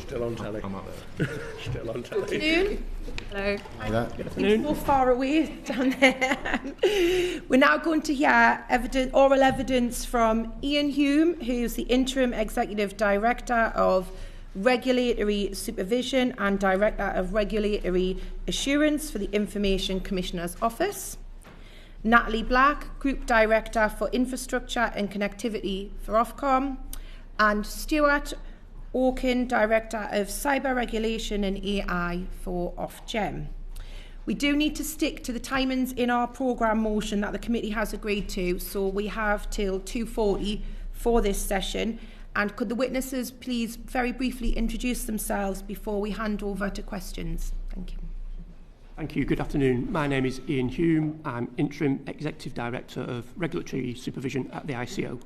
Still on telly. Still on telly. Good afternoon. Hello. Hi there. Good afternoon. So far away down there. We're now going to hear oral evidence from Ian Hulme, who's the Interim Executive Director of Regulatory Supervision and Director of Regulatory Assurance for the Information Commissioner's Office. Natalie Black, Group Director for Infrastructure and Connectivity for Ofcom. And Stuart, Okin, Director of Cyber Regulation and AI for Ofgem. We do need to stick to the timings in our programme motion that the committee has agreed to, so we have till 2:40 for this session. And could the witnesses please very briefly introduce themselves before we hand over to questions? Thank you. Thank you. Good afternoon. My name is Ian Hulme. I'm Interim Executive Director of Regulatory Supervision at the ICO.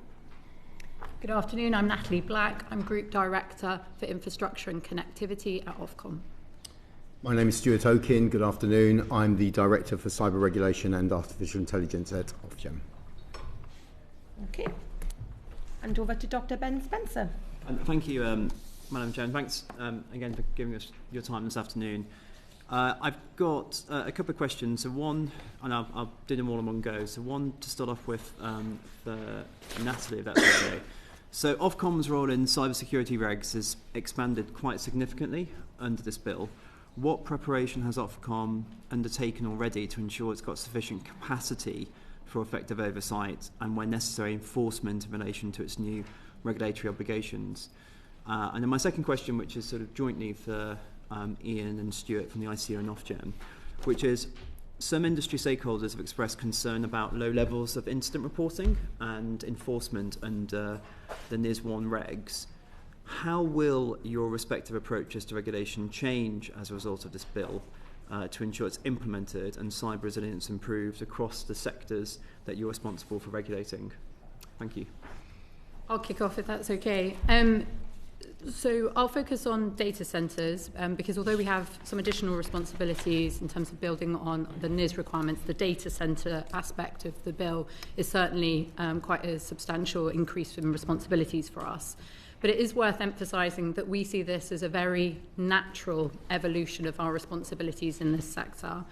Good afternoon, I'm Natalie Black. I'm Group Director for Infrastructure and Connectivity at Ofcom. My name is Stuart Okin. Good afternoon. I'm the Director for Cyber Regulation and Artificial Intelligence at Ofgem. Okay. And over to Dr. Ben Spencer. Thank you, Madam Chair, and thanks again for giving us your time this afternoon. I've got a couple of questions. So one, and I'll do them all in one go. So one to start off with for Natalie, if that's okay. So Ofcom's role in cybersecurity regs has expanded quite significantly under this bill. What preparation has Ofcom undertaken already to ensure it's got sufficient capacity for effective oversight and, when necessary, enforcement in relation to its new regulatory obligations? And then my second question, which is sort of jointly for Ian and Stuart from the ICO and Ofgem, which is, some industry stakeholders have expressed concern about low levels of incident reporting and enforcement under the NIS1 regs. How will your respective approaches to regulation change as a result of this bill to ensure it's implemented and cyber resilience improved across the sectors that you're responsible for regulating? Thank you. I'll kick off if that's okay. So I'll focus on data centres because although we have some additional responsibilities in terms of building on the NIS requirements, the data centre aspect of the bill is certainly quite a substantial increase in responsibilities for us. But it is worth emphasising that we see this as a very natural evolution of our responsibilities in this sector.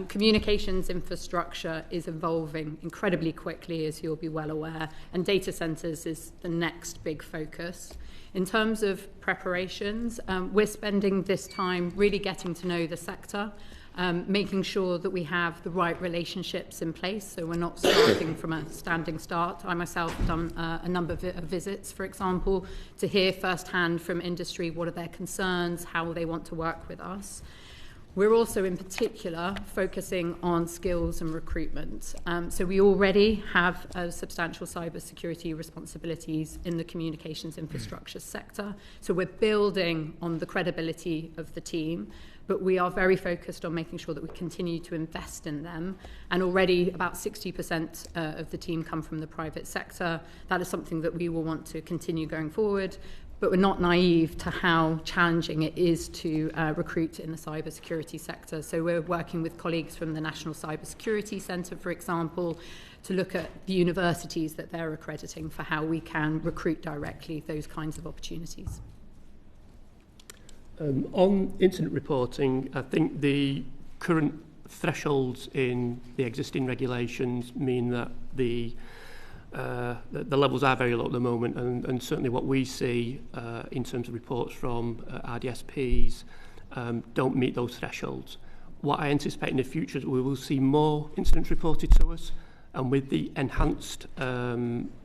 Communications infrastructure is evolving incredibly quickly, as you'll be well aware, and data centres is the next big focus. In terms of preparations, we're spending this time really getting to know the sector, making sure that we have the right relationships in place, so we're not starting from a standing start. I myself have done a number of visits, for example, to hear firsthand from industry what are their concerns, how they want to work with us. We're also, in particular, focusing on skills and recruitment. So we already have substantial cybersecurity responsibilities in the communications infrastructure sector. So we're building on the credibility of the team, but we are very focused on making sure that we continue to invest in them. And already about 60% of the team come from the private sector. That is something that we will want to continue going forward. But we're not naive to how challenging it is to recruit in the cybersecurity sector. So we're working with colleagues from the National Cybersecurity Centre, for example, to look at the universities that they're accrediting for how we can recruit directly those kinds of opportunities. On incident reporting, I think the current thresholds in the existing regulations mean that the levels are very low at the moment, and certainly what we see in terms of reports from RDSPs don't meet those thresholds. What I anticipate in the future is we will see more incidents reported to us, and with the enhanced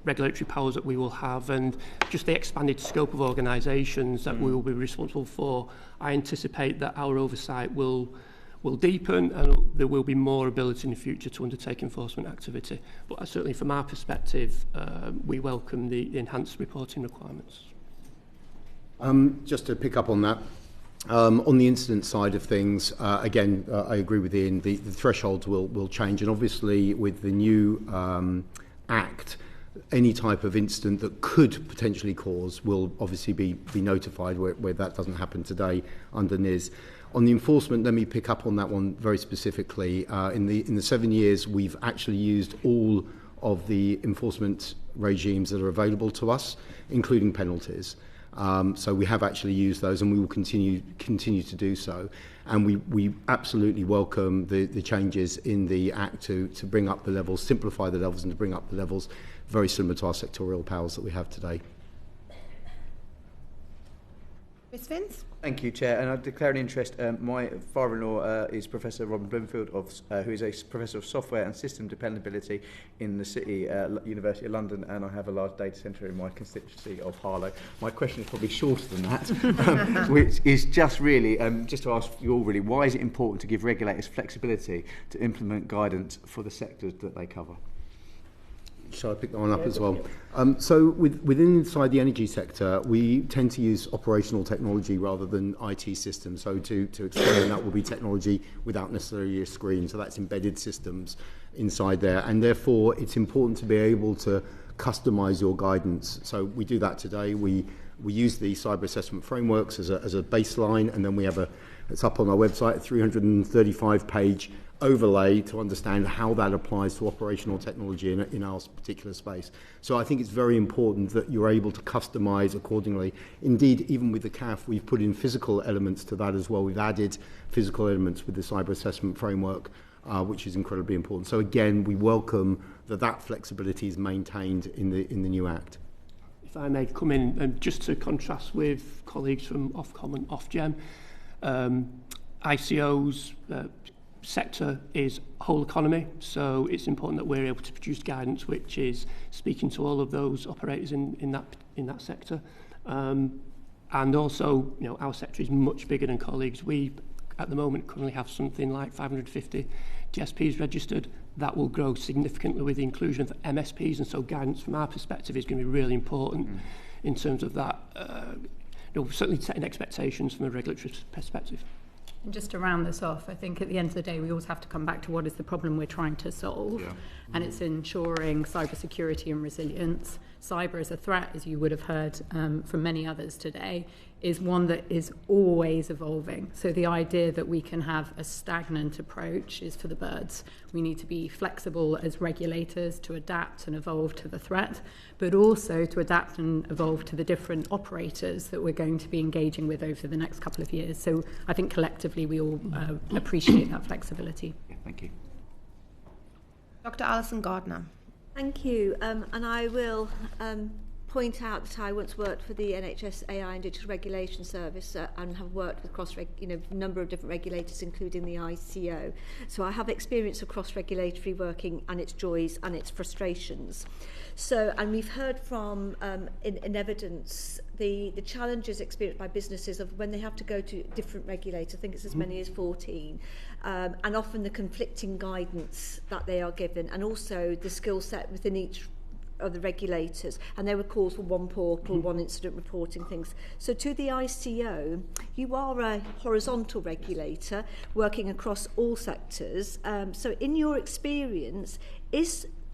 regulatory powers that we will have and just the expanded scope of organisations that we will be responsible for, I anticipate that our oversight will deepen and there will be more ability in the future to undertake enforcement activity. But certainly from our perspective, we welcome the enhanced reporting requirements. Just to pick up on that, on the incident side of things, again, I agree with Ian, the thresholds will change, and obviously with the new Act, any type of incident that could potentially cause will obviously be notified where that doesn't happen today under NIS. On the enforcement, let me pick up on that one very specifically. In the 7 years, we've actually used all of the enforcement regimes that are available to us, including penalties. So we have actually used those, and we will continue to do so. And we absolutely welcome the changes in the Act to bring up the levels, simplify the levels, and to bring up the levels, very similar to our sectorial powers that we have today. Ms Vince? Thank you, Chair. And I declare an interest. My father-in-law is Professor Robin Bloomfield, who is a Professor of Software and System Dependability in the City University of London, and I have a large data centre in my constituency of Harlow. My question is probably shorter than that, which is just really, just to ask you all really, why is it important to give regulators flexibility to implement guidance for the sectors that they cover? Shall I pick that one up as well? So within inside the energy sector, we tend to use operational technology rather than IT systems. So to explain, that will be technology without necessarily a screen. So that's embedded systems inside there. And therefore, it's important to be able to customize your guidance. So we do that today. We use the cyber assessment frameworks as a baseline, and then we have it's up on our website, a 335-page overlay to understand how that applies to operational technology in our particular space. So I think it's very important that you're able to customize accordingly. Indeed, even with the CAF, we've put in physical elements to that as well. We've added physical elements with the cyber assessment framework, which is incredibly important. So again, we welcome that flexibility is maintained in the new Act. If I may come in, and just to contrast with colleagues from Ofcom and Ofgem, ICO's sector is whole economy, so it's important that we're able to produce guidance which is speaking to all of those operators in that sector. And also, our sector is much bigger than colleagues. We, at the moment, currently have something like 550 GSPs registered. That will grow significantly with the inclusion of MSPs, and so guidance from our perspective is going to be really important in terms of that. Certainly setting expectations from a regulatory perspective. And just to round this off, I think at the end of the day, we always have to come back to what is the problem we're trying to solve. Yeah. And it's ensuring cybersecurity and resilience. Cyber as a threat, as you would have heard from many others today, is one that is always evolving. So the idea that we can have a stagnant approach is for the birds. We need to be flexible as regulators to adapt and evolve to the threat, but also to adapt and evolve to the different operators that we're going to be engaging with over the next couple of years. So I think collectively we all appreciate that flexibility. Yeah, thank you. Dr. Alison Gardner. Thank you. And I will point out that I once worked for the NHS AI and Digital Regulation Service and have worked with a number of different regulators, including the ICO. So I have experience of cross-regulatory working and its joys and its frustrations. So, and we've heard from, in evidence, the challenges experienced by businesses of when they have to go to different regulators, I think it's as many as 14, and often the conflicting guidance that they are given, and also the skill set within each of the regulators, and there were calls for one portal, one incident reporting things. So to the ICO, you are a horizontal regulator working across all sectors. So in your experience,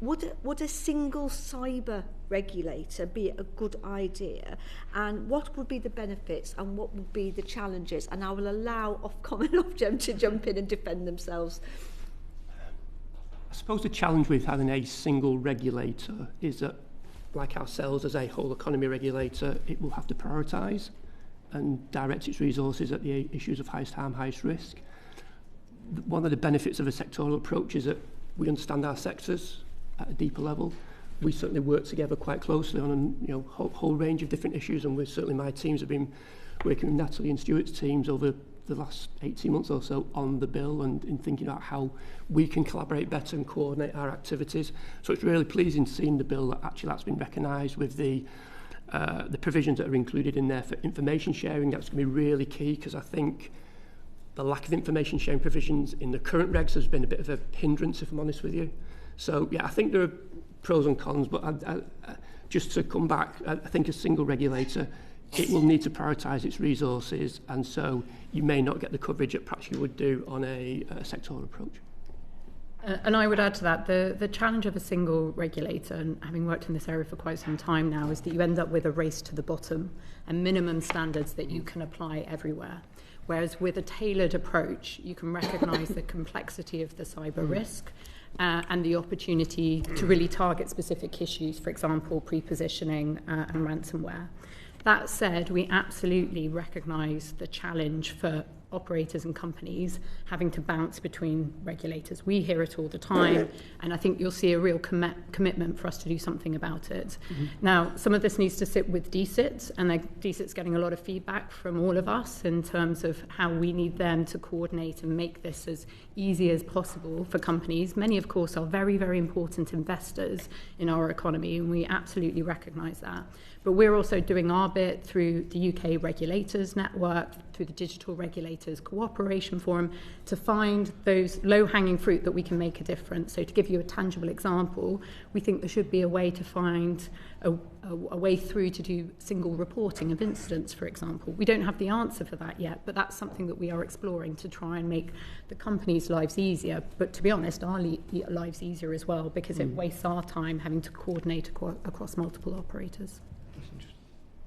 would a single cyber regulator be a good idea? And what would be the benefits and what would be the challenges? And I will allow Ofcom and Ofgem to jump in and defend themselves. I suppose the challenge with having a single regulator is that, like ourselves as a whole economy regulator, it will have to prioritise and direct its resources at the issues of highest harm, highest risk. One of the benefits of a sectoral approach is that we understand our sectors at a deeper level. We certainly work together quite closely on a whole range of different issues, and certainly my teams have been working with Natalie and Stuart's teams over the last 18 months or so on the bill and in thinking about how we can collaborate better and coordinate our activities. So it's really pleasing to see in the bill that actually that's been recognised with the provisions that are included in there for information sharing. That's going to be really key, because I think the lack of information sharing provisions in the current regs has been a bit of a hindrance, if I'm honest with you. So yeah, I think there are pros and cons, but just to come back, I think a single regulator, it will need to prioritise its resources, and so you may not get the coverage that perhaps you would do on a sectoral approach. And I would add to that, the challenge of a single regulator, and having worked in this area for quite some time now, is that you end up with a race to the bottom and minimum standards that you can apply everywhere. Whereas with a tailored approach, you can recognise the complexity of the cyber risk and the opportunity to really target specific issues, for example, pre-positioning and ransomware. That said, we absolutely recognise the challenge for operators and companies having to bounce between regulators. We hear it all the time, and I think you'll see a real commitment for us to do something about it. Now, some of this needs to sit with DCIT, and DCIT's getting a lot of feedback from all of us in terms of how we need them to coordinate and make this as easy as possible for companies. Many, of course, are very, very important investors in our economy, and we absolutely recognise that. But we're also doing our bit through the UK Regulators Network, through the Digital Regulators Cooperation Forum, to find those low-hanging fruit that we can make a difference. So to give you a tangible example, we think there should be a way to find a way through to do single reporting of incidents, for example. We don't have the answer for that yet, but that's something that we are exploring to try and make the companies' lives easier. But to be honest, our lives easier as well, because it wastes our time having to coordinate across multiple operators.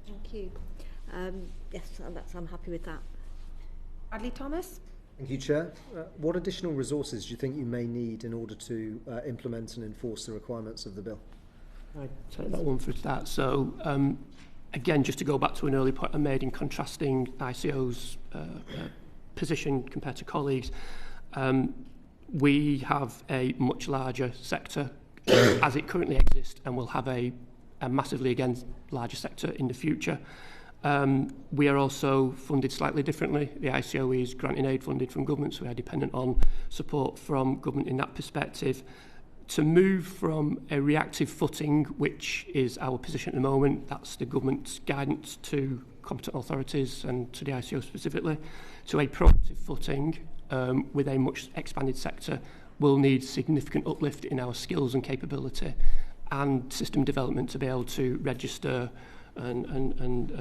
Thank you. Yes, I'm happy with that. Bradley Thomas? Thank you, Chair. What additional resources do you think you may need in order to implement and enforce the requirements of the bill? I take that one for a start. So, again, just to go back to an earlier point I made in contrasting ICO's position compared to colleagues, we have a much larger sector as it currently exists, and we'll have a massively, again, larger sector in the future. We are also funded slightly differently. The ICO is granting aid funded from government, so we are dependent on support from government in that perspective. To move from a reactive footing, which is our position at the moment, that's the government's guidance to competent authorities and to the ICO specifically, to a proactive footing with a much expanded sector, will need significant uplift in our skills and capability and system development to be able to register and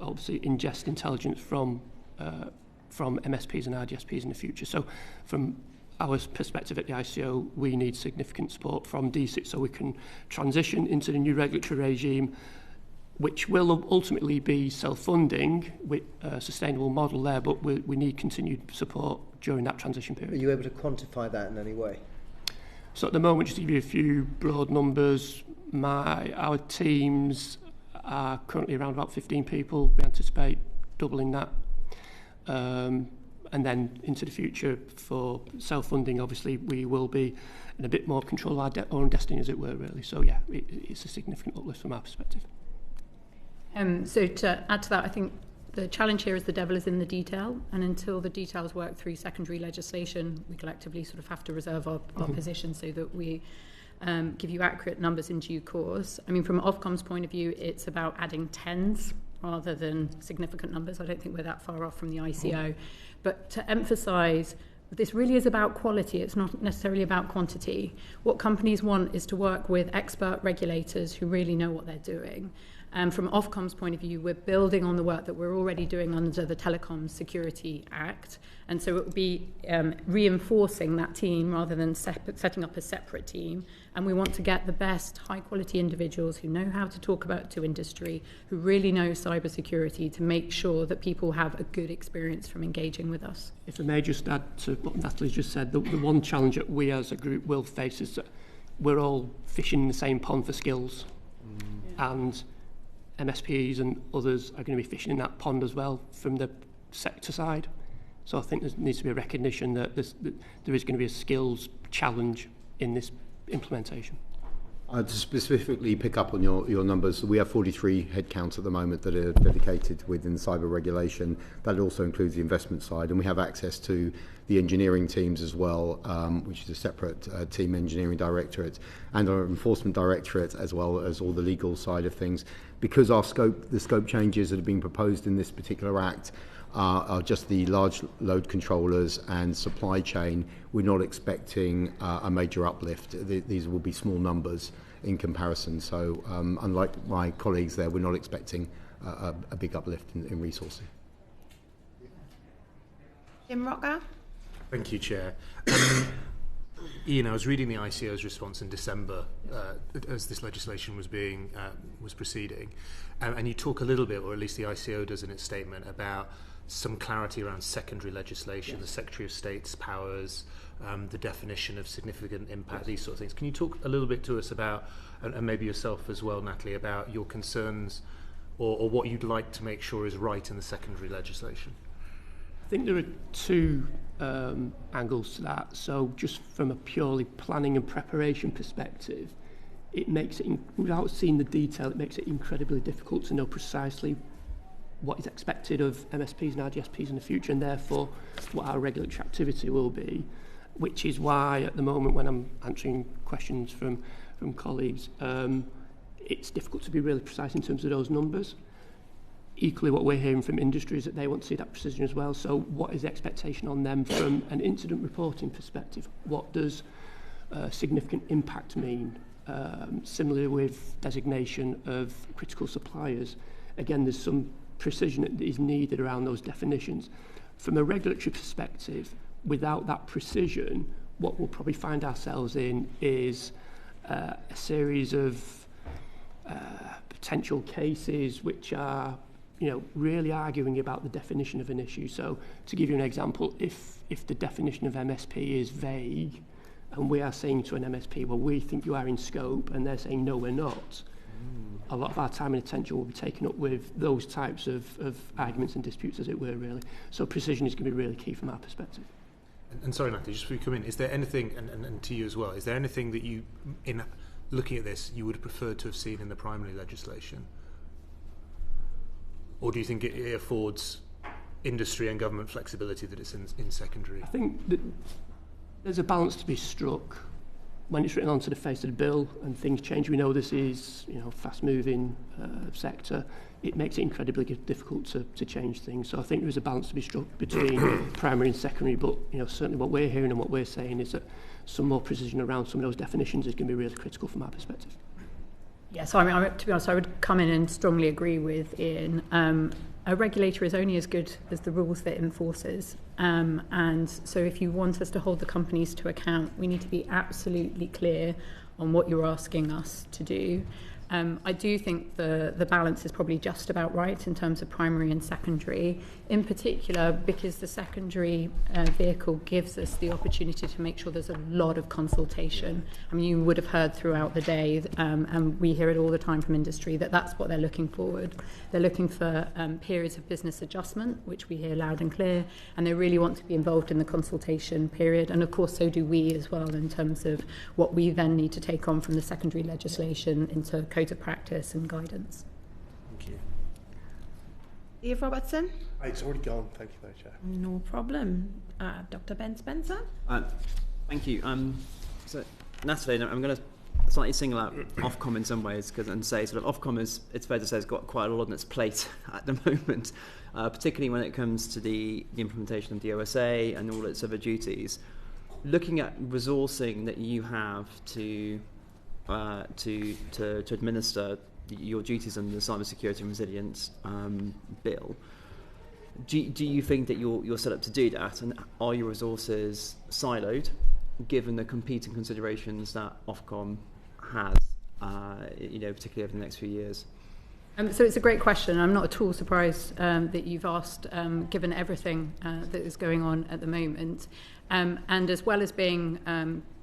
obviously ingest intelligence from MSPs and RGSPs in the future. So from our perspective at the ICO, we need significant support from DCIT so we can transition into the new regulatory regime, which will ultimately be self-funding with a sustainable model there, but we need continued support during that transition period. Are you able to quantify that in any way? So at the moment, just to give you a few broad numbers, our teams are currently around about 15 people. We anticipate doubling that. And then into the future for self-funding, obviously, we will be in a bit more control of our own destiny, as it were, really. So, yeah, it's a significant uplift from our perspective. So to add to that, I think the challenge here is the devil is in the detail, and until the details work through secondary legislation, we collectively sort of have to reserve our position so that we give you accurate numbers in due course. I mean, from Ofcom's point of view, it's about adding tens rather than significant numbers. I don't think we're that far off from the ICO. But to emphasise, this really is about quality. It's not necessarily about quantity. What companies want is to work with expert regulators who really know what they're doing. And from Ofcom's point of view, we're building on the work that we're already doing under the Telecom Security Act. And so it will be reinforcing that team rather than setting up a separate team. And we want to get the best high-quality individuals who know how to talk about to industry, who really know cybersecurity, to make sure that people have a good experience from engaging with us. If I may just add to what Natalie just said, the one challenge that we as a group will face is that we're all fishing in the same pond for skills. And MSPs and others are going to be fishing in that pond as well from the sector side. So I think there needs to be a recognition that there is going to be a skills challenge in this implementation. To specifically pick up on your numbers, we have 43 headcounts at the moment that are dedicated within cyber regulation. That also includes the investment side, and we have access to the engineering teams as well, which is a separate team engineering directorate, and our enforcement directorate, as well as all the legal side of things. Because the scope changes that are being proposed in this particular act are just the large load controllers and supply chain, we're not expecting a major uplift. These will be small numbers in comparison. So unlike my colleagues there, we're not expecting a big uplift in resourcing. Jim Rocker? Thank you, Chair. Ian, I was reading the ICO's response in December as this legislation was proceeding, and you talk a little bit, or at least the ICO does in its statement, about some clarity around secondary legislation, the Secretary of State's powers, the definition of significant impact, these sort of things. Can you talk a little bit to us about, and maybe yourself as well, Natalie, about your concerns or what you'd like to make sure is right in the secondary legislation? I think there are two angles to that. So just from a purely planning and preparation perspective, it makes it, without seeing the detail, it makes it incredibly difficult to know precisely what is expected of MSPs and RGSPs in the future, and therefore what our regulatory activity will be, which is why at the moment when I'm answering questions from colleagues, it's difficult to be really precise in terms of those numbers. Equally, what we're hearing from industry is that they want to see that precision as well. So what is the expectation on them from an incident reporting perspective? What does significant impact mean? Similarly with designation of critical suppliers, again, there's some precision that is needed around those definitions. From a regulatory perspective, without that precision, what we'll probably find ourselves in is a series of potential cases which are, really arguing about the definition of an issue. So to give you an example, if the definition of MSP is vague, and we are saying to an MSP, well, we think you are in scope, and they're saying, no, we're not. A lot of our time and attention will be taken up with those types of arguments and disputes, as it were, really. So precision is going to be really key from our perspective. And sorry, Natalie, just before you come in, is there anything, and to you as well, is there anything that you, in looking at this, you would have preferred to have seen in the primary legislation? Or do you think it affords industry and government flexibility that it's in secondary? I think that there's a balance to be struck when it's written onto the face of the bill and things change. We know this is, fast-moving sector. It makes it incredibly difficult to change things. So I think there's a balance to be struck between primary and secondary. But certainly what we're hearing and what we're saying is that some more precision around some of those definitions is going to be really critical from our perspective. Yeah, so to be honest, I would come in and strongly agree with Ian. A regulator is only as good as the rules that it enforces. And so if you want us to hold the companies to account, we need to be absolutely clear on what you're asking us to do. I do think the balance is probably just about right in terms of primary and secondary, in particular because the secondary vehicle gives us the opportunity to make sure there's a lot of consultation. I mean, you would have heard throughout the day, and we hear it all the time from industry, that that's what they're looking forward. They're looking for periods of business adjustment, which we hear loud and clear, and they really want to be involved in the consultation period. And of course, so do we as well in terms of what we then need to take on from the secondary legislation into codes of practice and guidance. Thank you. Eve Robertson? It's already gone. Thank you, though, Chair. No problem. Dr. Ben Spencer? Thank you. So, Natalie, I'm going to slightly single out Ofcom in some ways and say sort of Ofcom is, it's fair to say, has got quite a lot on its plate at the moment, particularly when it comes to the implementation of the OSA and all its other duties. Looking at resourcing that you have to administer your duties under the Cybersecurity and Resilience Bill, do you think that you're set up to do that, and are your resources siloed, given the competing considerations that Ofcom has, particularly over the next few years? So it's a great question. I'm not at all surprised that you've asked, given everything that is going on at the moment. And as well as being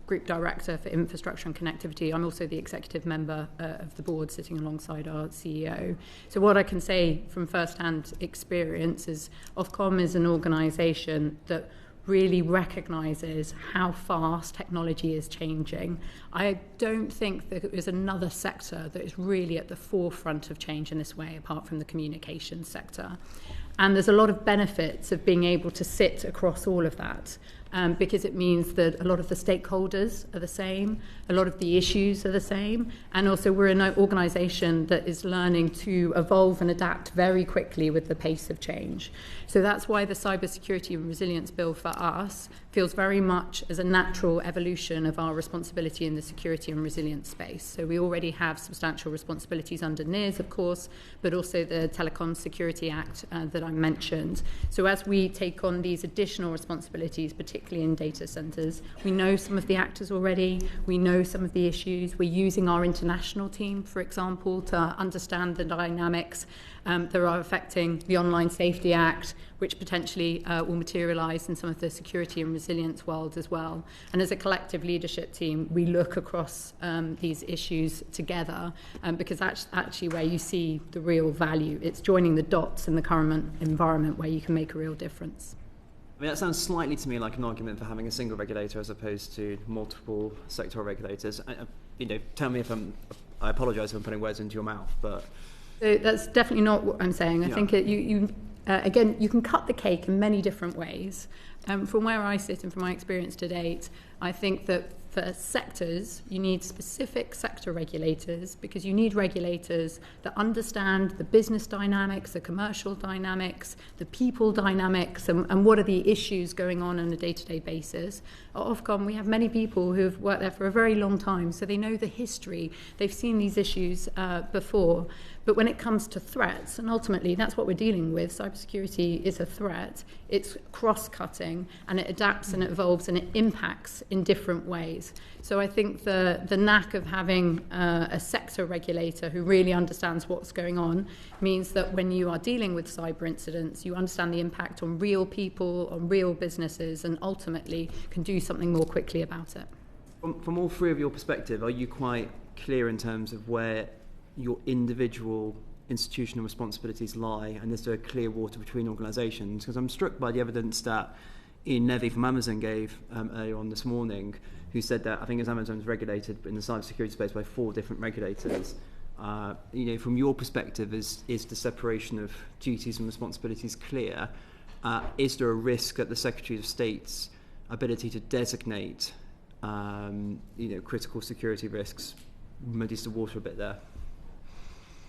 Group Director for Infrastructure and Connectivity, I'm also the executive member of the board sitting alongside our CEO. So what I can say from first-hand experience is Ofcom is an organisation that really recognises how fast technology is changing. I don't think that there is another sector that is really at the forefront of change in this way, apart from the communications sector. And there's a lot of benefits of being able to sit across all of that, because it means that a lot of the stakeholders are the same, a lot of the issues are the same, and also we're an organisation that is learning to evolve and adapt very quickly with the pace of change. So that's why the Cybersecurity and Resilience Bill for us feels very much as a natural evolution of our responsibility in the security and resilience space. So we already have substantial responsibilities under NIS, of course, but also the Telecom Security Act that I mentioned. So as we take on these additional responsibilities, particularly particularly in data centres. We know some of the actors already. We know some of the issues. We're using our international team, for example, to understand the dynamics that are affecting the Online Safety Act, which potentially will materialise in some of the security and resilience world as well. And as a collective leadership team, we look across these issues together because that's actually where you see the real value. It's joining the dots in the current environment where you can make a real difference. I mean, that sounds slightly to me like an argument for having a single regulator as opposed to multiple sectoral regulators. Tell me if I apologise if I'm putting words into your mouth, but... So that's definitely not what I'm saying. I think again, you can cut the cake in many different ways. From where I sit and from my experience to date, I think that for sectors, you need specific sector regulators because you need regulators that understand the business dynamics, the commercial dynamics, the people dynamics, and what are the issues going on a day-to-day basis. At Ofcom, we have many people who have worked there for a very long time, so they know the history. They've seen these issues before. But when it comes to threats, and ultimately that's what we're dealing with, cybersecurity is a threat, it's cross-cutting, and it adapts and it evolves and it impacts in different ways. So I think the knack of having a sector regulator who really understands what's going on means that when you are dealing with cyber incidents, you understand the impact on real people, on real businesses, and ultimately can do something more quickly about it. From all three of your perspective, are you quite clear in terms of where your individual institutional responsibilities lie, and is there a clear water between organisations? Because I'm struck by the evidence that Ian Nevy from Amazon gave earlier on this morning, who said that I think as Amazon's regulated in the cybersecurity space by 4 different regulators. From your perspective, is the separation of duties and responsibilities clear? Is there a risk that the Secretary of State's ability to designate critical security risks muddies the water a bit there?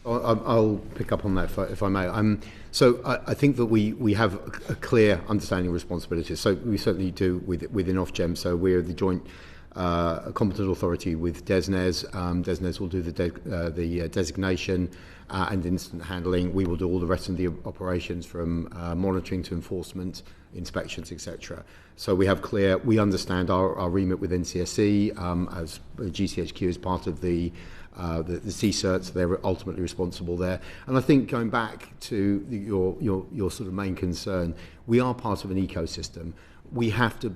I'll pick up on that if I may. So I think that we have a clear understanding of responsibilities. So we certainly do within Ofgem. So we're the joint competent authority with DESNES. DESNES will do the designation and incident handling. We will do all the rest of the operations from monitoring to enforcement, inspections, etc. So we understand our remit with NCSC as GCHQ is part of the CSERTs. They're ultimately responsible there. And I think going back to your sort of main concern, we are part of an ecosystem. We have to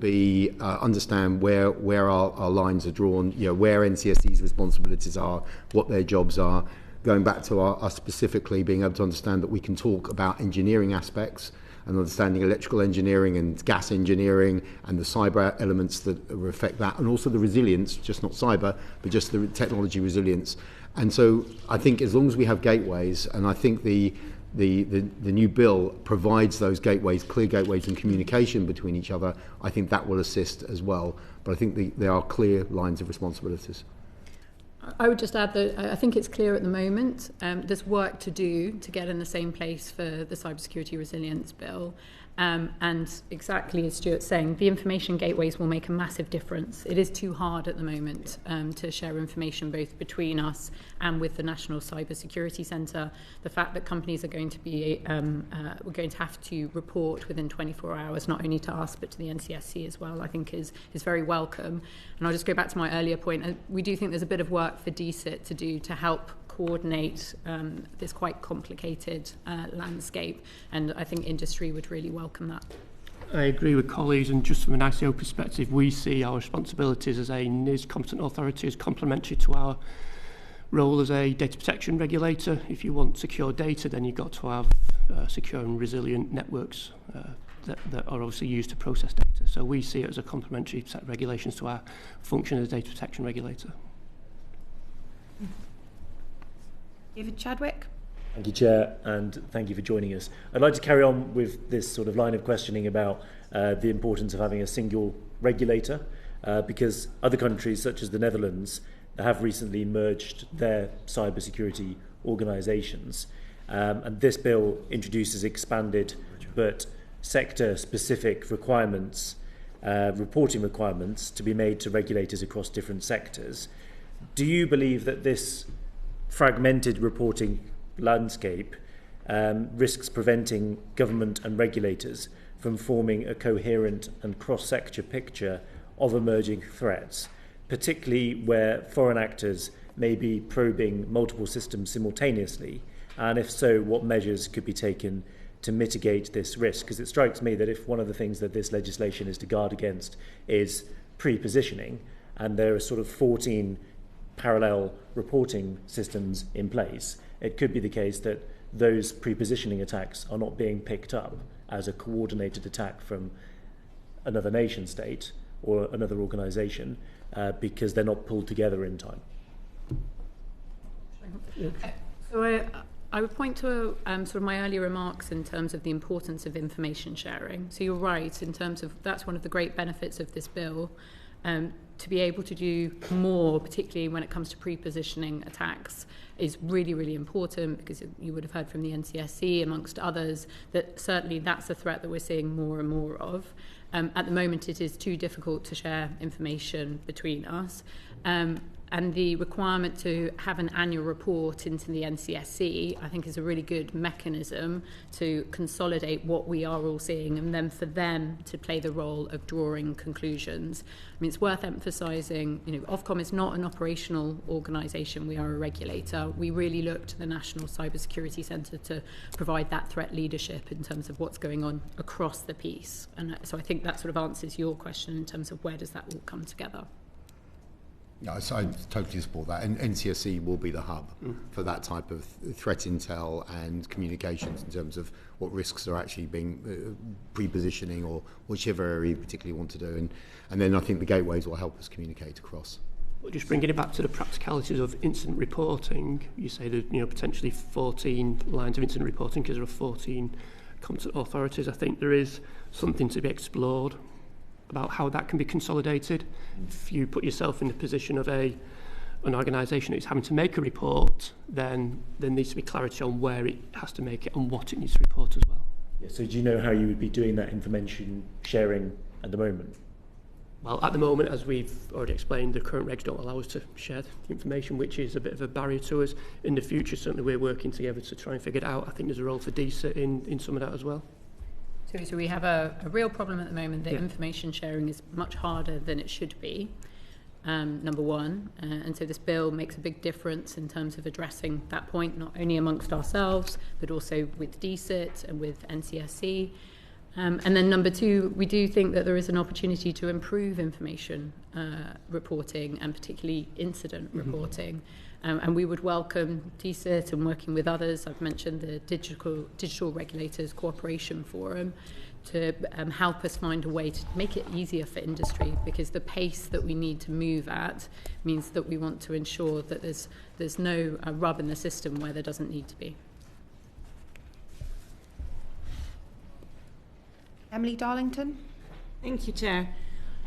understand where our lines are drawn, where NCSC's responsibilities are, what their jobs are. Going back to our specifically being able to understand that we can talk about engineering aspects and understanding electrical engineering and gas engineering and the cyber elements that affect that, and also the resilience, just not cyber, but just the technology resilience. And so I think as long as we have gateways, and I think the new bill provides those gateways, clear gateways and communication between each other, I think that will assist as well. But I think there are clear lines of responsibilities. I would just add that I think it's clear at the moment. There's work to do to get in the same place for the Cybersecurity Resilience Bill. And exactly as Stuart's saying, the information gateways will make a massive difference. It is too hard at the moment to share information both between us and with the National Cybersecurity Centre. The fact that companies are going to be, we're going to have to report within 24 hours, not only to us but to the NCSC as well, I think is very welcome. And I'll just go back to my earlier point. We do think there's a bit of work for DCIT to do to help coordinate this quite complicated landscape, and I think industry would really welcome that. I agree with colleagues, and just from an ICO perspective, we see our responsibilities as a NIS competent authority as complementary to our role as a data protection regulator. If you want secure data, then you've got to have secure and resilient networks that are obviously used to process data. So we see it as a complementary set of regulations to our function as a data protection regulator. David Chadwick. Thank you, Chair, and thank you for joining us. I'd like to carry on with this sort of line of questioning about the importance of having a single regulator, because other countries, such as the Netherlands, have recently merged their cybersecurity organisations, and this bill introduces expanded but sector-specific requirements, reporting requirements to be made to regulators across different sectors. Do you believe that this fragmented reporting landscape risks preventing government and regulators from forming a coherent and cross-sector picture of emerging threats, particularly where foreign actors may be probing multiple systems simultaneously, and if so, what measures could be taken to mitigate this risk? Because it strikes me that if one of the things that this legislation is to guard against is pre-positioning, and there are sort of 14 parallel reporting systems in place, it could be the case that those pre-positioning attacks are not being picked up as a coordinated attack from another nation state or another organisation because they're not pulled together in time. So I would point to sort of my earlier remarks in terms of the importance of information sharing. So you're right in terms of that's one of the great benefits of this bill, to be able to do more, particularly when it comes to pre-positioning attacks, is really, really important, because you would have heard from the NCSC, amongst others, that certainly that's a threat that we're seeing more and more of. At the moment, it is too difficult to share information between us. And the requirement to have an annual report into the NCSC, I think, is a really good mechanism to consolidate what we are all seeing, and then for them to play the role of drawing conclusions. I mean, it's worth emphasising, Ofcom is not an operational organisation. We are a regulator. We really look to the National Cybersecurity Centre to provide that threat leadership in terms of what's going on across the piece. And so I think that sort of answers your question in terms of where does that all come together. Yeah, so I totally support that. And NCSC will be the hub for that type of threat intel and communications in terms of what risks are actually being pre-positioning or whichever area you particularly want to do. And then I think the gateways will help us communicate across. Well, just bringing it back to the practicalities of incident reporting, you say that potentially 14 lines of incident reporting because there are 14 competent authorities. I think there is something to be explored about how that can be consolidated. If you put yourself in the position of an organisation that's having to make a report, then there needs to be clarity on where it has to make it and what it needs to report as well. Yeah, so do you know how you would be doing that information sharing at the moment? Well, at the moment, as we've already explained, the current regs don't allow us to share the information, which is a bit of a barrier to us. In the future, certainly we're working together to try and figure it out. I think there's a role for DSIT in some of that as well. So we have a real problem at the moment that information sharing is much harder than it should be, number one. And so this bill makes a big difference in terms of addressing that point, not only amongst ourselves, but also with DSIT and with NCSC. And then number two, we do think that there is an opportunity to improve information reporting, and particularly incident reporting. And we would welcome DSIT and working with others. I've mentioned the Digital Regulators Cooperation Forum to help us find a way to make it easier for industry, because the pace that we need to move at means that we want to ensure that there's no rub in the system where there doesn't need to be. Emily Darlington. Thank you, Chair.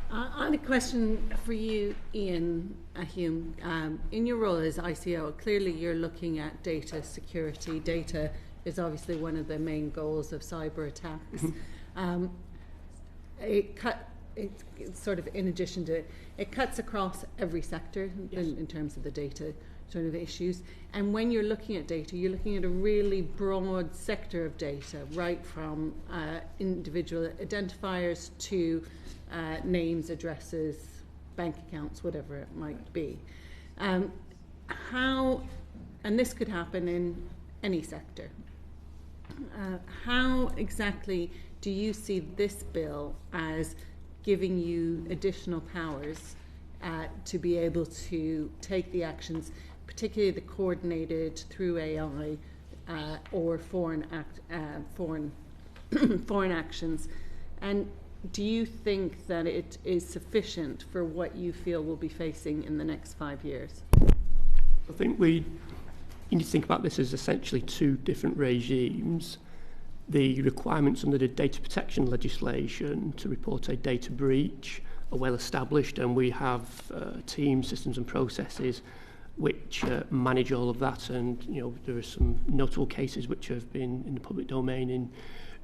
I had a question for you, Ian Hulme. In your role as ICO, clearly you're looking at data security. Data is obviously one of the main goals of cyber attacks. It's sort of in addition to it cuts across every sector in terms of the data sort of issues. And when you're looking at data, you're looking at a really broad sector of data, right from individual identifiers to names, addresses, bank accounts, whatever it might be. And this could happen in any sector. How exactly do you see this bill as giving you additional powers to be able to take the actions, particularly the coordinated through AI or foreign actions? And do you think that it is sufficient for what you feel we'll be facing in the next 5 years? I think you need to think about this as essentially two different regimes. The requirements under the data protection legislation to report a data breach are well established, and we have teams, systems and processes which manage all of that. And there are some notable cases which have been in the public domain in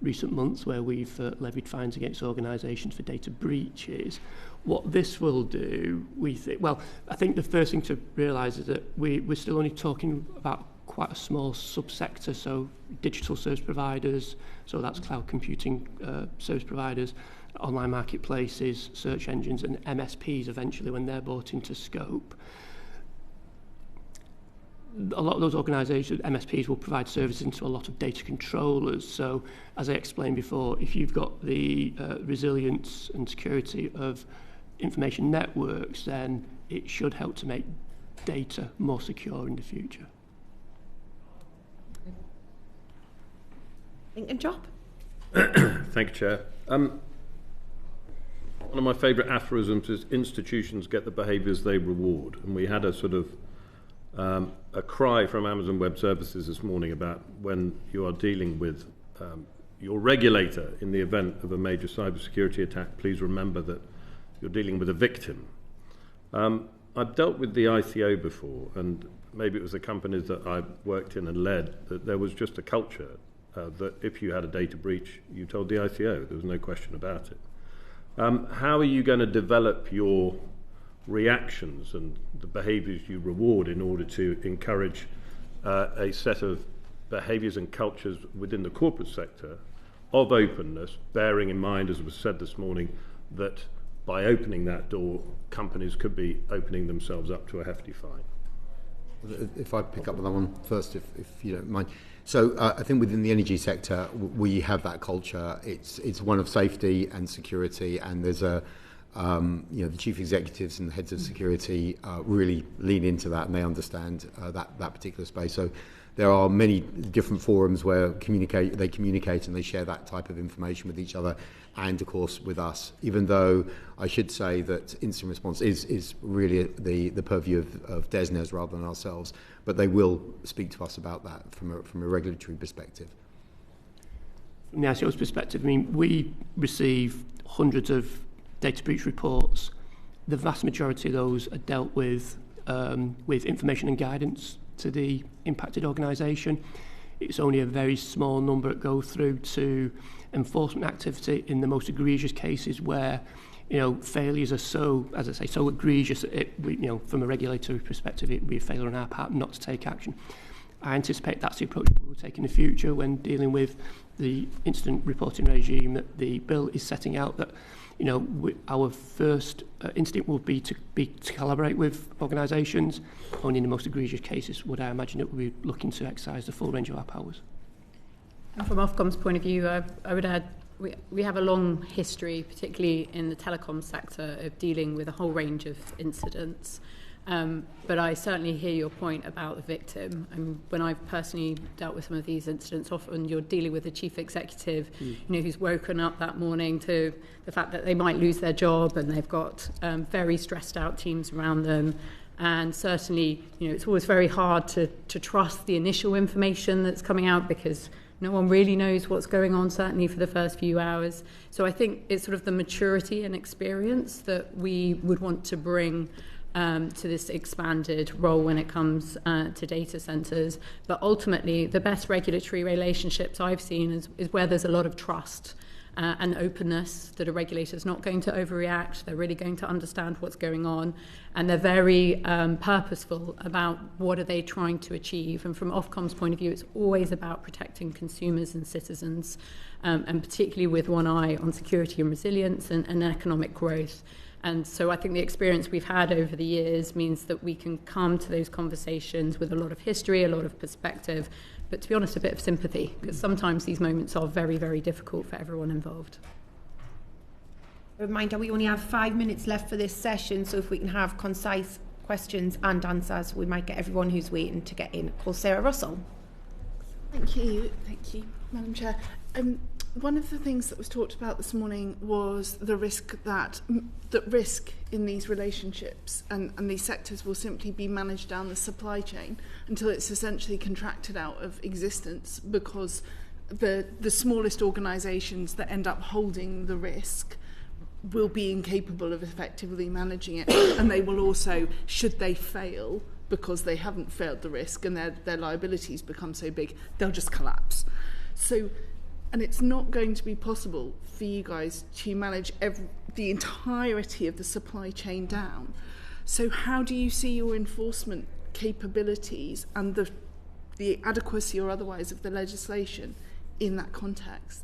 recent months where we've levied fines against organisations for data breaches. What this will do, I think the first thing to realise is that we're still only talking about quite a small subsector, so digital service providers, so that's cloud computing service providers, online marketplaces, search engines, and MSPs eventually when they're brought into scope. A lot of those organisations, MSPs, will provide services into a lot of data controllers. So, as I explained before, if you've got the resilience and security of information networks, then it should help to make data more secure in the future. Lincoln Job. Thank you, Chair. One of my favourite aphorisms is institutions get the behaviours they reward. And we had a sort of a cry from Amazon Web Services this morning about when you are dealing with your regulator in the event of a major cybersecurity attack, please remember that you're dealing with a victim. I've dealt with the ICO before, and maybe it was the companies that I worked in and led, that there was just a culture that if you had a data breach, you told the ICO. There was no question about it. How are you going to develop your reactions and the behaviours you reward in order to encourage a set of behaviours and cultures within the corporate sector of openness, bearing in mind, as was said this morning, that by opening that door, companies could be opening themselves up to a hefty fine? If I pick up on that one first, if you don't mind. So I think within the energy sector, we have that culture. It's one of safety and security, and there's the chief executives and the heads of security really lean into that, and they understand that particular space. So there are many different forums where they communicate and they share that type of information with each other, and of course with us. Even though I should say that incident response is really the purview of DESNES rather than ourselves, but they will speak to us about that from a regulatory perspective. From the ICO's perspective, I mean, we receive hundreds of data breach reports. The vast majority of those are dealt with information and guidance to the impacted organisation. It's only a very small number that go through to enforcement activity in the most egregious cases where, failures are so, as I say, so egregious that from a regulatory perspective, it would be a failure on our part not to take action. I anticipate that's the approach we will take in the future when dealing with the incident reporting regime that the bill is setting out, that our first instinct will be to collaborate with organisations. Only in the most egregious cases would I imagine that we'll be looking to exercise the full range of our powers. And from Ofcom's point of view, I would add we have a long history, particularly in the telecom sector, of dealing with a whole range of incidents. But I certainly hear your point about the victim. When I've personally dealt with some of these incidents, often you're dealing with a chief executive, who's woken up that morning to the fact that they might lose their job, and they've got very stressed out teams around them. And certainly, it's always very hard to trust the initial information that's coming out, because no one really knows what's going on, certainly for the first few hours. So I think it's sort of the maturity and experience that we would want to bring to this expanded role when it comes to data centres. But ultimately, the best regulatory relationships I've seen is where there's a lot of trust and openness, that a regulator is not going to overreact. They're really going to understand what's going on, and they're very purposeful about what are they trying to achieve. And from Ofcom's point of view, it's always about protecting consumers and citizens, and particularly with one eye on security and resilience and economic growth. And so I think the experience we've had over the years means that we can come to those conversations with a lot of history, a lot of perspective, but to be honest, a bit of sympathy, because sometimes these moments are very, very difficult for everyone involved. A reminder, we only have 5 minutes left for this session, so if we can have concise questions and answers, we might get everyone who's waiting to get in. Call Sarah Russell. Thank you, Madam Chair. One of the things that was talked about this morning was the risk that risk in these relationships and these sectors will simply be managed down the supply chain until it's essentially contracted out of existence, because the smallest organisations that end up holding the risk will be incapable of effectively managing it, and they will also, should they fail because they haven't failed the risk and their liabilities become so big, they'll just collapse. And it's not going to be possible for you guys to manage the entirety of the supply chain down. So how do you see your enforcement capabilities and the the adequacy or otherwise of the legislation in that context.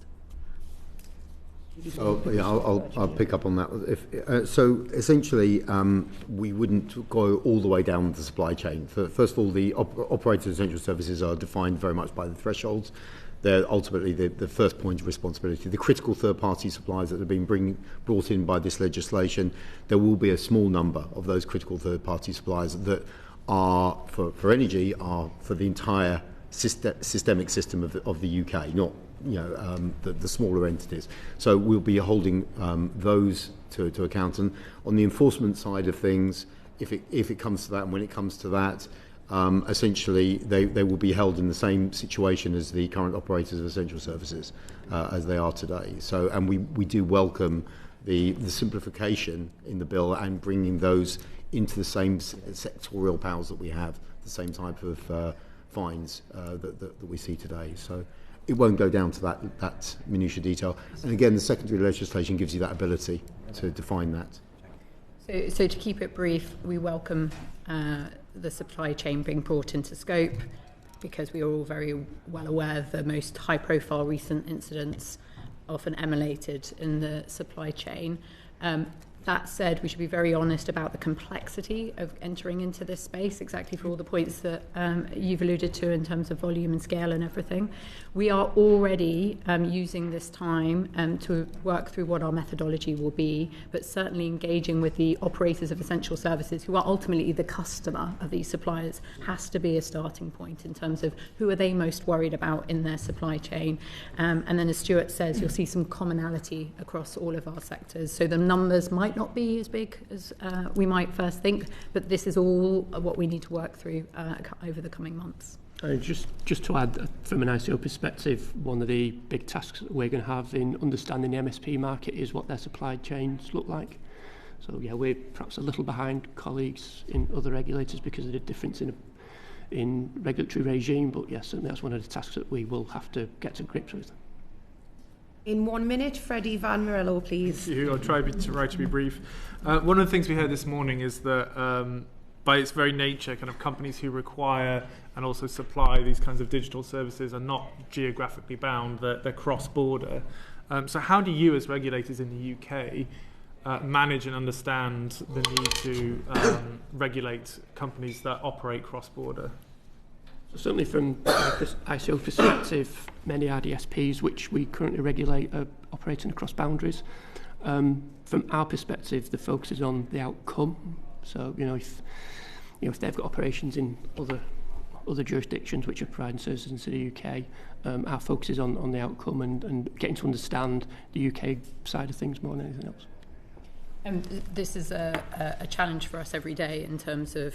So yeah, I'll pick up on that. So essentially, we wouldn't go all the way down the supply chain. First of all, the operator essential services are defined very much by the thresholds. They're ultimately the first point of responsibility. The critical third-party suppliers that have been brought in by this legislation, there will be a small number of those critical third-party suppliers that are for energy are for the entire systemic system of the UK, not the smaller entities. So we'll be holding those to account. And on the enforcement side of things, if it comes to that, and when it comes to that, essentially they will be held in the same situation as the current operators of essential services as they are today. So, and we do welcome the simplification in the bill and bringing those into the same sectorial powers that we have, the same type of fines that we see today. So it won't go down to that minutiae detail. And again, the secondary legislation gives you that ability to define that. So to keep it brief, we welcome the supply chain being brought into scope, because we are all very well aware the most high-profile recent incidents often emanated in the supply chain. That said, we should be very honest about the complexity of entering into this space, exactly for all the points that you've alluded to in terms of volume and scale and everything. We are already using this time to work through what our methodology will be, but certainly engaging with the operators of essential services, who are ultimately the customer of these suppliers, has to be a starting point in terms of who are they most worried about in their supply chain. And then, as Stuart says, you'll see some commonality across all of our sectors. So the numbers might not be as big as we might first think, but this is all what we need to work through over the coming months. Just to add, from an ICO perspective, one of the big tasks that we're going to have in understanding the MSP market is what their supply chains look like. So yeah, we're perhaps a little behind colleagues in other regulators because of the difference in regulatory regime, but yes, certainly that's one of the tasks that we will have to get to grips with. In 1 minute, Freddie Van Morello, please. I'll try to be brief. One of the things we heard this morning is that by its very nature, kind of companies who require and also supply these kinds of digital services are not geographically bound, they're cross-border. So how do you, as regulators in the UK, manage and understand the need to regulate companies that operate cross-border? Certainly from ICO perspective, many RDSPs which we currently regulate are operating across boundaries. From our perspective, the focus is on the outcome. So, if they've got operations in other jurisdictions which are providing services into the UK, our focus is on the outcome and getting to understand the UK side of things more than anything else. This is a challenge for us every day in terms of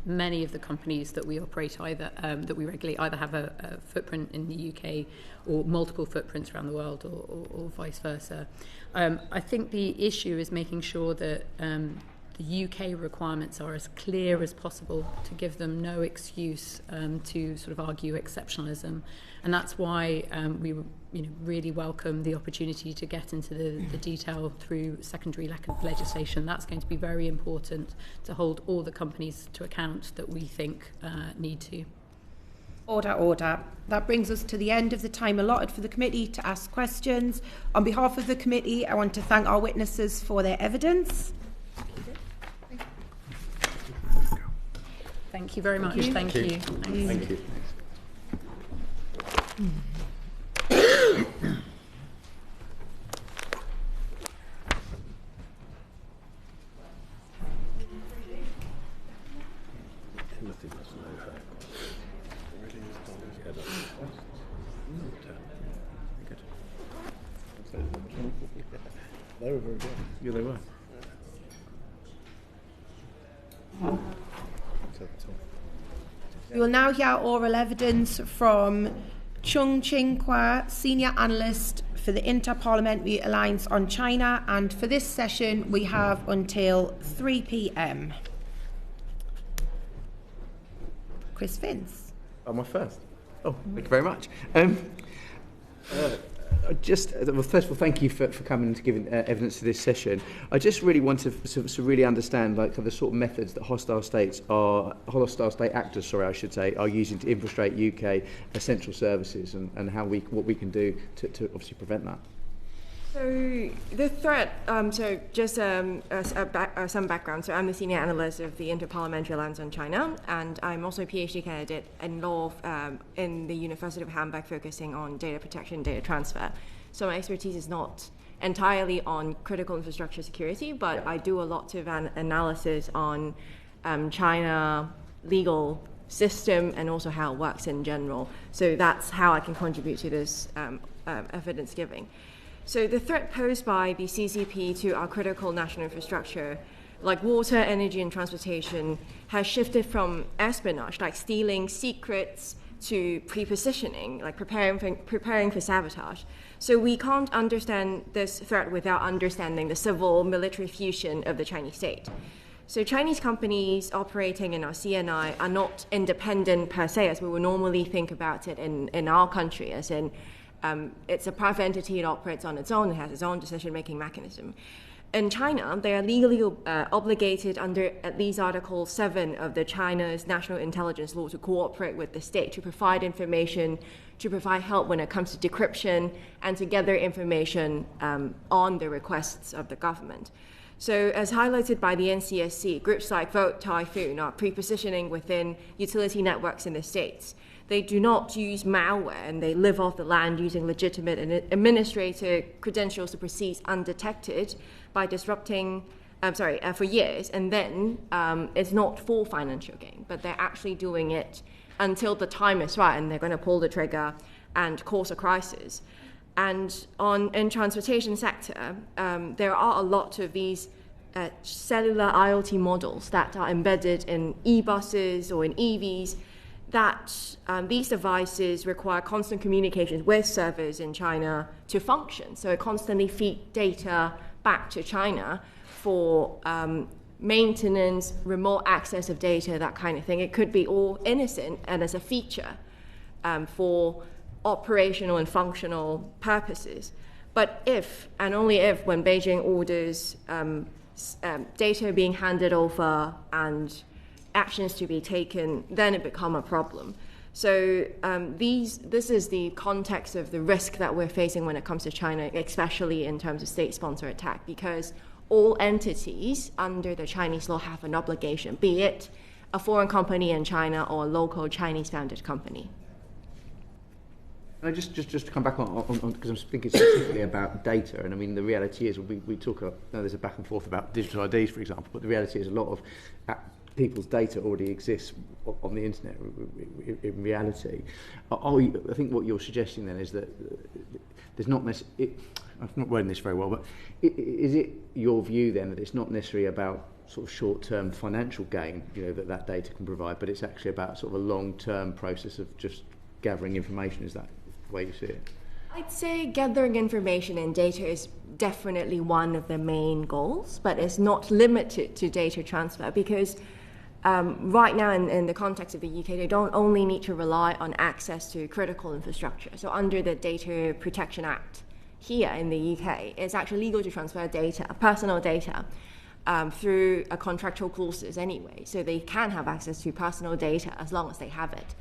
many of the companies that we operate that we regulate either have a footprint in the UK or multiple footprints around the world or vice versa. I think the issue is making sure that the UK requirements are as clear as possible to give them no excuse to sort of argue exceptionalism. And that's why we really welcome the opportunity to get into the detail through secondary legislation. That's going to be very important to hold all the companies to account that we think need to. Order. That brings us to the end of the time allotted for the committee to ask questions. On behalf of the committee, I want to thank our witnesses for their evidence. Thank you very much. Thank you. Thank you. They were very good. Yeah, they were. We will now hear oral evidence from Chung, Senior Analyst for the Inter-Parliamentary Alliance on China, and for this session we have until 3 p.m. Chris Vince. Am I first? Oh, thank you very much. just, well, first of all, thank you for coming and to giving evidence to this session. I just really want to really understand like the sort of methods that hostile state actors, are using to infiltrate UK essential services and what we can do to obviously prevent that. So the threat, some background. So I'm the senior analyst of the Inter-Parliamentary Alliance on China, and I'm also a PhD candidate in law in the University of Hamburg, focusing on data protection, data transfer. So my expertise is not entirely on critical infrastructure security, but I do a lot of analysis on China legal system and also how it works in general. So that's how I can contribute to this evidence giving. So the threat posed by the CCP to our critical national infrastructure, like water, energy, and transportation, has shifted from espionage, like stealing secrets, to pre-positioning, like preparing for sabotage. So we can't understand this threat without understanding the civil-military fusion of the Chinese state. So Chinese companies operating in our CNI are not independent per se, as we would normally think about it in our country, as in it's a private entity, it operates on its own, it has its own decision-making mechanism. In China, they are legally obligated under at least Article 7 of the China's National Intelligence Law to cooperate with the state, to provide information, to provide help when it comes to decryption, and to gather information on the requests of the government. So as highlighted by the NCSC, groups like Vote Typhoon are pre-positioning within utility networks in the states. They do not use malware, and they live off the land using legitimate and administrator credentials to proceed undetected by disrupting, for years. And then it's not for financial gain, but they're actually doing it until the time is right, and they're going to pull the trigger and cause a crisis. And in transportation sector, there are a lot of these cellular IoT models that are embedded in e-buses or in EVs, that these devices require constant communication with servers in China to function. So it constantly feeds data back to China for maintenance, remote access of data, that kind of thing. It could be all innocent and as a feature for operational and functional purposes. But if, and only if, when Beijing orders data being handed over and actions to be taken, then it becomes a problem. So this is the context of the risk that we're facing when it comes to China, especially in terms of state-sponsored attack, because all entities under the Chinese law have an obligation, be it a foreign company in China or a local Chinese-founded company. And just to come back on because I'm thinking specifically about data, and I mean the reality is we talk. There's a back and forth about digital IDs, for example, but the reality is a lot of people's data already exists on the internet. In reality, I think what you're suggesting then is that there's not necessarily. I'm not wording this very well, but is it your view then that it's not necessarily about sort of short-term financial gain, that data can provide, but it's actually about sort of a long-term process of just gathering information? Is that the way you see it? I'd say gathering information and data is definitely one of the main goals, but it's not limited to data transfer, because right now in the context of the UK, they don't only need to rely on access to critical infrastructure. So under the Data Protection Act here in the UK, it's actually legal to transfer data, personal data, through a contractual clauses anyway. So they can have access to personal data as long as they have it.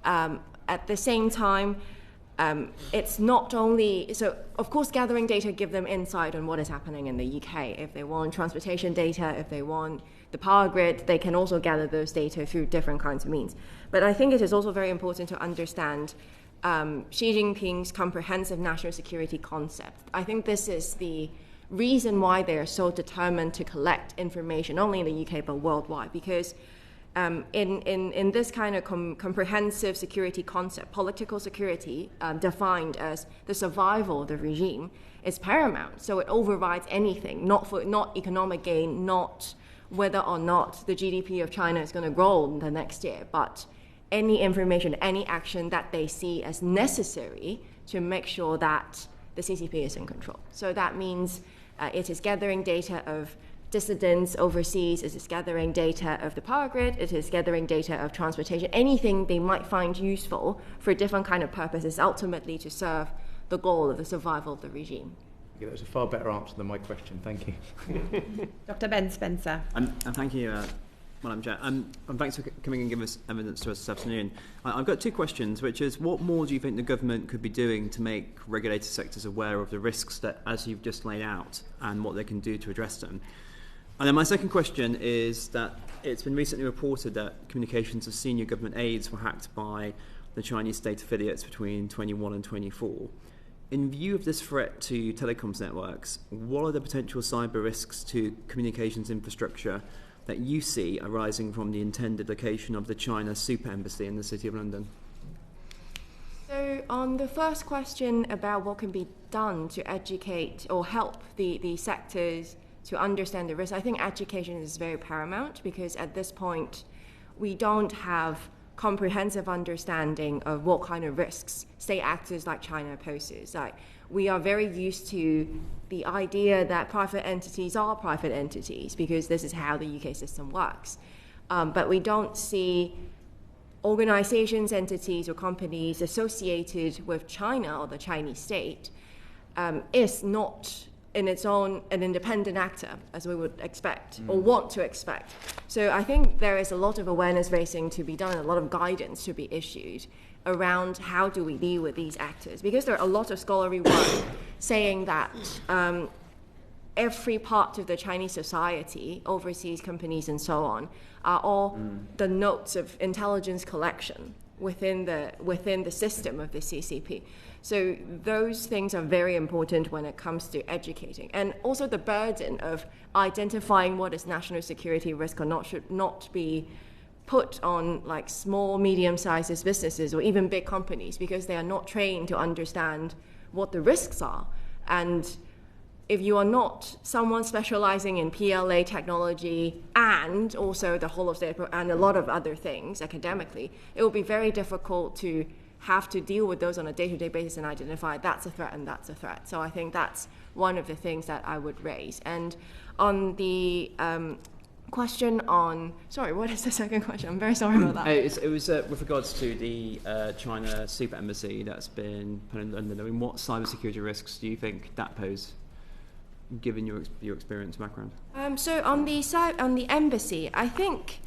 At the same time, it's not only, so of course gathering data give them insight on what is happening in the UK. If they want transportation data, if they want the power grid, they can also gather those data through different kinds of means. But I think it is also very important to understand Xi Jinping's comprehensive national security concept. I think this is the reason why they are so determined to collect information, not only in the UK but worldwide, because in this kind of comprehensive security concept, political security defined as the survival of the regime is paramount. So it overrides anything, not economic gain, not whether or not the GDP of China is going to grow in the next year, but any information, any action that they see as necessary to make sure that the CCP is in control. So that means it is gathering data of dissidents overseas, it is gathering data of the power grid, it is gathering data of transportation, anything they might find useful for different kind of purposes, ultimately to serve the goal of the survival of the regime. Yeah, that was a far better answer than my question. Thank you. Dr. Ben Spencer. And thank you, Madam Chair. And thanks for coming and giving us evidence to us this afternoon. I've got two questions, which is, what more do you think the government could be doing to make regulated sectors aware of the risks that, as you've just laid out, and what they can do to address them? And then my second question is that it's been recently reported that communications of senior government aides were hacked by the Chinese state affiliates between 21 and 24. In view of this threat to telecoms networks, what are the potential cyber risks to communications infrastructure that you see arising from the intended location of the China Super Embassy in the City of London? So on the first question about what can be done to educate or help the sectors to understand the risk, I think education is very paramount, because at this point we don't have comprehensive understanding of what kind of risks state actors like China poses. Like, we are very used to the idea that private entities are private entities because this is how the UK system works. But we don't see organizations, entities, or companies associated with China or the Chinese state is not in its own an independent actor, as we would expect or want to expect. So I think there is a lot of awareness raising to be done and a lot of guidance to be issued around how do we deal with these actors, because there are a lot of scholarly work saying that every part of the Chinese society, overseas companies and so on, are all the nodes of intelligence collection within the system of the CCP. So those things are very important when it comes to educating. And also the burden of identifying what is national security risk or not should not be put on like small, medium-sized businesses or even big companies, because they are not trained to understand what the risks are. And if you are not someone specializing in PLA technology and also the whole of state and a lot of other things academically, it will be very difficult to have to deal with those on a day-to-day basis and identify that's a threat and that's a threat. So I think that's one of the things that I would raise. And on the question on, sorry, what is the second question? I'm very sorry about that. It was with regards to the China Super Embassy that's been put in London. I mean, what cybersecurity risks do you think that pose, given your experience background? So on the embassy, I think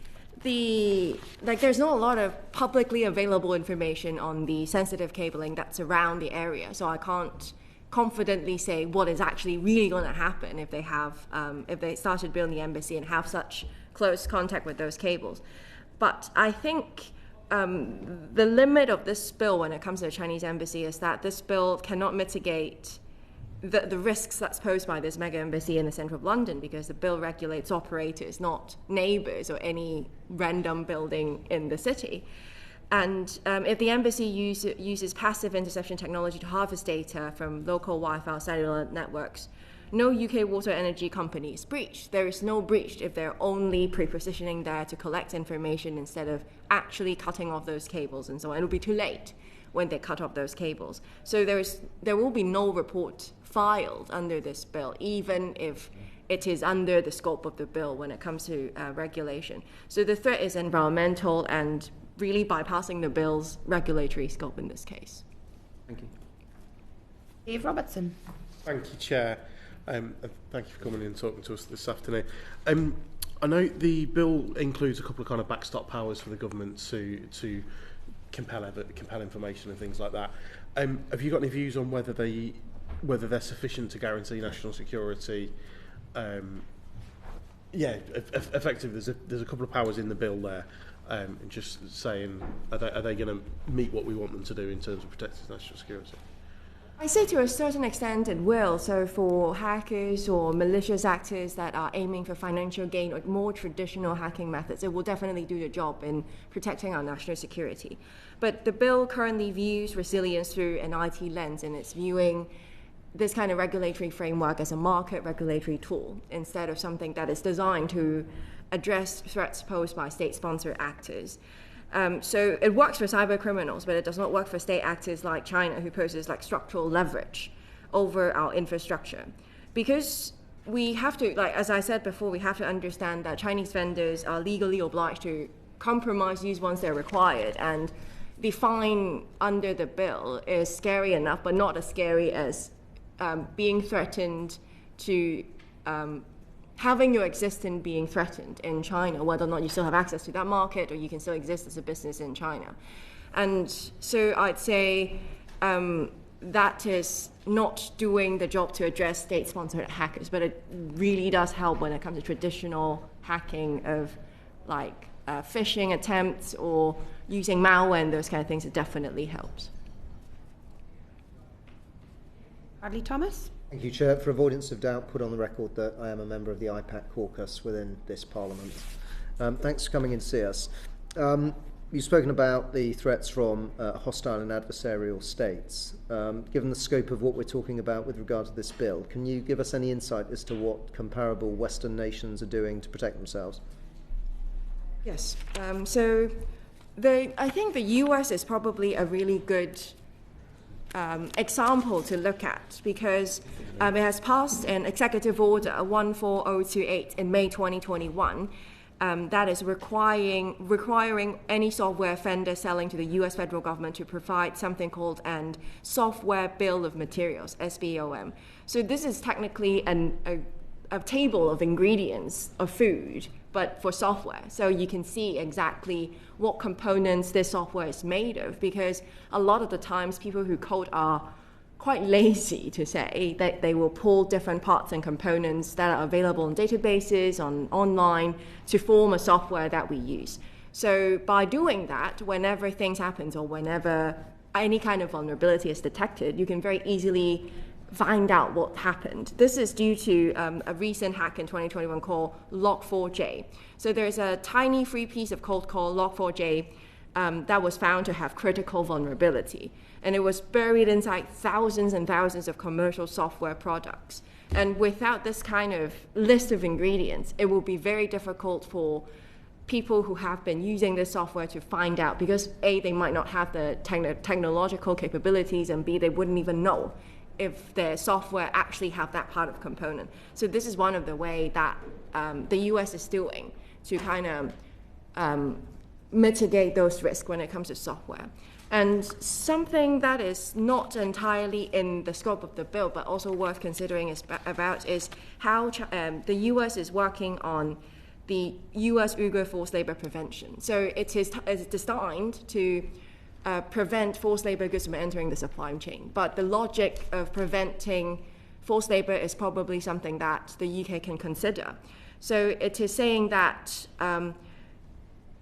there's not a lot of publicly available information on the sensitive cabling that's around the area, so I can't confidently say what is actually really going to happen if they started building the embassy and have such close contact with those cables. But I think the limit of this bill when it comes to the Chinese embassy is that this bill cannot mitigate the risks that's posed by this mega embassy in the centre of London, because the bill regulates operators, not neighbours or any random building in the city. And if the embassy uses passive interception technology to harvest data from local Wi-Fi cellular networks, no UK water energy company is breached. There is no breach if they're only pre-positioning there to collect information instead of actually cutting off those cables and so on. It'll be too late when they cut off those cables. So there will be no report filed under this bill, even if it is under the scope of the bill when it comes to regulation. So the threat is environmental and really bypassing the bill's regulatory scope in this case. Thank you. Dave Robertson. Thank you, Chair. Thank you for coming in and talking to us this afternoon. I know the bill includes a couple of kind of backstop powers for the government to compel information and things like that. Have you got any views on whether they're sufficient to guarantee national security? Effectively, there's a couple of powers in the bill there. Just saying, are they going to meet what we want them to do in terms of protecting national security? I say to a certain extent it will. So for hackers or malicious actors that are aiming for financial gain or more traditional hacking methods, it will definitely do the job in protecting our national security. But the bill currently views resilience through an IT lens, and it's viewing this kind of regulatory framework as a market regulatory tool instead of something that is designed to address threats posed by state-sponsored actors. So it works for cyber criminals, but it does not work for state actors like China, who poses like structural leverage over our infrastructure. Because we have to, like as I said before, we have to understand that Chinese vendors are legally obliged to compromise these once they're required, and the fine under the bill is scary enough, but not as scary as being threatened to having your existence being threatened in China, whether or not you still have access to that market or you can still exist as a business in China. And so I'd say that is not doing the job to address state-sponsored hackers, but it really does help when it comes to traditional hacking of like phishing attempts or using malware and those kind of things. It definitely helps. Bradley Thomas? Thank you, Chair. For avoidance of doubt, put on the record that I am a member of the IPAC caucus within this Parliament. Thanks for coming in to see us. You've spoken about the threats from hostile and adversarial states. Given the scope of what we're talking about with regard to this bill, can you give us any insight as to what comparable Western nations are doing to protect themselves? Yes. So I think the US is probably a really good example to look at because it has passed an executive order 14028 in May 2021 that is requiring any software vendor selling to the US federal government to provide something called an software bill of materials, SBOM. So this is technically a table of ingredients of food, but for software. So you can see exactly what components this software is made of, because a lot of the times people who code are quite lazy to say that they will pull different parts and components that are available in databases, online, to form a software that we use. So by doing that, whenever things happen or whenever any kind of vulnerability is detected, you can very easily find out what happened. This is due to a recent hack in 2021 called Log4j. So there's a tiny free piece of code called Log4j that was found to have critical vulnerability. And it was buried inside thousands and thousands of commercial software products. And without this kind of list of ingredients, it will be very difficult for people who have been using this software to find out, because A, they might not have the technological capabilities, and B, they wouldn't even know if their software actually have that part of component. So this is one of the way that the US is doing to kind of mitigate those risks when it comes to software. And something that is not entirely in the scope of the bill, but also worth considering is how the US is working on the US Uyghur forced labor prevention. So it is designed to prevent forced labor goods from entering the supply chain. But the logic of preventing forced labor is probably something that the UK can consider. So it is saying that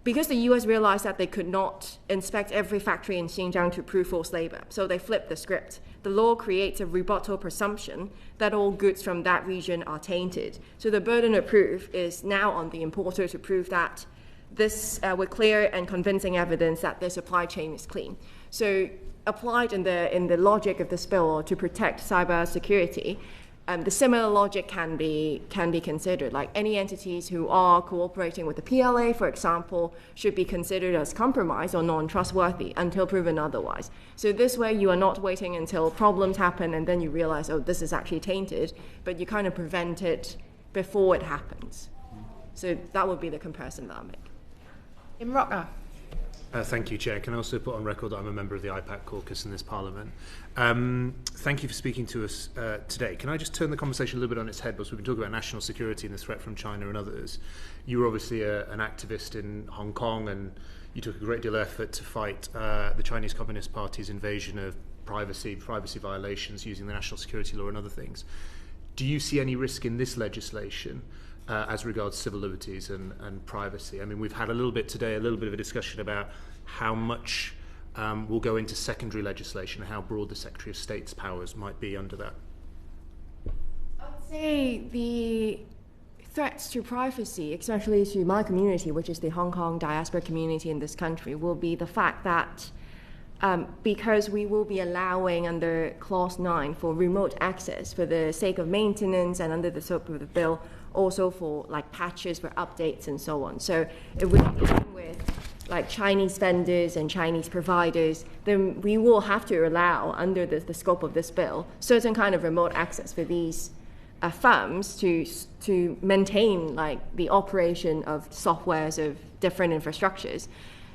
because the US realized that they could not inspect every factory in Xinjiang to prove forced labor, so they flipped the script. The law creates a rebuttal presumption that all goods from that region are tainted. So the burden of proof is now on the importer to prove that this with clear and convincing evidence that their supply chain is clean. So applied in the logic of this bill to protect cyber security, the similar logic can be considered. Like any entities who are cooperating with the PLA, for example, should be considered as compromised or non-trustworthy until proven otherwise. So this way you are not waiting until problems happen and then you realize, oh, this is actually tainted, but you kind of prevent it before it happens. So that would be the comparison that I'll make. In Rocker. Thank you, Chair. Can I also put on record that I'm a member of the IPAC caucus in this Parliament? Thank you for speaking to us today. Can I just turn the conversation a little bit on its head? Because we've been talking about national security and the threat from China and others. You were obviously an activist in Hong Kong, and you took a great deal of effort to fight the Chinese Communist Party's invasion of privacy violations using the national security law and other things. Do you see any risk in this legislation as regards civil liberties and privacy? I mean, we've had a little bit of a discussion about how much will go into secondary legislation, how broad the Secretary of State's powers might be under that. I'd say the threats to privacy, especially to my community, which is the Hong Kong diaspora community in this country, will be the fact that because we will be allowing under Clause 9 for remote access for the sake of maintenance, and under the scope of the bill also for like patches for updates and so on. So if we begin with like Chinese vendors and Chinese providers, then we will have to allow under the scope of this bill certain kind of remote access for these firms to maintain like the operation of softwares of different infrastructures.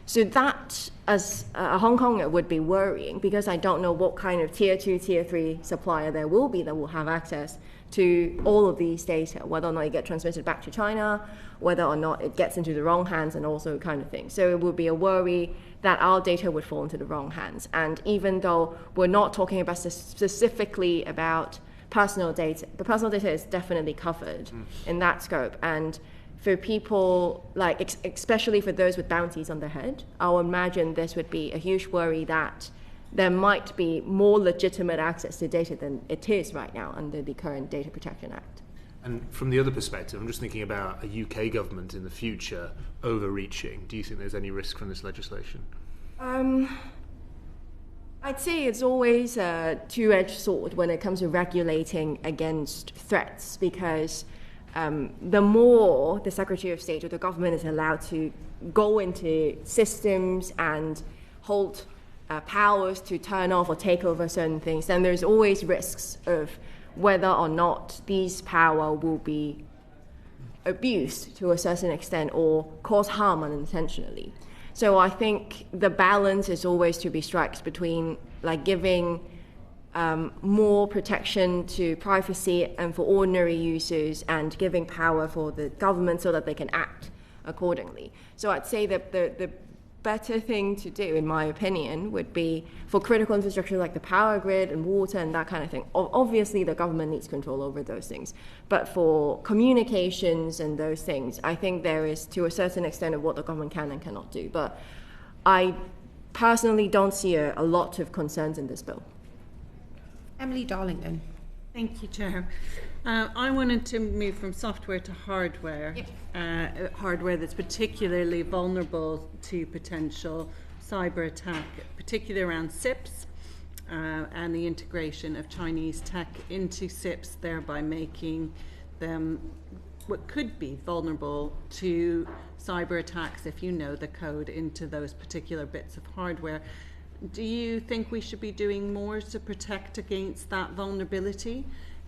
So that, as a Hong Konger, would be worrying, because I don't know what kind of tier 2, tier 3 supplier there will be that will have access to all of these data, whether or not it gets transmitted back to China, whether or not it gets into the wrong hands, and also kind of thing. So it would be a worry that our data would fall into the wrong hands. And even though we're not talking about specifically about personal data, the personal data is definitely covered in that scope. And for people, like especially for those with bounties on their head, I would imagine this would be a huge worry that there might be more legitimate access to data than it is right now under the current Data Protection Act. And from the other perspective, I'm just thinking about a UK government in the future overreaching. Do you think there's any risk from this legislation? I'd say it's always a two-edged sword when it comes to regulating against threats, because the more the Secretary of State or the government is allowed to go into systems and hold powers to turn off or take over certain things, then there's always risks of whether or not these power will be abused to a certain extent or cause harm unintentionally. So I think the balance is always to be struck between like giving more protection to privacy and for ordinary users, and giving power for the government so that they can act accordingly. So I'd say that the better thing to do, in my opinion, would be for critical infrastructure like the power grid and water and that kind of thing. Obviously, the government needs control over those things. But for communications and those things, I think there is, to a certain extent, of what the government can and cannot do. But I personally don't see a lot of concerns in this bill. Emily Darlington. Thank you, Chair. I wanted to move from software to hardware, hardware that's particularly vulnerable to potential cyber attack, particularly around SIPs and the integration of Chinese tech into SIPs, thereby making them what could be vulnerable to cyber attacks if you know the code into those particular bits of hardware. Do you think we should be doing more to protect against that vulnerability?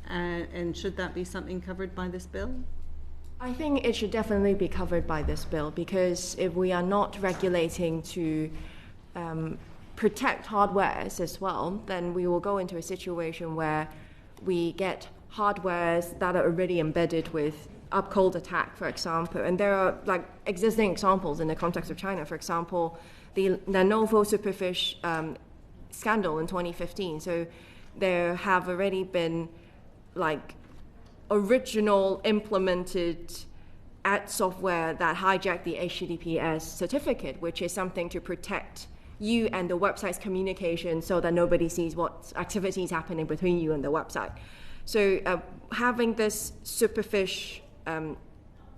And should that be something covered by this bill? I think it should definitely be covered by this bill, because if we are not regulating to protect hardwares as well, then we will go into a situation where we get hardwares that are already embedded with upcold attack, for example. And there are like existing examples in the context of China. For example, the Lenovo Supervision scandal in 2015. So there have already been like original implemented ad software that hijack the HTTPS certificate, which is something to protect you and the website's communication so that nobody sees what activity is happening between you and the website. So having this Supervision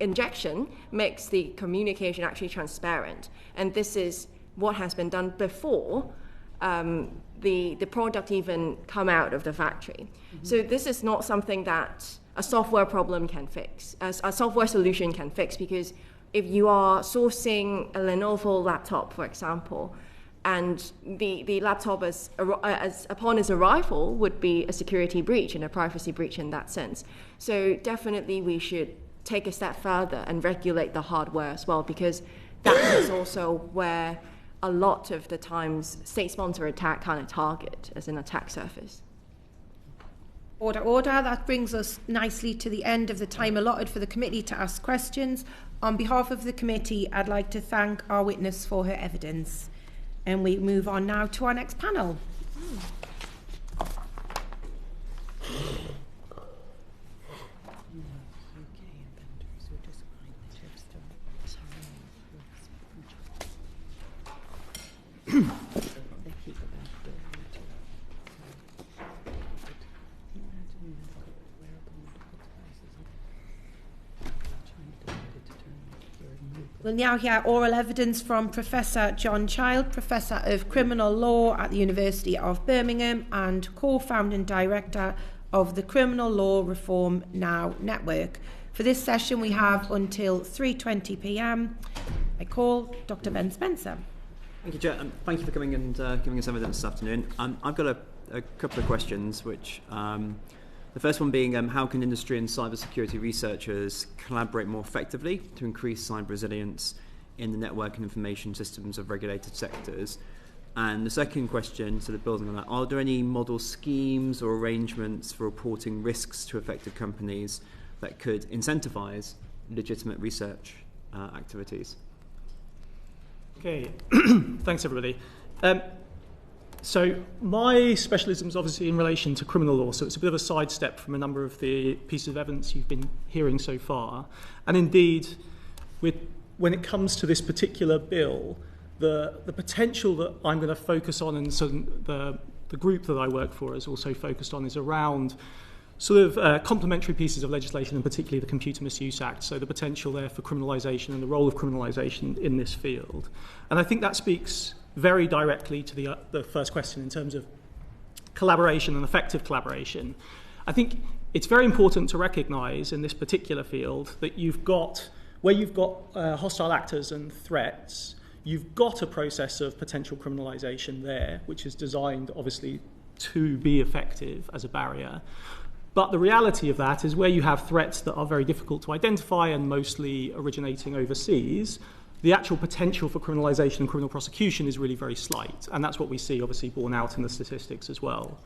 injection makes the communication actually transparent. And this is what has been done before the product even come out of the factory. Mm-hmm. So this is not something that a software problem can fix, a software solution can fix, because if you are sourcing a Lenovo laptop, for example, and the laptop as upon its arrival would be a security breach and a privacy breach in that sense. So definitely we should take a step further and regulate the hardware as well, because that is also where a lot of the times state-sponsored attack kind of target as an attack surface. Order, order. That brings us nicely to the end of the time allotted for the committee to ask questions. On behalf of the committee, I'd like to thank our witness for her evidence. And we move on now to our next panel. We'll now hear oral evidence from Professor John Child, Professor of Criminal Law at the University of Birmingham and co-founding director of the Criminal Law Reform Now Network. For this session, we have until 3:20 p.m. I call Dr. Ben Spencer. Thank you, Chair. Thank you for coming and giving us evidence this afternoon. I've got a couple of questions, which the first one being how can industry and cybersecurity researchers collaborate more effectively to increase cyber resilience in the network and information systems of regulated sectors? And the second question, sort of building on that, are there any model schemes or arrangements for reporting risks to affected companies that could incentivise legitimate research activities? Okay, thanks everybody. So my specialism is obviously in relation to criminal law, so it's a bit of a sidestep from a number of the pieces of evidence you've been hearing so far. And indeed, when it comes to this particular bill, the potential that I'm going to focus on, and so the group that I work for is also focused on, is around sort of complementary pieces of legislation, and particularly the Computer Misuse Act, so the potential there for criminalisation and the role of criminalisation in this field. And I think that speaks very directly to the first question in terms of collaboration and effective collaboration. I think it's very important to recognise in this particular field that where you've got hostile actors and threats, you've got a process of potential criminalisation there, which is designed, obviously, to be effective as a barrier. But the reality of that is where you have threats that are very difficult to identify and mostly originating overseas, the actual potential for criminalisation and criminal prosecution is really very slight. And that's what we see, obviously, borne out in the statistics as well.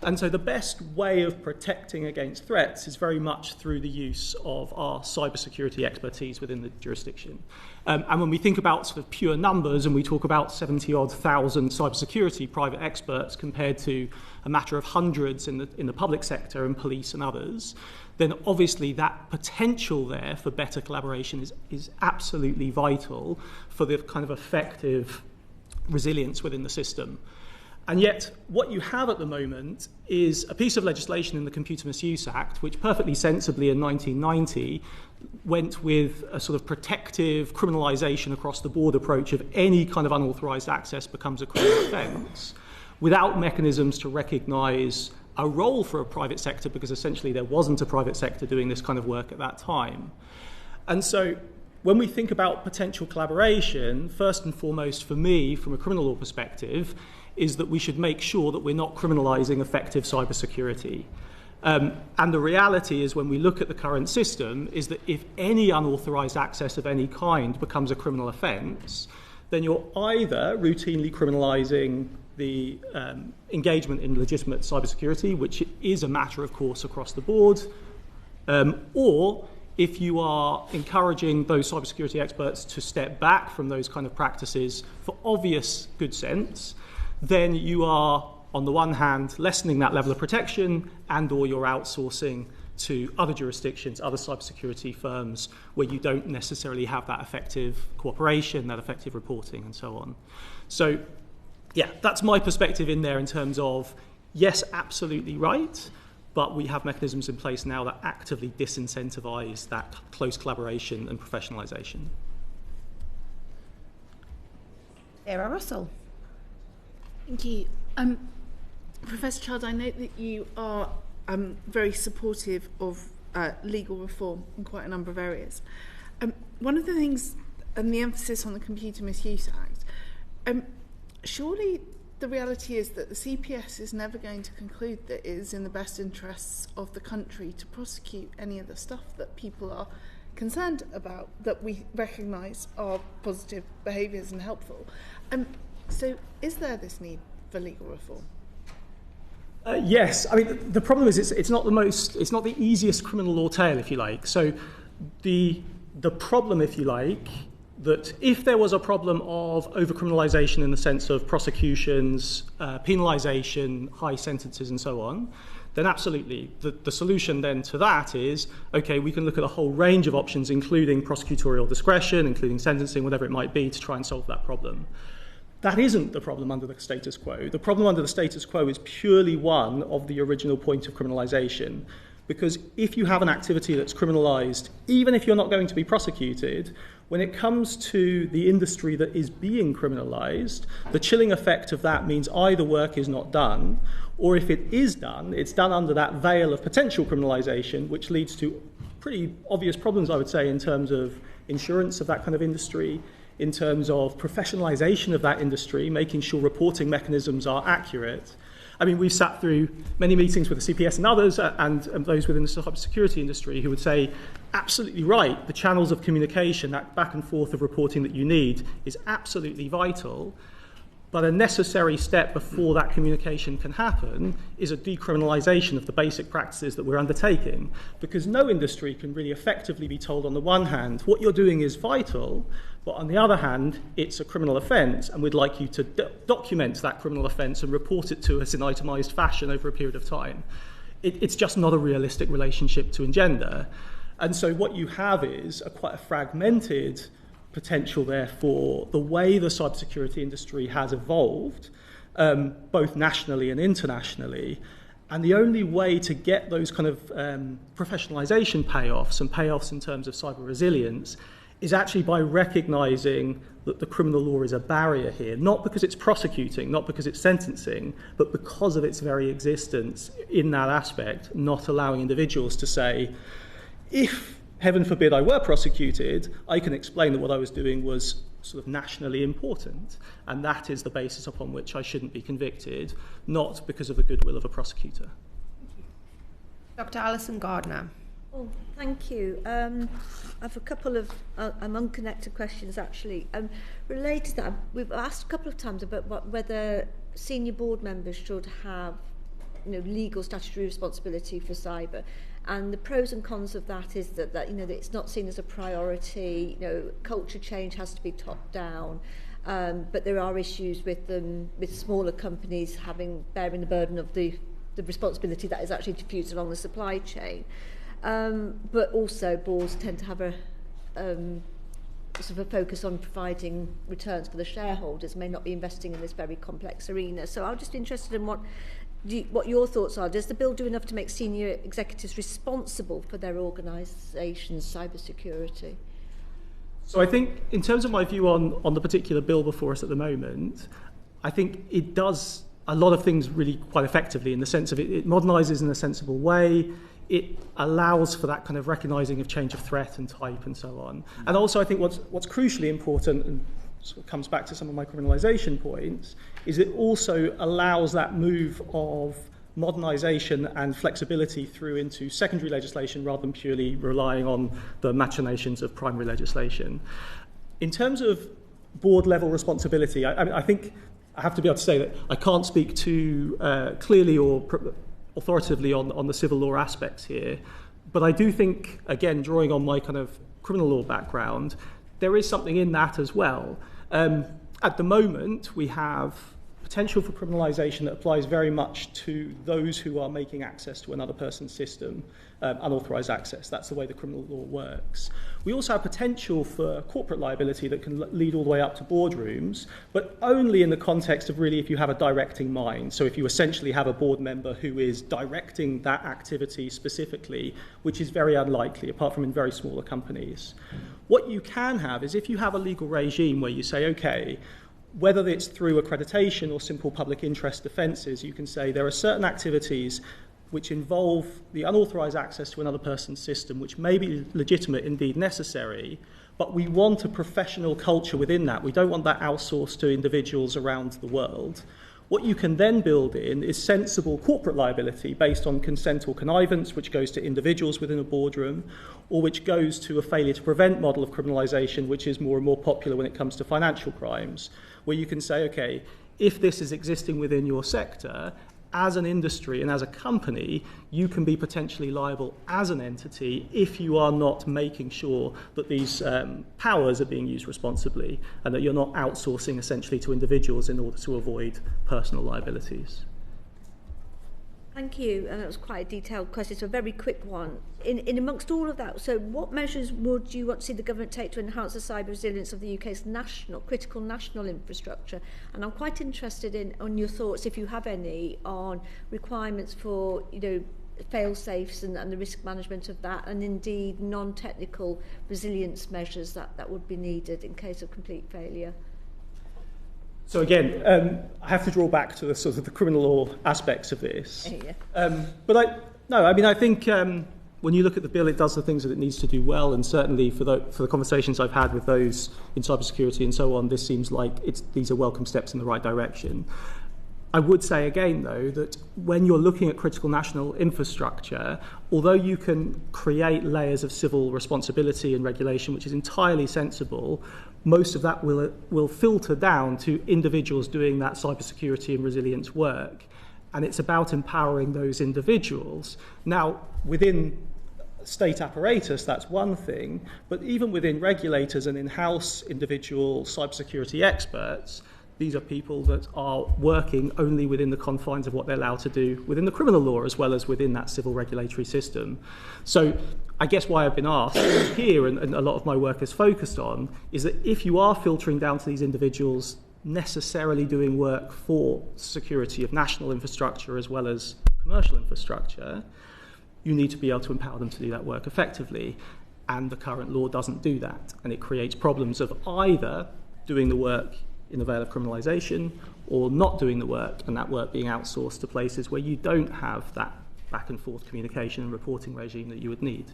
And so the best way of protecting against threats is very much through the use of our cybersecurity expertise within the jurisdiction. And when we think about sort of pure numbers, and we talk about 70-odd thousand cybersecurity private experts compared to a matter of hundreds in the public sector and police and others, then obviously that potential there for better collaboration is absolutely vital for the kind of effective resilience within the system. And yet, what you have at the moment is a piece of legislation in the Computer Misuse Act, which perfectly sensibly in 1990 went with a sort of protective criminalisation across the board approach of any kind of unauthorised access becomes a criminal offence, without mechanisms to recognise a role for a private sector, because essentially there wasn't a private sector doing this kind of work at that time. And so when we think about potential collaboration, first and foremost for me, from a criminal law perspective, is that we should make sure that we're not criminalising effective cybersecurity. And the reality is, when we look at the current system, is that if any unauthorised access of any kind becomes a criminal offence, then you're either routinely criminalising the engagement in legitimate cybersecurity, which is a matter, of course, across the board, or if you are encouraging those cybersecurity experts to step back from those kind of practices for obvious good sense, then you are, on the one hand, lessening that level of protection, and or you're outsourcing to other jurisdictions, other cybersecurity firms, where you don't necessarily have that effective cooperation, that effective reporting, and so on. So, yeah, that's my perspective in there in terms of, yes, absolutely right, but we have mechanisms in place now that actively disincentivise that close collaboration and professionalisation. Sarah Russell. Thank you. Professor Child, I note that you are very supportive of legal reform in quite a number of areas. One of the things, and the emphasis on the Computer Misuse Act, surely the reality is that the CPS is never going to conclude that it is in the best interests of the country to prosecute any of the stuff that people are concerned about, that we recognise are positive behaviours and helpful. So is there this need for legal reform? Yes. I mean, the problem is it's not the easiest criminal law tale, if you like. So the problem, if you like, that if there was a problem of over-criminalisation in the sense of prosecutions, penalisation, high sentences and so on, then absolutely. The solution then to that is, okay, we can look at a whole range of options, including prosecutorial discretion, including sentencing, whatever it might be, to try and solve that problem. That isn't the problem under the status quo. The problem under the status quo is purely one of the original point of criminalisation. Because if you have an activity that's criminalised, even if you're not going to be prosecuted, when it comes to the industry that is being criminalised, the chilling effect of that means either work is not done, or if it is done, it's done under that veil of potential criminalisation, which leads to pretty obvious problems, I would say, in terms of insurance of that kind of industry, in terms of professionalisation of that industry, making sure reporting mechanisms are accurate. I mean, we've sat through many meetings with the CPS and others, and those within the cybersecurity industry who would say, absolutely right, the channels of communication, that back and forth of reporting that you need is absolutely vital. But a necessary step before that communication can happen is a decriminalisation of the basic practices that we're undertaking. Because no industry can really effectively be told, on the one hand, what you're doing is vital, but on the other hand, it's a criminal offence, and we'd like you to document that criminal offence and report it to us in itemised fashion over a period of time. It's just not a realistic relationship to engender. And so what you have is quite a fragmented potential there for the way the cybersecurity industry has evolved, both nationally and internationally. And the only way to get those kind of professionalisation payoffs and payoffs in terms of cyber resilience is actually by recognising that the criminal law is a barrier here, not because it's prosecuting, not because it's sentencing, but because of its very existence in that aspect, not allowing individuals to say, if heaven forbid I were prosecuted, I can explain that what I was doing was sort of nationally important, and that is the basis upon which I shouldn't be convicted, not because of the goodwill of a prosecutor. Dr. Alison Gardner. Oh, thank you. I have a couple of unconnected questions, actually. Related to that, we've asked a couple of times about whether senior board members should have legal statutory responsibility for cyber. And the pros and cons of that is that that it's not seen as a priority. Culture change has to be top down, but there are issues with smaller companies bearing the burden of the responsibility that is actually diffused along the supply chain. But also boards tend to have a sort of a focus on providing returns for the shareholders, may not be investing in this very complex arena. So I'm just interested in what your thoughts are. Does the bill do enough to make senior executives responsible for their organisation's cybersecurity? So I think, in terms of my view on the particular bill before us at the moment, I think it does a lot of things really quite effectively, in the sense of it modernises in a sensible way. It allows for that kind of recognising of change of threat and type and so on. And also I think what's crucially important, and sort of comes back to some of my criminalisation points, is it also allows that move of modernisation and flexibility through into secondary legislation rather than purely relying on the machinations of primary legislation. In terms of board level responsibility, I think I have to be able to say that I can't speak too clearly or authoritatively on the civil law aspects here, but I do think, again, drawing on my kind of criminal law background, there is something in that as well. At the moment, we have potential for criminalisation that applies very much to those who are making access to another person's system, unauthorised access. That's the way the criminal law works. We also have potential for corporate liability that can lead all the way up to boardrooms, but only in the context of really if you have a directing mind. So if you essentially have a board member who is directing that activity specifically, which is very unlikely, apart from in very smaller companies. What you can have is if you have a legal regime where you say, okay, whether it's through accreditation or simple public interest defences, you can say there are certain activities which involve the unauthorised access to another person's system, which may be legitimate, indeed necessary, but we want a professional culture within that. We don't want that outsourced to individuals around the world. What you can then build in is sensible corporate liability based on consent or connivance, which goes to individuals within a boardroom, or which goes to a failure to prevent model of criminalisation, which is more and more popular when it comes to financial crimes, where you can say, okay, if this is existing within your sector, as an industry and as a company, you can be potentially liable as an entity if you are not making sure that these powers are being used responsibly and that you're not outsourcing essentially to individuals in order to avoid personal liabilities. Thank you, and that was quite a detailed question, so a very quick one. In amongst all of that, so what measures would you want to see the government take to enhance the cyber resilience of the UK's critical national infrastructure? And I'm quite interested on your thoughts, if you have any, on requirements for, fail-safes and the risk management of that, and indeed non-technical resilience measures that would be needed in case of complete failure. So again, I have to draw back to the sort of the criminal law aspects of this. I think when you look at the bill, it does the things that it needs to do well, and certainly for the conversations I've had with those in cybersecurity and so on, this seems like these are welcome steps in the right direction. I would say again, though, that when you're looking at critical national infrastructure, although you can create layers of civil responsibility and regulation, which is entirely sensible, most of that will filter down to individuals doing that cybersecurity and resilience work. And it's about empowering those individuals. Now, within state apparatus, that's one thing, but even within regulators and in-house individual cybersecurity experts, these are people that are working only within the confines of what they're allowed to do within the criminal law as well as within that civil regulatory system. So I guess why I've been asked here, and a lot of my work is focused on, is that if you are filtering down to these individuals necessarily doing work for security of national infrastructure as well as commercial infrastructure, you need to be able to empower them to do that work effectively. And the current law doesn't do that. And it creates problems of either doing the work in the veil of criminalisation or not doing the work, and that work being outsourced to places where you don't have that back and forth communication and reporting regime that you would need.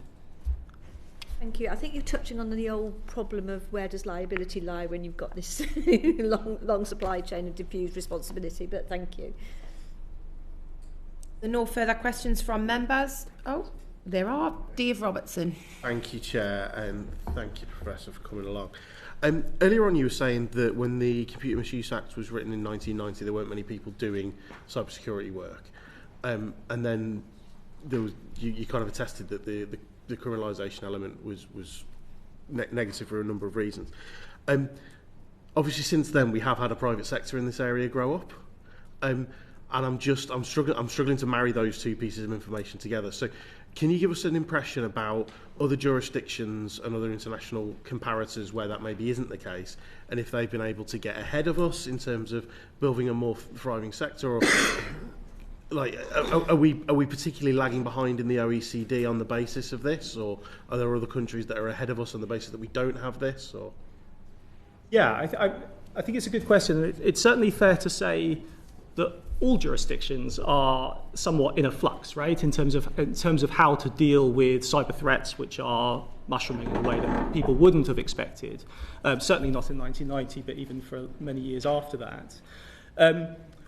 Thank you. I think you're touching on the old problem of where does liability lie when you've got this long supply chain of diffused responsibility, but thank you. There are no further questions from members. Oh, there are. Dave Robertson. Thank you, Chair, and thank you, Professor, for coming along. Earlier on you were saying that when the Computer Misuse Act was written in 1990, there weren't many people doing cybersecurity work. And then there was, you kind of attested that the criminalisation element was negative for a number of reasons. Obviously, since then, we have had a private sector in this area grow up. And I'm struggling to marry those two pieces of information together. So can you give us an impression about other jurisdictions and other international comparators where that maybe isn't the case, and if they've been able to get ahead of us in terms of building a more thriving sector, or like are we particularly lagging behind in the OECD on the basis of this, or are there other countries that are ahead of us on the basis that we don't have this? Or yeah, I think it's a good question. It's certainly fair to say that all jurisdictions are somewhat in a flux, right, in terms of how to deal with cyber threats which are mushrooming in a way that people wouldn't have expected. Certainly not in 1990, but even for many years after that.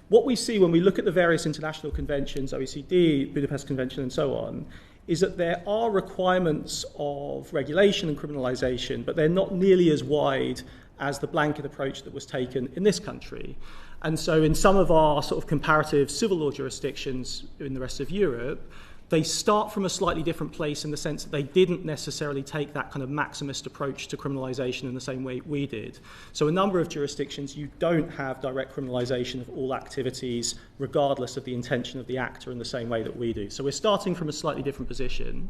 What we see when we look at the various international conventions, OECD, Budapest Convention, and so on, is that there are requirements of regulation and criminalisation, but they're not nearly as wide as the blanket approach that was taken in this country. And so in some of our sort of comparative civil law jurisdictions in the rest of Europe, they start from a slightly different place in the sense that they didn't necessarily take that kind of maximist approach to criminalisation in the same way we did. So a number of jurisdictions, you don't have direct criminalisation of all activities regardless of the intention of the actor in the same way that we do. So we're starting from a slightly different position.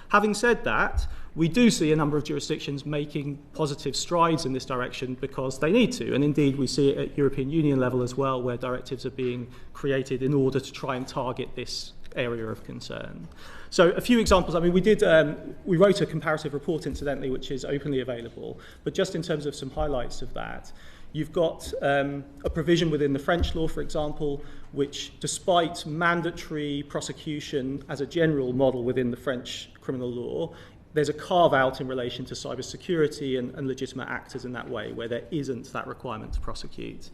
Having said that, we do see a number of jurisdictions making positive strides in this direction because they need to. And indeed, we see it at European Union level as well, where directives are being created in order to try and target this area of concern. So a few examples. I mean, we wrote a comparative report, incidentally, which is openly available. But just in terms of some highlights of that, you've got a provision within the French law, for example, which, despite mandatory prosecution as a general model within the French criminal law, there's a carve-out in relation to cybersecurity and legitimate actors in that way, where there isn't that requirement to prosecute.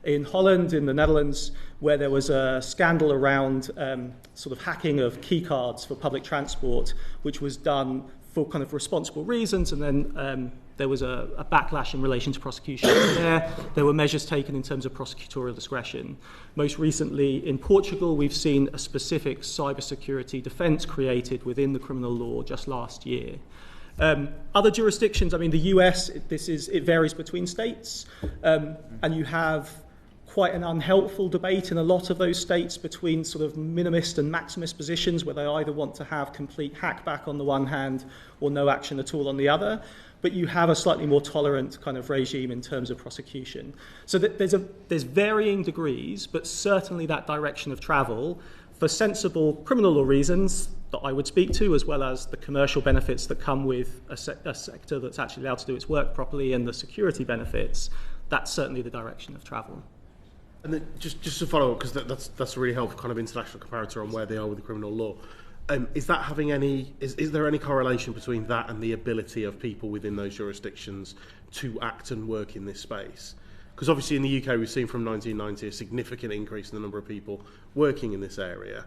In Holland, in the Netherlands, where there was a scandal around sort of hacking of key cards for public transport, which was done for kind of responsible reasons, and then there was a backlash in relation to prosecution there were measures taken in terms of prosecutorial discretion. Most recently, in Portugal, we've seen a specific cybersecurity defence created within the criminal law just last year. Other jurisdictions, I mean, the US, it varies between states, and you have quite an unhelpful debate in a lot of those states between sort of minimist and maximist positions, where they either want to have complete hackback on the one hand or no action at all on the other. But you have a slightly more tolerant kind of regime in terms of prosecution. So there's varying degrees, but certainly that direction of travel for sensible criminal law reasons that I would speak to, as well as the commercial benefits that come with a sector that's actually allowed to do its work properly, and the security benefits. That's certainly the direction of travel. And then just to follow up, because that's a really helpful kind of international comparator on where they are with the criminal law. Is that having any? Is there any correlation between that and the ability of people within those jurisdictions to act and work in this space? Because obviously in the UK we've seen from 1990 a significant increase in the number of people working in this area.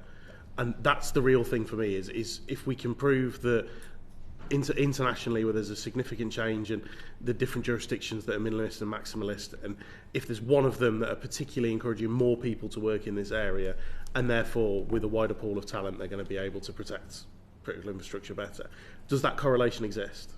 And that's the real thing for me, is if we can prove that internationally where there's a significant change in the different jurisdictions that are minimalist and maximalist, and if there's one of them that are particularly encouraging more people to work in this area, and therefore with a wider pool of talent they're going to be able to protect critical infrastructure better. Does that correlation exist?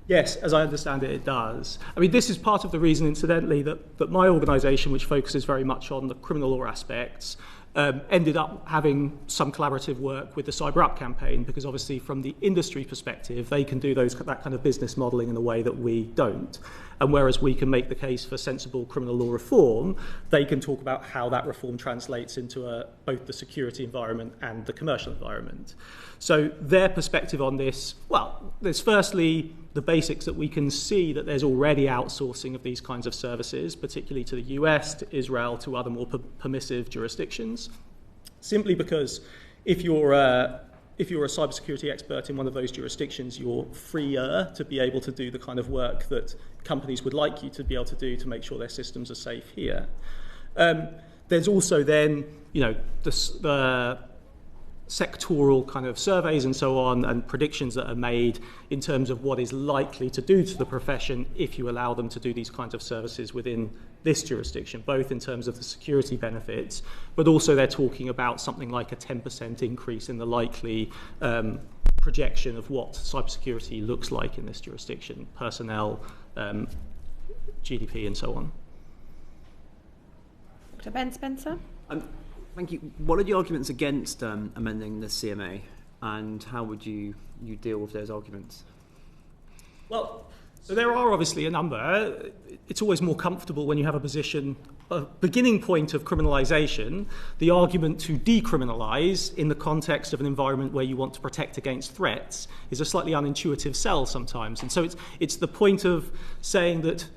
Yes, as I understand it, it does. I mean, this is part of the reason, incidentally, that my organisation, which focuses very much on the criminal law aspects, ended up having some collaborative work with the Cyber Up campaign, because obviously from the industry perspective, they can do that kind of business modelling in a way that we don't. And whereas we can make the case for sensible criminal law reform, they can talk about how that reform translates into both the security environment and the commercial environment. So their perspective on this, well, there's firstly the basics that we can see that there's already outsourcing of these kinds of services, particularly to the US, to Israel, to other more permissive jurisdictions. Simply because if you're a cybersecurity expert in one of those jurisdictions, you're freer to be able to do the kind of work that companies would like you to be able to do to make sure their systems are safe here. There's also then, the sectoral kind of surveys and so on, and predictions that are made in terms of what is likely to do to the profession if you allow them to do these kinds of services within this jurisdiction, both in terms of the security benefits, but also they're talking about something like a 10% increase in the likely projection of what cybersecurity looks like in this jurisdiction, personnel, GDP and so on. Dr. Ben Spencer? Thank you. What are the arguments against amending the CMA, and how would you deal with those arguments? Well, so there are obviously a number. It's always more comfortable when you have a beginning point of criminalisation, the argument to decriminalise in the context of an environment where you want to protect against threats is a slightly unintuitive sell sometimes. And so it's the point of saying that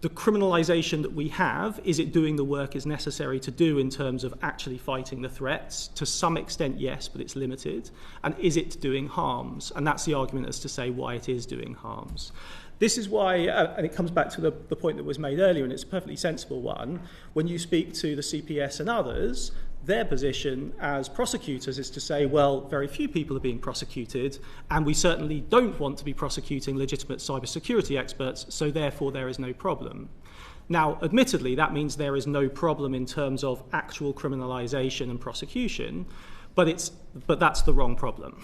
the criminalisation that we have, is it doing the work is necessary to do in terms of actually fighting the threats? To some extent, yes, but it's limited. And is it doing harms? And that's the argument as to say why it is doing harms. This is why, and it comes back to the point that was made earlier, and it's a perfectly sensible one, when you speak to the CPS and others, their position as prosecutors is to say, well, very few people are being prosecuted, and we certainly don't want to be prosecuting legitimate cybersecurity experts, so therefore there is no problem. Now, admittedly, that means there is no problem in terms of actual criminalisation and prosecution, but that's the wrong problem.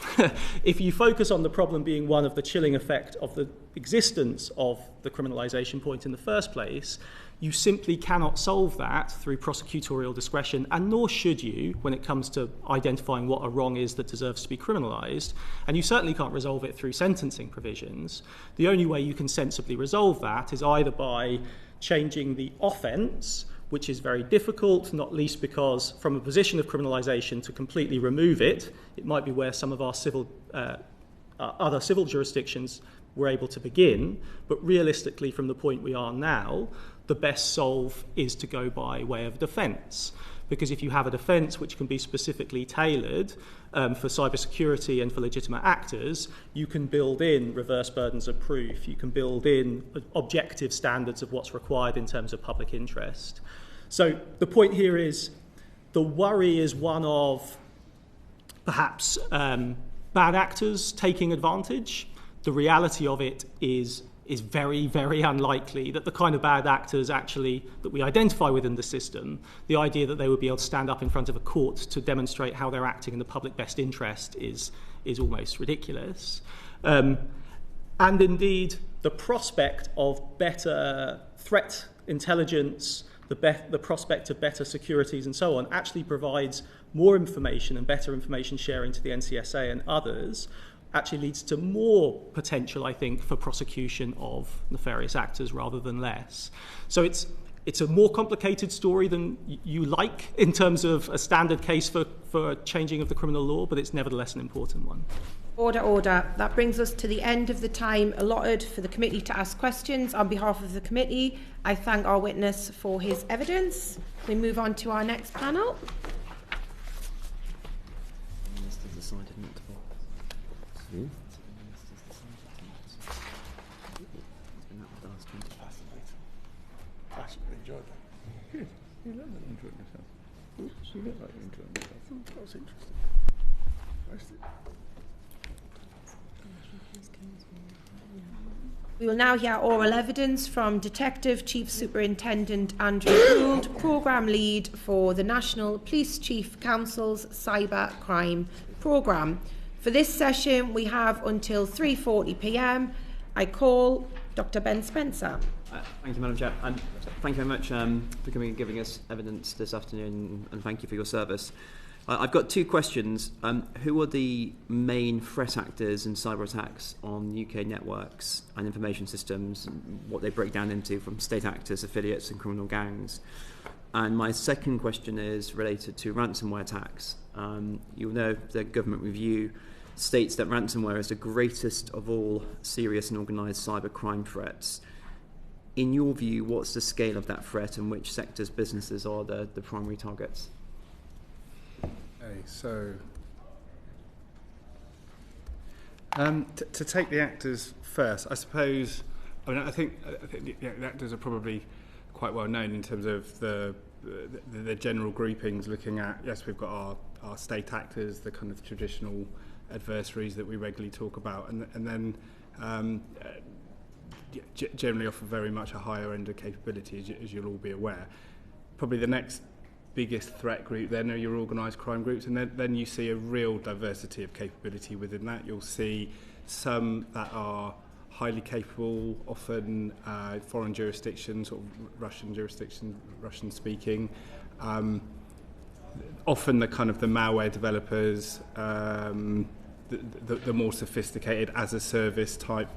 If you focus on the problem being one of the chilling effect of the existence of the criminalisation point in the first place, you simply cannot solve that through prosecutorial discretion, and nor should you when it comes to identifying what a wrong is that deserves to be criminalised. And you certainly can't resolve it through sentencing provisions. The only way you can sensibly resolve that is either by changing the offence, which is very difficult, not least because from a position of criminalisation to completely remove it, it might be where some of our other civil jurisdictions were able to begin, but realistically from the point we are now, the best solve is to go by way of defence. Because if you have a defence which can be specifically tailored for cybersecurity and for legitimate actors, you can build in reverse burdens of proof, you can build in objective standards of what's required in terms of public interest. So the point here is the worry is one of perhaps bad actors taking advantage. The reality of it is very, very unlikely that the kind of bad actors actually that we identify within the system, the idea that they would be able to stand up in front of a court to demonstrate how they're acting in the public best interest is almost ridiculous. And indeed, the prospect of better threat intelligence, the prospect of better securities and so on actually provides more information and better information sharing to the NCSA and others, actually leads to more potential, I think, for prosecution of nefarious actors rather than less. So it's a more complicated story than you like in terms of a standard case for changing of the criminal law, but it's nevertheless an important one. Order, order. That brings us to the end of the time allotted for the committee to ask questions. On behalf of the committee, I thank our witness for his evidence. We move on to our next panel. Actually enjoyed interesting. We will now hear oral evidence from Detective Chief Superintendent Andrew Gould, Programme Lead for the National Police Chief Council's Cyber Crime Programme. For this session, we have until 3:40 p.m. I call Dr. Ben Spencer. Thank you, Madam Chair. And thank you very much for coming and giving us evidence this afternoon, and thank you for your service. I've got two questions. Who are the main threat actors in cyber attacks on UK networks and information systems, what they break down into from state actors, affiliates and criminal gangs? And my second question is related to ransomware attacks. You'll know the government review states that ransomware is the greatest of all serious and organised cyber crime threats. In your view, what's the scale of that threat and which sectors, businesses are the primary targets? Okay, so to take the actors first, I suppose. I think the actors are probably quite well known in terms of the general groupings. Looking at, yes, we've got our state actors, the kind of traditional adversaries that we regularly talk about, and then generally offer very much a higher end of capability, as you'll all be aware. Probably the next biggest threat group then are your organised crime groups, and then you see a real diversity of capability within that. You'll see some that are highly capable, often foreign jurisdictions, or Russian jurisdictions, Russian speaking, often the kind of the malware developers, the more sophisticated as a service type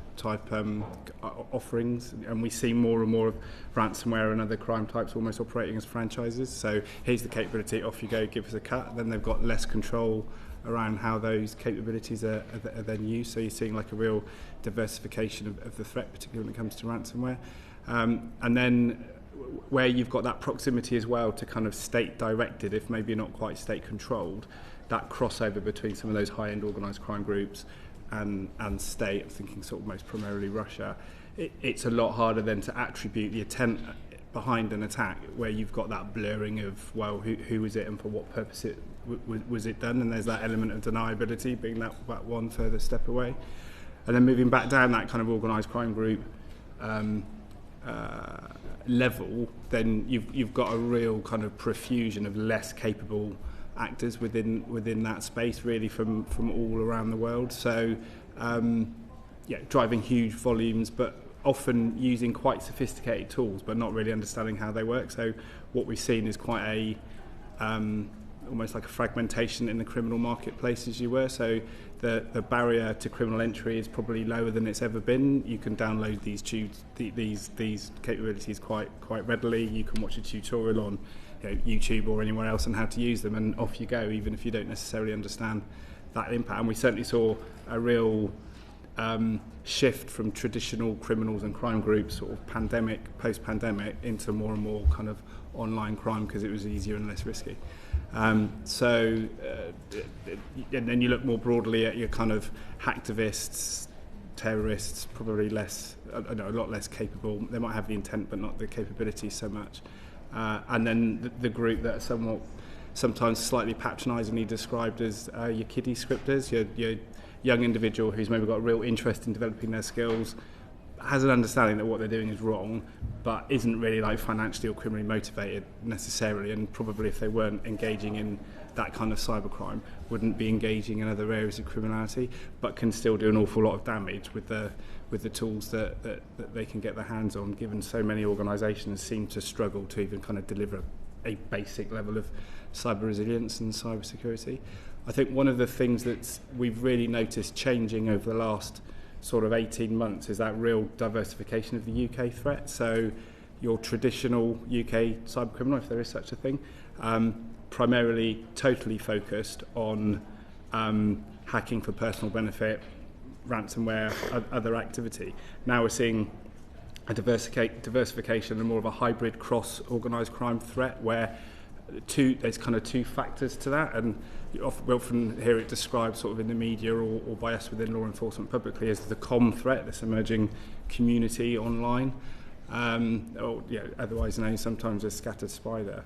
offerings, and we see more and more of ransomware and other crime types almost operating as franchises. So here's the capability, off you go, give us a cut. Then they've got less control around how those capabilities are then used. So you're seeing like a real diversification of the threat, particularly when it comes to ransomware. And then where you've got that proximity as well to kind of state directed, if maybe not quite state controlled, that crossover between some of those high-end organised crime groups and state, I'm thinking sort of most primarily Russia, it's a lot harder then to attribute the intent behind an attack, where you've got that blurring of, well, who was it and for what purpose was it done, and there's that element of deniability being that one further step away. And then moving back down that kind of organised crime group level, then you've got a real kind of profusion of less capable actors within that space, really from all around the world. So driving huge volumes, but often using quite sophisticated tools, but not really understanding how they work. So what we've seen is quite a almost like a fragmentation in the criminal marketplace, as you were. So the barrier to criminal entry is probably lower than it's ever been. You can download these capabilities quite readily. You can watch a tutorial on YouTube or anywhere else on how to use them, and off you go, even if you don't necessarily understand that impact. And we certainly saw a real shift from traditional criminals and crime groups, sort of post-pandemic, into more and more kind of online crime, because it was easier and less risky. And then you look more broadly at your kind of hacktivists, terrorists, probably a lot less capable. They might have the intent but not the capability so much. And then the group that are sometimes slightly patronisingly described as your kiddie scripters, your young individual who's maybe got a real interest in developing their skills, has an understanding that what they're doing is wrong, but isn't really like financially or criminally motivated necessarily, and probably if they weren't engaging in that kind of cybercrime, wouldn't be engaging in other areas of criminality, but can still do an awful lot of damage with the tools that they can get their hands on, given so many organisations seem to struggle to even kind of deliver a basic level of cyber resilience and cyber security. I think one of the things that we've really noticed changing over the last sort of 18 months is that real diversification of the UK threat. So your traditional UK cyber criminal, if there is such a thing, primarily totally focused on hacking for personal benefit, ransomware, other activity. Now we're seeing a diversification and more of a hybrid cross-organised crime threat, where there's kind of two factors to that, and we often hear it described sort of in the media or by us within law enforcement publicly as the comm threat, this emerging community online, otherwise known sometimes as scattered spy there.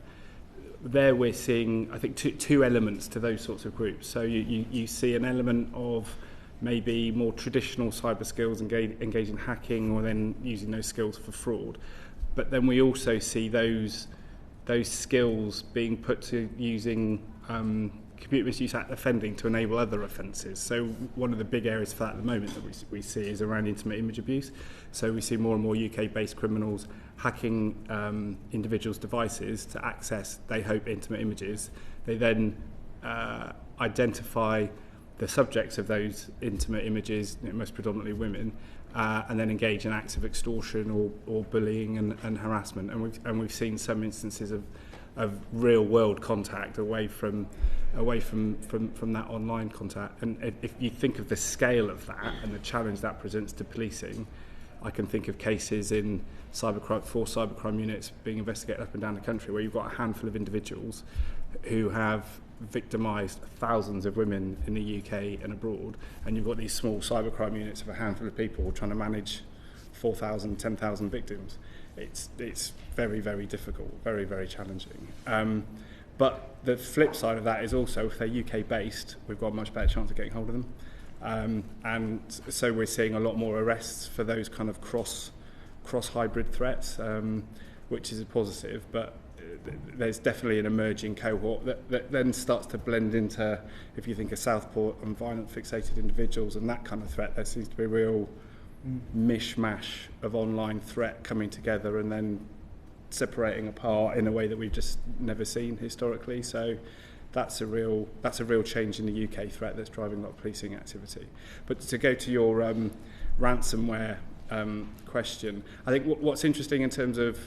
there we're seeing, I think, two elements to those sorts of groups. So you see an element of maybe more traditional cyber skills, engage in hacking, or then using those skills for fraud. But then we also see those skills being put to using computer misuse act offending to enable other offences. So one of the big areas for that at the moment that we see is around intimate image abuse. So we see more and more UK-based criminals hacking individuals' devices to access, they hope, intimate images. They then identify the subjects of those intimate images, most predominantly women, and then engage in acts of extortion or bullying and harassment. And we've seen some instances of real world contact away from that online contact. And if you think of the scale of that and the challenge that presents to policing, I can think of cases in cybercrime units being investigated up and down the country where you've got a handful of individuals who have victimised thousands of women in the UK and abroad, and you've got these small cybercrime units of a handful of people trying to manage 4,000, 10,000 victims. It's very, very difficult, very, very challenging. But the flip side of that is also, if they're UK based, we've got a much better chance of getting hold of them. And so we're seeing a lot more arrests for those kind of cross hybrid threats, which is a positive, but there's definitely an emerging cohort that then starts to blend into, if you think of Southport and violent fixated individuals and that kind of threat, there seems to be a real mishmash of online threat coming together and then separating apart in a way that we've just never seen historically. So that's a real change in the UK threat that's driving a lot of policing activity. But to go to your ransomware question, I think what's interesting in terms of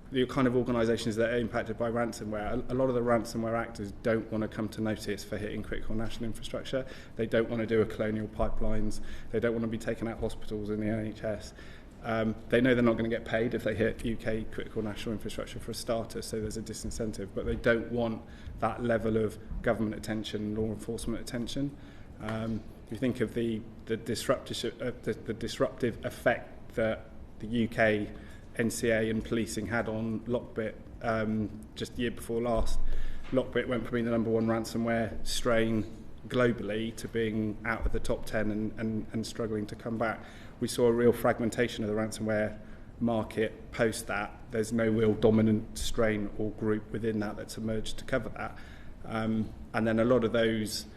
the kind of organisations that are impacted by ransomware, a lot of the ransomware actors don't want to come to notice for hitting critical national infrastructure. They don't want to do a colonial pipelines. They don't want to be taking out hospitals in the NHS. They know they're not going to get paid if they hit UK critical national infrastructure for a starter, so there's a disincentive. But they don't want that level of government attention, law enforcement attention. If you think of the disruptive effect that the UK NCA and policing had on Lockbit just the year before last. Lockbit went from being the number one ransomware strain globally to being out of the top 10 and struggling to come back. We saw a real fragmentation of the ransomware market post that. There's no real dominant strain or group within that that's emerged to cover that. And then a lot of those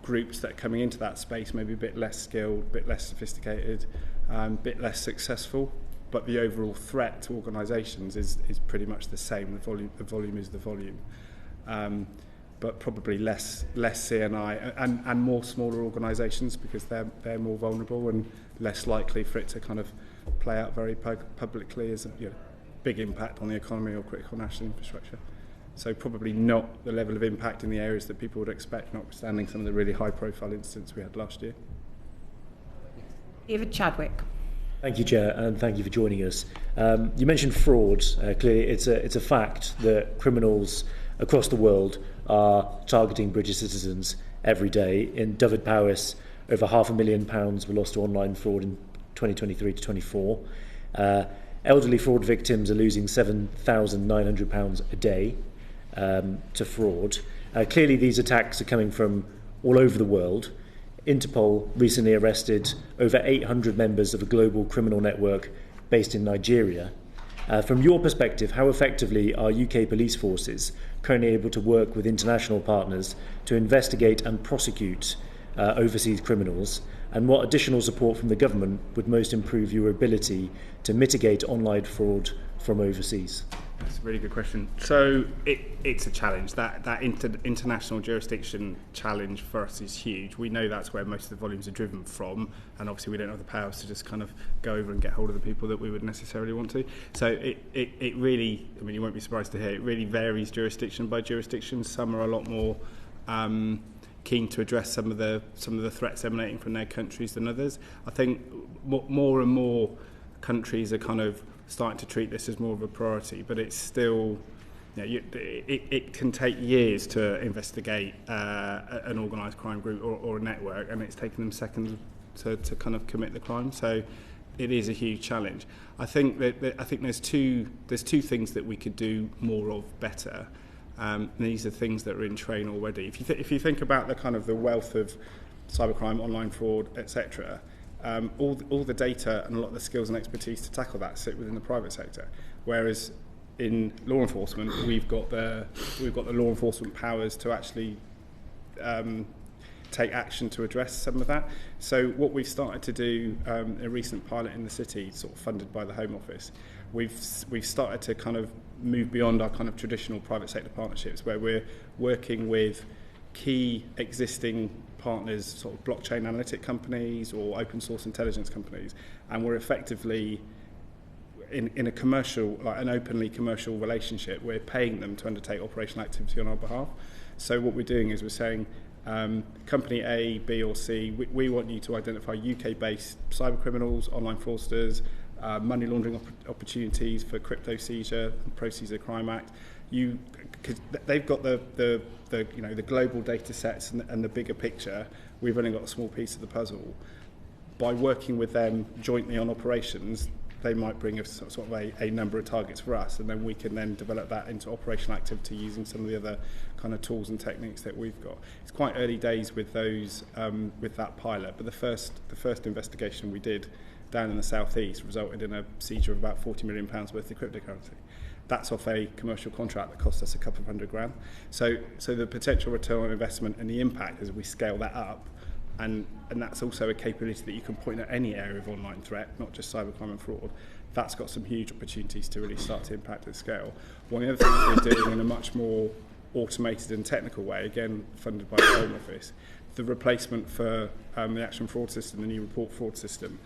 groups that are coming into that space may be a bit less skilled, a bit less sophisticated, a bit less successful. But the overall threat to organisations is pretty much the same. The volume is the volume, but probably less CNI and more smaller organisations because they're more vulnerable and less likely for it to kind of play out very publicly as a big impact on the economy or critical national infrastructure. So probably not the level of impact in the areas that people would expect, notwithstanding some of the really high-profile incidents we had last year. David Chadwick. Thank you, Chair, and thank you for joining us. You mentioned fraud. Clearly, it's a fact that criminals across the world are targeting British citizens every day. In Dyfed-Powys, over £500,000 were lost to online fraud in 2023 to 24. Elderly fraud victims are losing £7,900 a day to fraud. Clearly, these attacks are coming from all over the world. Interpol recently arrested over 800 members of a global criminal network based in Nigeria. From your perspective, how effectively are UK police forces currently able to work with international partners to investigate and prosecute overseas criminals? And what additional support from the government would most improve your ability to mitigate online fraud from overseas? That's a really good question. So it's a challenge. That international jurisdiction challenge for us is huge. We know that's where most of the volumes are driven from, and obviously we don't have the powers to just kind of go over and get hold of the people that we would necessarily want to. So it really, I mean, you won't be surprised to hear, it really varies jurisdiction by jurisdiction. Some are a lot more keen to address some of the threats emanating from their countries than others. I think more and more countries are kind of starting to treat this as more of a priority, but it's still, it can take years to investigate an organised crime group or a network, and it's taken them seconds to kind of commit the crime. So it is a huge challenge. I think there's two things that we could do more of better. These are things that are in train already. If you think about the kind of the wealth of cybercrime, online fraud, etc., all the data and a lot of the skills and expertise to tackle that sit within the private sector. Whereas in law enforcement, we've got the law enforcement powers to actually take action to address some of that. So what we've started to do, a recent pilot in the city, sort of funded by the Home Office, we've started to kind of move beyond our kind of traditional private sector partnerships, where we're working with key existing partners, sort of blockchain analytic companies or open source intelligence companies, and we're effectively in a commercial, like an openly commercial relationship. We're paying them to undertake operational activity on our behalf. So what we're doing is we're saying, company A, B or C, we want you to identify UK-based cyber criminals, online fraudsters, money laundering opportunities for crypto seizure and Pro-Seizure Crime Act. Because they've got the global data sets and the bigger picture. We've only got a small piece of the puzzle. By working with them jointly on operations, they might bring a sort of a number of targets for us, and then we can then develop that into operational activity using some of the other kind of tools and techniques that we've got. It's quite early days with those, with that pilot, but the first investigation we did down in the southeast resulted in a seizure of about £40 million worth of cryptocurrency. That's off a commercial contract that cost us a couple of £100,000. So the potential return on investment and the impact as we scale that up, and that's also a capability that you can point at any area of online threat, not just cybercrime and fraud. That's got some huge opportunities to really start to impact at scale. One of the other things we're doing in a much more automated and technical way, again funded by the Home Office, the replacement for the Action Fraud System, the new report fraud system,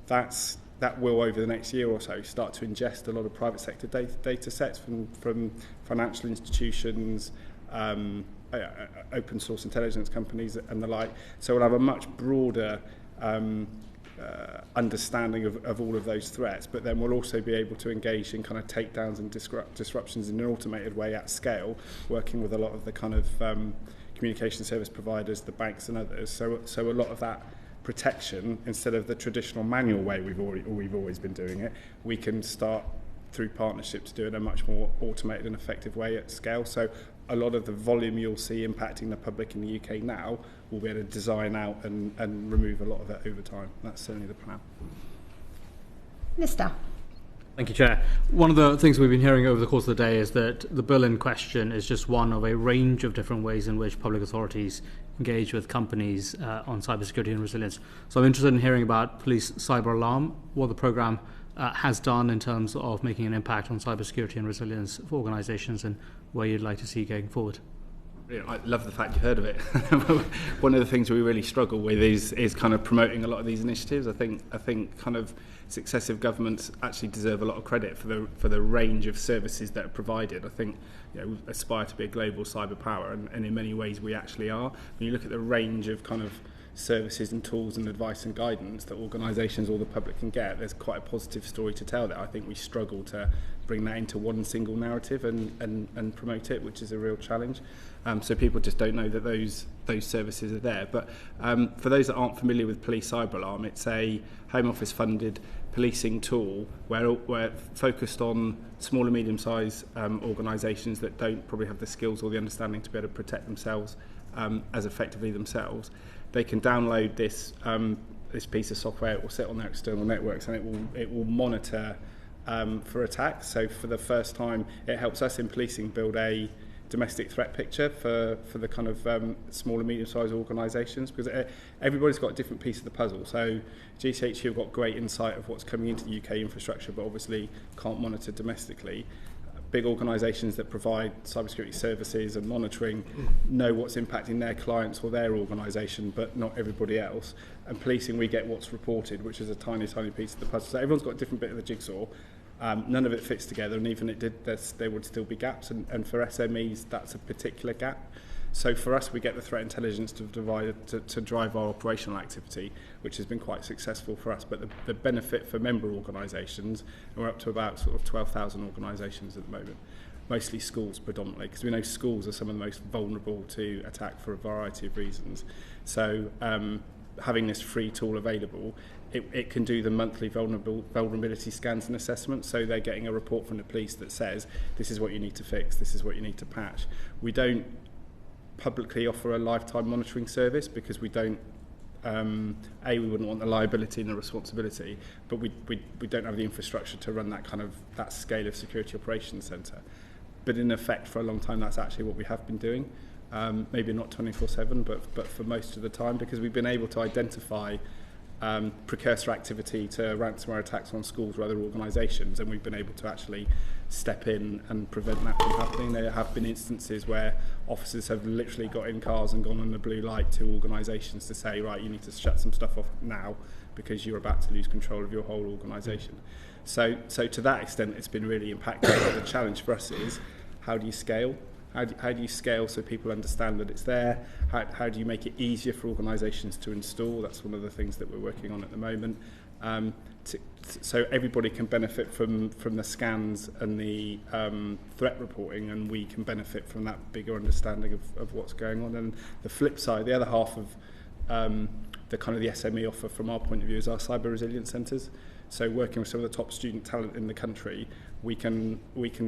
that will over the next year or so start to ingest a lot of private sector data sets from financial institutions, open source intelligence companies and the like. So we'll have a much broader understanding of all of those threats, but then we'll also be able to engage in kind of takedowns and disruptions in an automated way at scale, working with a lot of the kind of communication service providers, the banks and others. So a lot of that protection, instead of the traditional manual way we've always been doing it, we can start through partnerships to do it in a much more automated and effective way at scale. So a lot of the volume you'll see impacting the public in the UK now, we'll be able to design out and remove a lot of that over time. That's certainly the plan. Mr. Thank you, Chair. One of the things we've been hearing over the course of the day is that the bill in question is just one of a range of different ways in which public authorities engage with companies on cybersecurity and resilience. So I'm interested in hearing about police cyber alarm, what the programme has done in terms of making an impact on cybersecurity and resilience for organisations, and where you'd like to see going forward. I love the fact you heard of it. One of the things we really struggle with is kind of promoting a lot of these initiatives. I think kind of successive governments actually deserve a lot of credit for the range of services that are provided. I think we aspire to be a global cyber power, and in many ways we actually are. When you look at the range of kind of services and tools and advice and guidance that organisations or the public can get, there's quite a positive story to tell there. I think we struggle to bring that into one single narrative and promote it, which is a real challenge. So people just don't know that those services are there. But for those that aren't familiar with Police Cyber Alarm, it's a Home Office funded policing tool where we're focused on small and medium-sized organisations that don't probably have the skills or the understanding to be able to protect themselves as effectively themselves. They can download this piece of software. It will sit on their external networks, and it will monitor for attacks. So for the first time, it helps us in policing build a domestic threat picture for the kind of small and medium-sized organisations, because everybody's got a different piece of the puzzle. So GCHQ have got great insight of what's coming into the UK infrastructure, but obviously can't monitor domestically. Big organisations that provide cybersecurity services and monitoring know what's impacting their clients or their organisation, but not everybody else. And policing, we get what's reported, which is a tiny, tiny piece of the puzzle. So everyone's got a different bit of the jigsaw. None of it fits together, and even there would still be gaps. And for SMEs, that's a particular gap. So for us, we get the threat intelligence to drive our operational activity, which has been quite successful for us. But the benefit for member organisations, and we're up to about sort of 12,000 organisations at the moment, mostly schools predominantly, because we know schools are some of the most vulnerable to attack for a variety of reasons. So having this free tool available, it can do the monthly vulnerability scans and assessments, so they're getting a report from the police that says this is what you need to fix, this is what you need to patch. We don't publicly offer a lifetime monitoring service because we don't we wouldn't want the liability and the responsibility, but we don't have the infrastructure to run that scale of security operations centre. But in effect, for a long time, that's actually what we have been doing. Maybe not 24/7, but for most of the time, because we've been able to identify precursor activity to ransomware attacks on schools or other organisations, and we've been able to actually step in and prevent that from happening. There have been instances where officers have literally got in cars and gone on the blue light to organisations to say, right, you need to shut some stuff off now because you're about to lose control of your whole organisation. So to that extent, it's been really impactful. The challenge for us is, how do you scale? How do you scale so people understand that it's there? How do you make it easier for organisations to install? That's one of the things that we're working on at the moment. So everybody can benefit from the scans and the threat reporting, and we can benefit from that bigger understanding of what's going on. And the flip side, the other half of the kind of the SME offer from our point of view is our cyber resilience centres. So working with some of the top student talent in the country, we can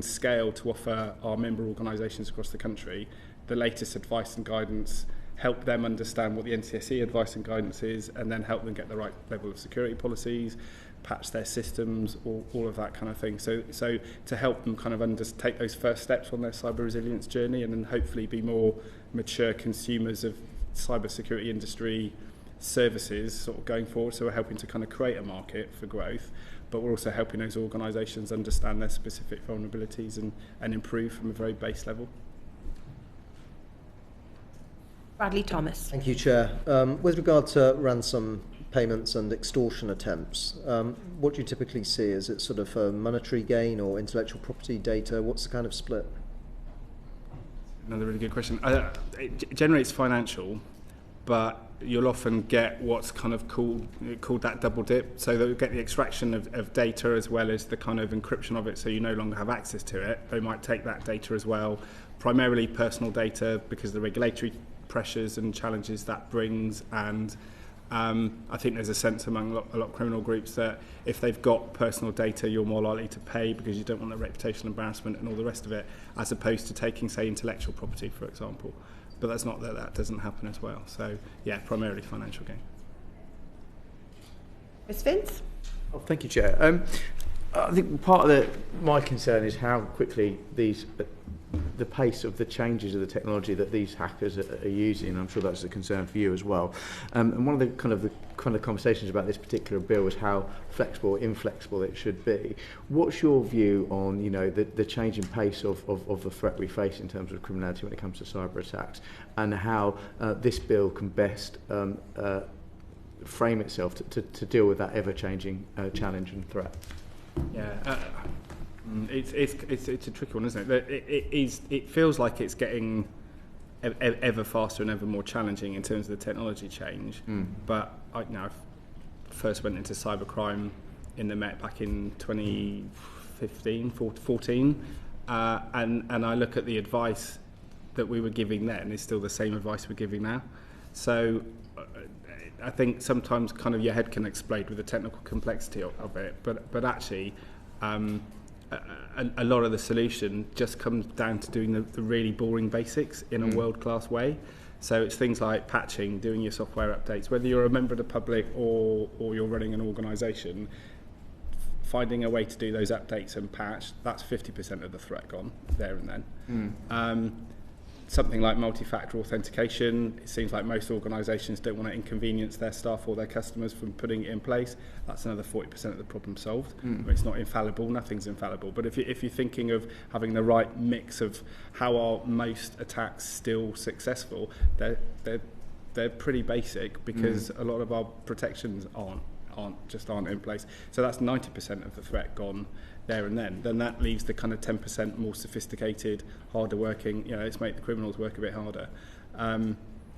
scale to offer our member organisations across the country the latest advice and guidance, help them understand what the NCSE advice and guidance is, and then help them get the right level of security policies, patch their systems, all of that kind of thing. So to help them kind of take those first steps on their cyber resilience journey, and then hopefully be more mature consumers of cyber security industry services sort of going forward. So we're helping to kind of create a market for growth, but we're also helping those organisations understand their specific vulnerabilities and improve from a very base level. Bradley Thomas. Thank you, Chair. With regard to ransom payments and extortion attempts, what do you typically see? Is it sort of a monetary gain or intellectual property data? What's the kind of split? Another really good question. It generates financial, but you'll often get what's kind of called that double dip. So they'll get the extraction of data as well as the kind of encryption of it, so you no longer have access to it. They might take that data as well, primarily personal data, because of the regulatory pressures and challenges that brings. And I think there's a sense among a lot of criminal groups that if they've got personal data, you're more likely to pay because you don't want the reputational embarrassment and all the rest of it, as opposed to taking, say, intellectual property, for example. But that's not that doesn't happen as well. So, yeah, primarily financial gain. Ms. Vince? Oh, thank you, Chair. I think part of my concern is how quickly the pace of the changes of the technology that these hackers are using. I'm sure that's a concern for you as well. And one of the kind of conversations about this particular bill is how flexible or inflexible it should be. What's your view on, the changing pace of the threat we face in terms of criminality when it comes to cyber attacks, and how this bill can best frame itself to deal with that ever-changing challenge and threat? Yeah, it's a tricky one, isn't it? It feels like it's getting ever faster and ever more challenging in terms of the technology change. But I first went into cybercrime in the Met back in 2014, and I look at the advice that we were giving then is still the same advice we're giving now. So I think sometimes kind of your head can explode with the technical complexity of it, but actually a lot of the solution just comes down to doing the really boring basics in a world-class way. So it's things like patching, doing your software updates, whether you're a member of the public or you're running an organisation, finding a way to do those updates and patch, that's 50% of the threat gone there and then. Something like multi-factor authentication, it seems like most organisations don't want to inconvenience their staff or their customers from putting it in place. That's another 40% of the problem solved. I mean, it's not infallible, nothing's infallible. But if you're thinking of having the right mix of how are most attacks still successful, they're pretty basic, because a lot of our protections aren't in place. So that's 90% of the threat gone there and then that leaves the kind of 10% more sophisticated, harder working, let's make the criminals work a bit harder.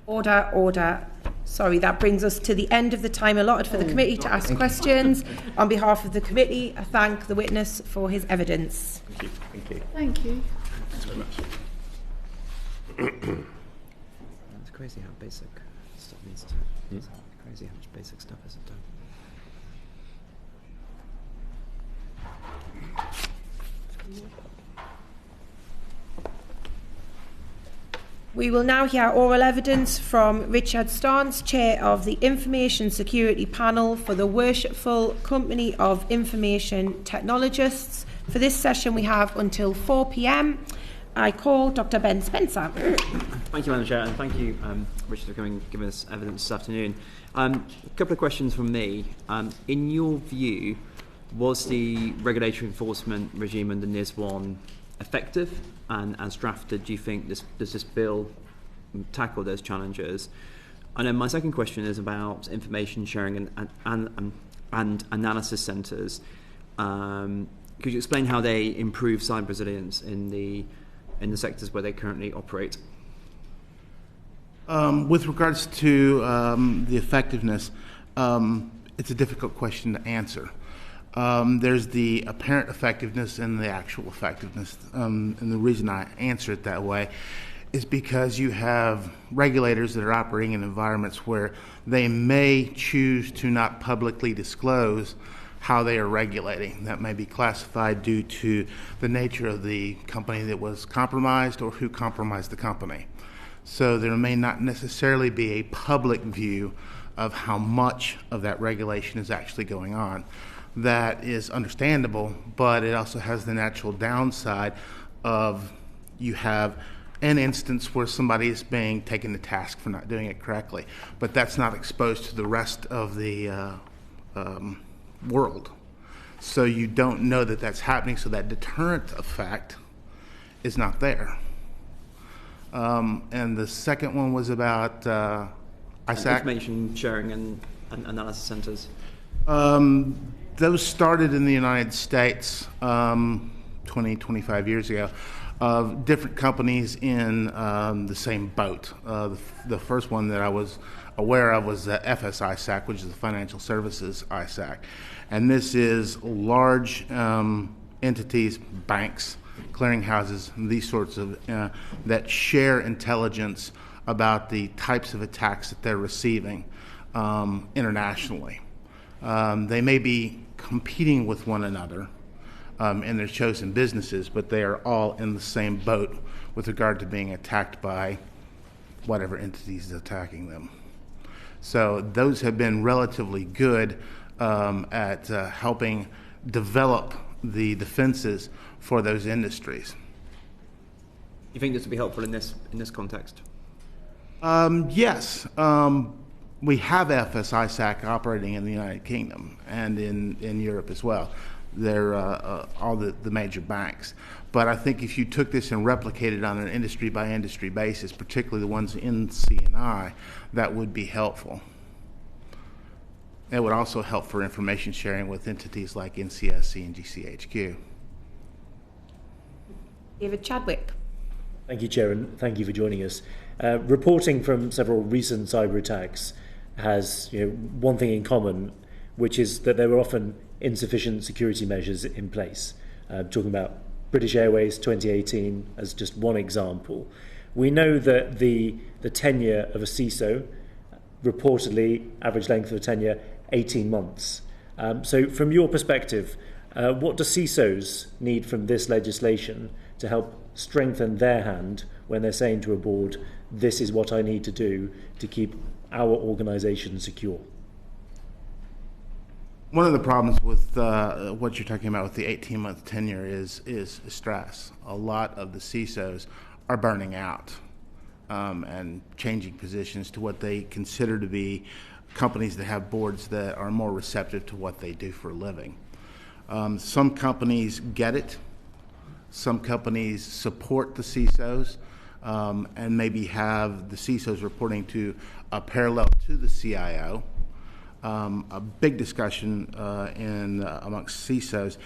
Order. Sorry, that brings us to the end of the time allotted for the committee to ask questions. On behalf of the committee, I thank the witness for his evidence. Thank you. Thank you. Thanks very much. It's crazy how basic stuff needs to. Crazy how much basic stuff isn't done. We will now hear oral evidence from Richard Starnes, Chair of the Information Security Panel for the Worshipful Company of Information Technologists. For this session we have until 4 p.m. I call Dr. Ben Spencer. Thank you, Madam Chair, and thank you, Richard, for coming and giving us evidence this afternoon. A couple of questions from me. In your view, was the regulatory enforcement regime under NIS 1 effective? And as drafted, do you think does this bill tackle those challenges? And then my second question is about information sharing and analysis centres. Could you explain how they improve cyber resilience in the sectors where they currently operate? With regards to the effectiveness, it's a difficult question to answer. There's the apparent effectiveness and the actual effectiveness. And the reason I answer it that way is because you have regulators that are operating in environments where they may choose to not publicly disclose how they are regulating. That may be classified due to the nature of the company that was compromised or who compromised the company. So there may not necessarily be a public view of how much of that regulation is actually going on. That is understandable, but it also has the natural downside of you have an instance where somebody is being taken to task for not doing it correctly, but that's not exposed to the rest of the world. So you don't know that that's happening, so that deterrent effect is not there. And the second one was about ISAC. Information sharing and analysis centres. Those started in the United States 20, 25 years ago, of different companies in the same boat. The first one that I was aware of was the FS-ISAC, which is the Financial Services ISAC. And this is large entities, banks, clearinghouses, these sorts of, that share intelligence about the types of attacks that they're receiving internationally. They may be competing with one another in their chosen businesses, but they are all in the same boat with regard to being attacked by whatever entities is attacking them. So those have been relatively good at helping develop the defenses for those industries. You think this would be helpful in this context? Yes. We have FS-ISAC operating in the United Kingdom and in Europe as well. They're all the major banks. But I think if you took this and replicated on an industry-by-industry basis, particularly the ones in C&I, that would be helpful. It would also help for information sharing with entities like NCSC and GCHQ. David Chadwick. Thank you, Chair, and thank you for joining us. Reporting from several recent cyber attacks has one thing in common, which is that there were often insufficient security measures in place. Talking about British Airways 2018 as just one example. We know that the tenure of a CISO, reportedly average length of tenure 18 months. So from your perspective, what do CISOs need from this legislation to help strengthen their hand when they're saying to a board, this is what I need to do to keep our organisation secure? One of the problems with what you're talking about with the 18-month tenure is stress. A lot of the CISOs are burning out and changing positions to what they consider to be companies that have boards that are more receptive to what they do for a living. Some companies get it. Some companies support the CISOs and maybe have the CISOs reporting to a parallel to the CIO. A big discussion amongst CISOs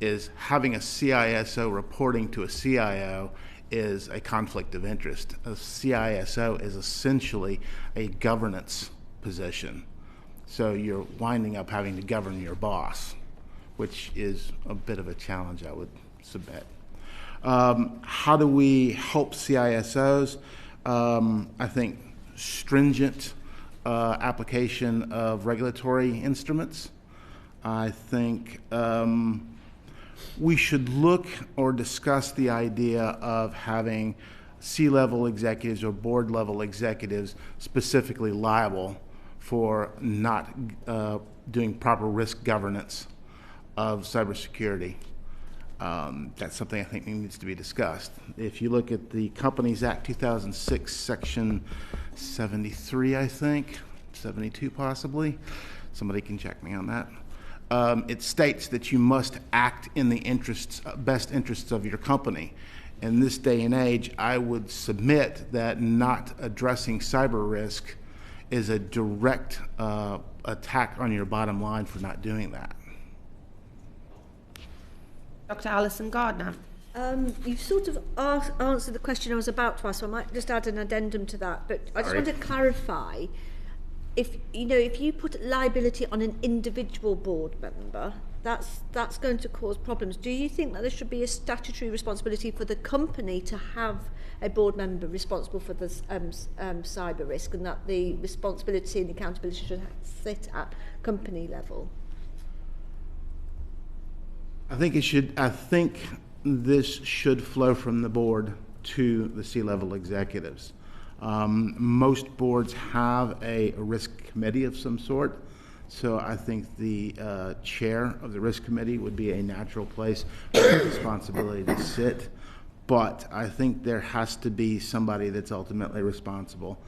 is having a CISO reporting to a CIO is a conflict of interest. A CISO is essentially a governance position. So you're winding up having to govern your boss, which is a bit of a challenge, I would submit. How do we help CISOs? I think stringent application of regulatory instruments. I think we should look or discuss the idea of having C-level executives or board-level executives specifically liable for not doing proper risk governance of cybersecurity. That's something I think needs to be discussed. If you look at the Companies Act 2006, Section 73, I think, 72 possibly, somebody can check me on that. It states that you must act in the best interests of your company. In this day and age, I would submit that not addressing cyber risk is a direct attack on your bottom line for not doing that. Dr. Alison Gardner. You've sort of answered the question I was about to ask, so I might just add an addendum to that. But I just want to clarify, if you put liability on an individual board member, that's going to cause problems. Do you think that there should be a statutory responsibility for the company to have a board member responsible for the cyber risk, and that the responsibility and the accountability should sit at company level? I think this should flow from the board to the C-level executives. Most boards have a risk committee of some sort, so I think the chair of the risk committee would be a natural place for the responsibility to sit. But I think there has to be somebody that's ultimately responsible.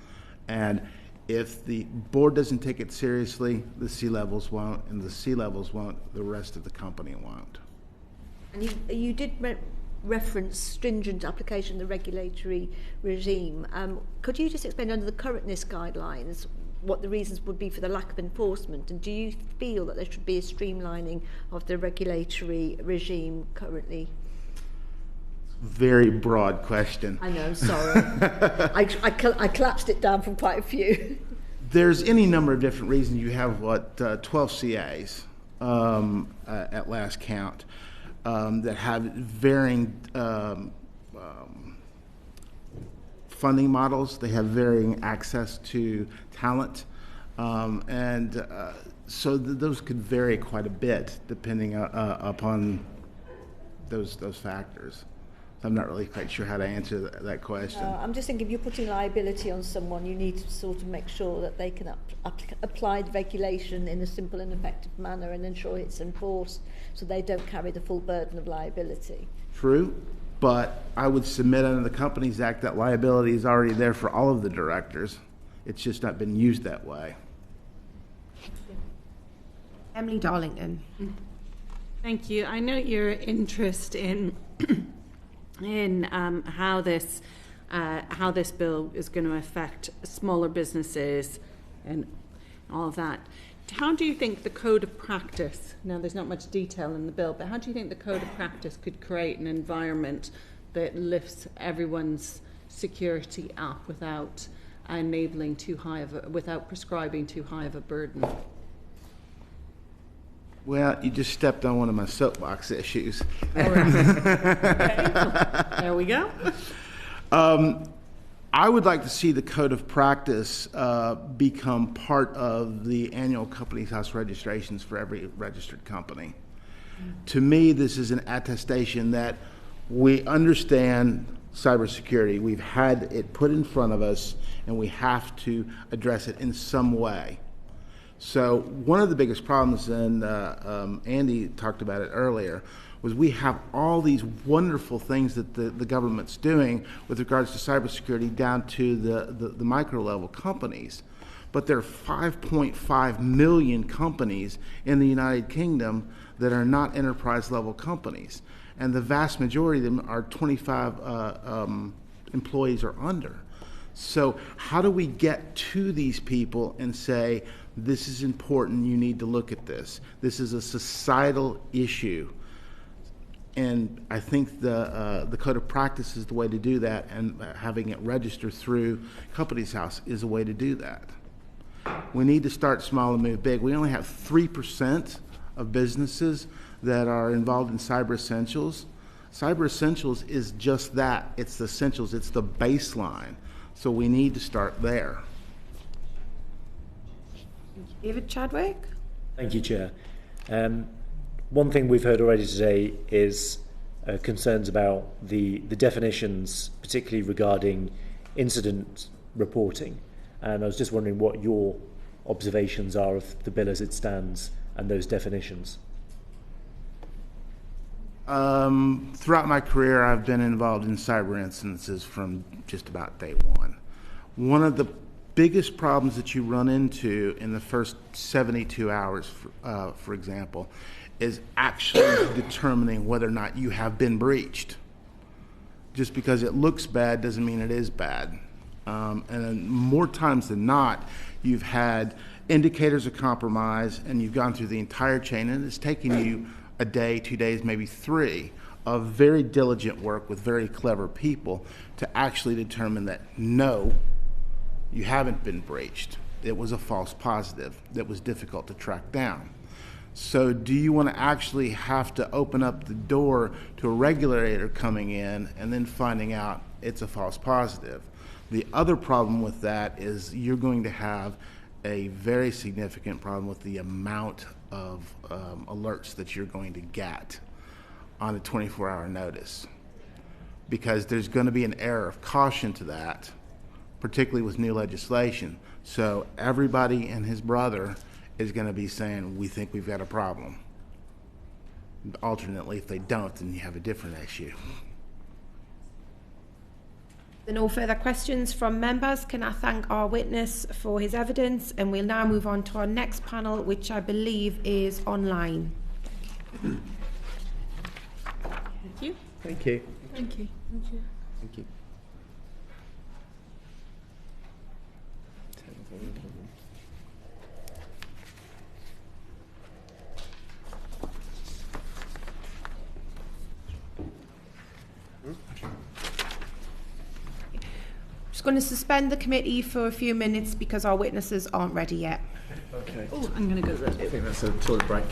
And if the board doesn't take it seriously, the C-levels won't, and the C-levels won't, the rest of the company won't. And you did reference stringent application of the regulatory regime. Could you just explain under the current NIST guidelines what the reasons would be for the lack of enforcement? And do you feel that there should be a streamlining of the regulatory regime currently? Very broad question. I know, I'm sorry. I collapsed it down from quite a few. There's any number of different reasons. You have 12 CAs at last count that have varying funding models. They have varying access to talent, so those could vary quite a bit depending upon those factors. I'm not really quite sure how to answer that question. I'm just thinking if you're putting liability on someone, you need to sort of make sure that they can apply the regulation in a simple and effective manner and ensure it's enforced so they don't carry the full burden of liability. True, but I would submit under the Companies Act that liability is already there for all of the directors. It's just not been used that way. Emily Darlington. Thank you. I note your interest in how this bill is going to affect smaller businesses and all of that. How do you think the code of practice, now there's not much detail in the bill, but how do you think the code of practice could create an environment that lifts everyone's security up without without prescribing too high of a burden? Well, you just stepped on one of my soapbox issues. All right. There we go. I would like to see the code of practice become part of the annual Companies House registrations for every registered company. To me, this is an attestation that we understand cybersecurity. We've had it put in front of us, and we have to address it in some way. So one of the biggest problems, and Andy talked about it earlier, was we have all these wonderful things that the government's doing with regards to cybersecurity down to the micro-level companies. But there are 5.5 million companies in the United Kingdom that are not enterprise-level companies. And the vast majority of them are 25 employees or under. So how do we get to these people and say, this is important, you need to look at this. This is a societal issue. And I think the code of practice is the way to do that, and having it register through Companies House is a way to do that. We need to start small and move big. We only have 3% of businesses that are involved in Cyber Essentials. Cyber Essentials is just that. It's the essentials. It's the baseline. So we need to start there. David Chadwick. Thank you, Chair. One thing we've heard already today is concerns about the definitions, particularly regarding incident reporting. And I was just wondering what your observations are of the bill as it stands and those definitions. Throughout my career, I've been involved in cyber incidences from just about day one. One of the biggest problems that you run into in the first 72 hours, for example, is actually determining whether or not you have been breached. Just because it looks bad doesn't mean it is bad. And more times than not, you've had indicators of compromise and you've gone through the entire chain, and it's taken you a day, 2 days, maybe 3 of very diligent work with very clever people to actually determine that no, you haven't been breached. It was a false positive that was difficult to track down. So do you want to actually have to open up the door to a regulator coming in and then finding out it's a false positive? The other problem with that is you're going to have a very significant problem with the amount of alerts that you're going to get on a 24-hour notice, because there's going to be an error of caution to that, particularly with new legislation. So everybody and his brother is going to be saying, we think we've got a problem. Alternately, if they don't, then you have a different issue. There are no further questions from members. Can I thank our witness for his evidence? And we'll now move on to our next panel, which I believe is online. Thank you. Thank you. Thank you. Thank you. Thank you. Just going to suspend the committee for a few minutes because our witnesses aren't ready yet. Okay. Oh, I'm going to go there. I think that's a toilet break.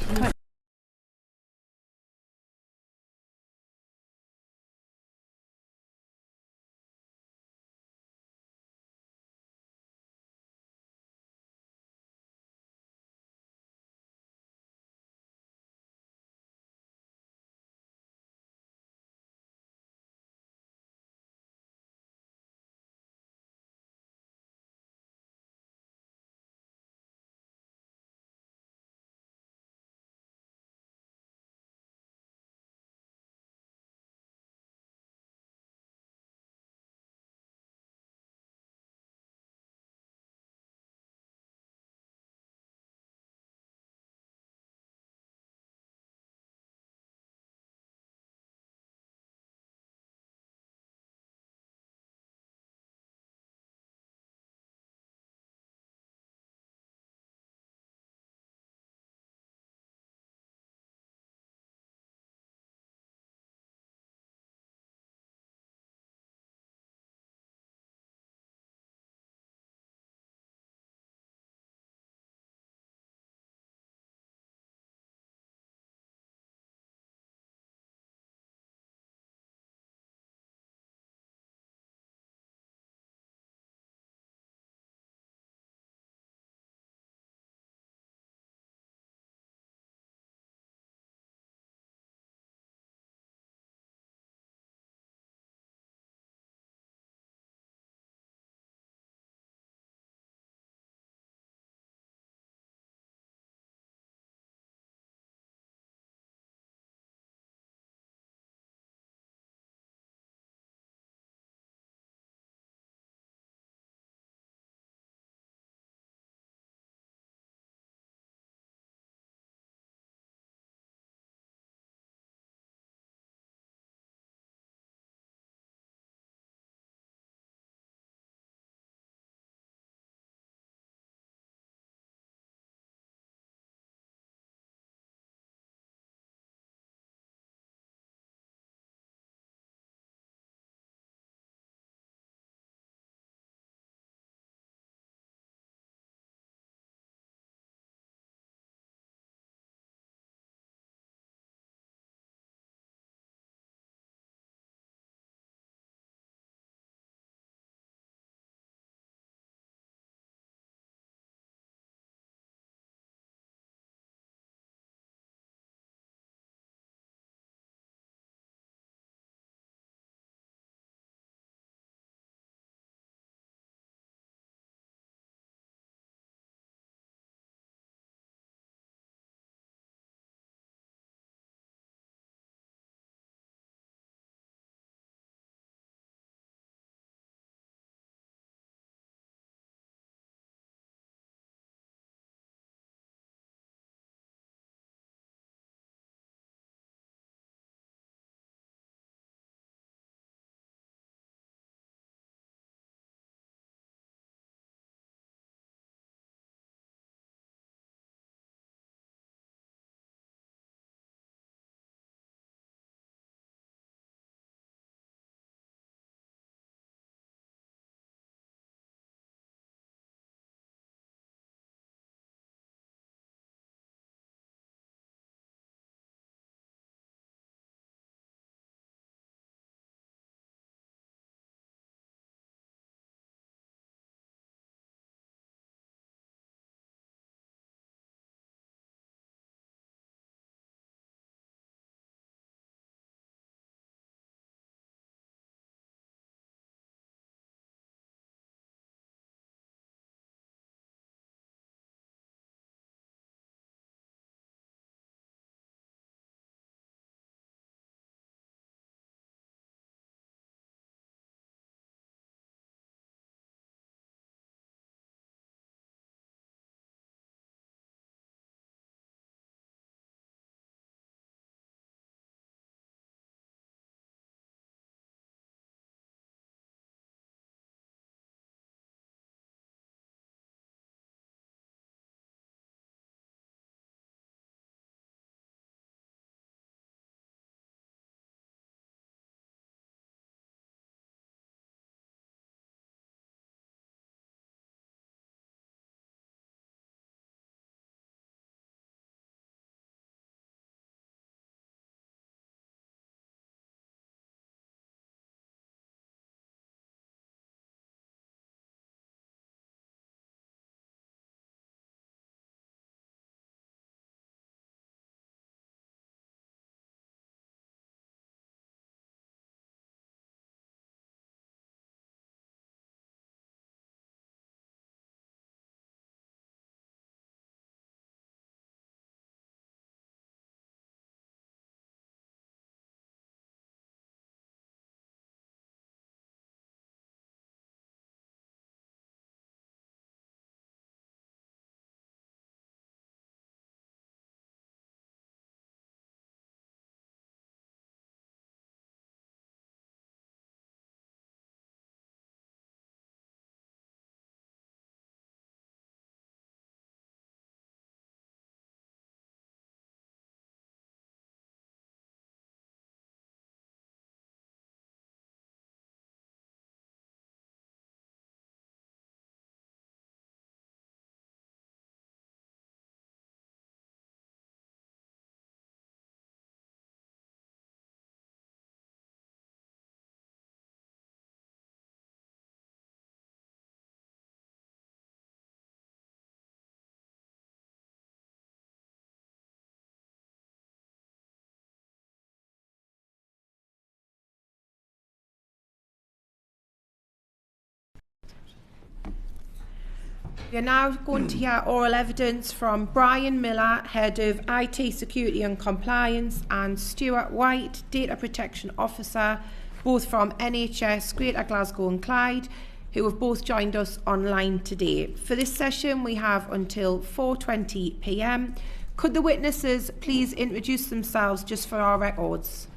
We are now going to hear oral evidence from Brian Miller, Head of IT Security and Compliance, and Stuart White, Data Protection Officer, both from NHS Greater Glasgow and Clyde, who have both joined us online today. For this session, we have until 4:20 p.m. Could the witnesses please introduce themselves just for our records?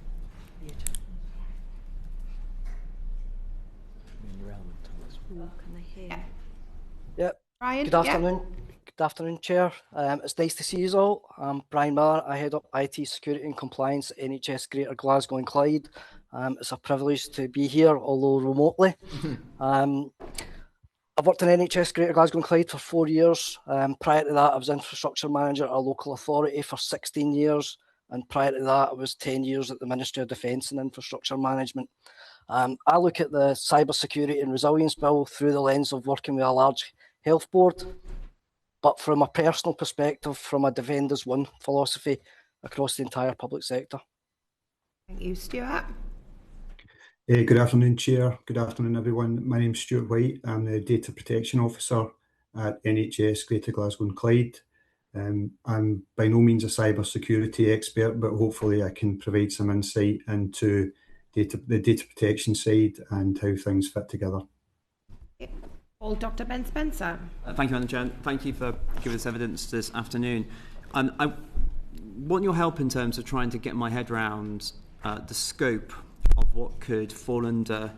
Yep. Brian, good afternoon. Good afternoon, Chair. It's nice to see you all. I'm Brian Miller. I head up IT Security and Compliance at NHS Greater Glasgow and Clyde. It's a privilege to be here, although remotely. I've worked in NHS Greater Glasgow and Clyde for 4 years. Prior to that, I was Infrastructure Manager at a local authority for 16 years. And prior to that, I was 10 years at the Ministry of Defence and Infrastructure Management. I look at the Cyber Security and Resilience Bill through the lens of working with a large health board, but from a personal perspective, from a Defenders One philosophy across the entire public sector. Thank you, Stuart. Good afternoon, Chair. Good afternoon, everyone. My name's Stuart White. I'm the Data Protection Officer at NHS Greater Glasgow and Clyde. I'm by no means a cyber security expert, but hopefully I can provide some insight into the data protection side and how things fit together. Dr. Ben Spencer. Thank you, Madam Chair. Thank you for giving us evidence this afternoon. I want your help in terms of trying to get my head around the scope of what could fall under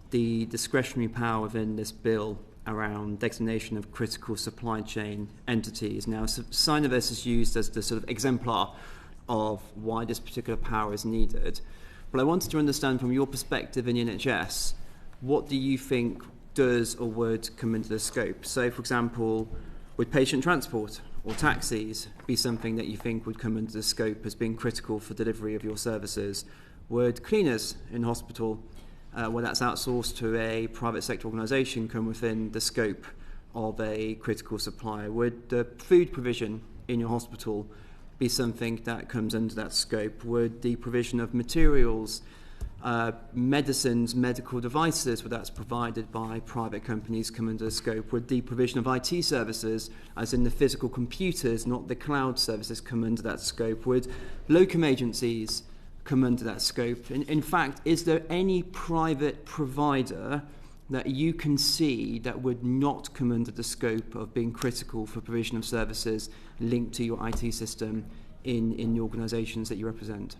the discretionary power within this bill around designation of critical supply chain entities. Now, sign of this is used as the sort of exemplar of why this particular power is needed. But I wanted to understand from your perspective in NHS, what do you think does or would come into the scope? So, for example, would patient transport or taxis be something that you think would come into the scope as being critical for delivery of your services? Would cleaners in hospital, where that's outsourced to a private sector organisation, come within the scope of a critical supplier? Would the food provision in your hospital be something that comes under that scope? Would the provision of materials, medicines, medical devices, where that's provided by private companies, come under the scope? Would the provision of IT services, as in the physical computers, not the cloud services, come under that scope? Would locum agencies come under that scope? In fact, is there any private provider that you can see that would not come under the scope of being critical for provision of services linked to your IT system in the organisations that you represent?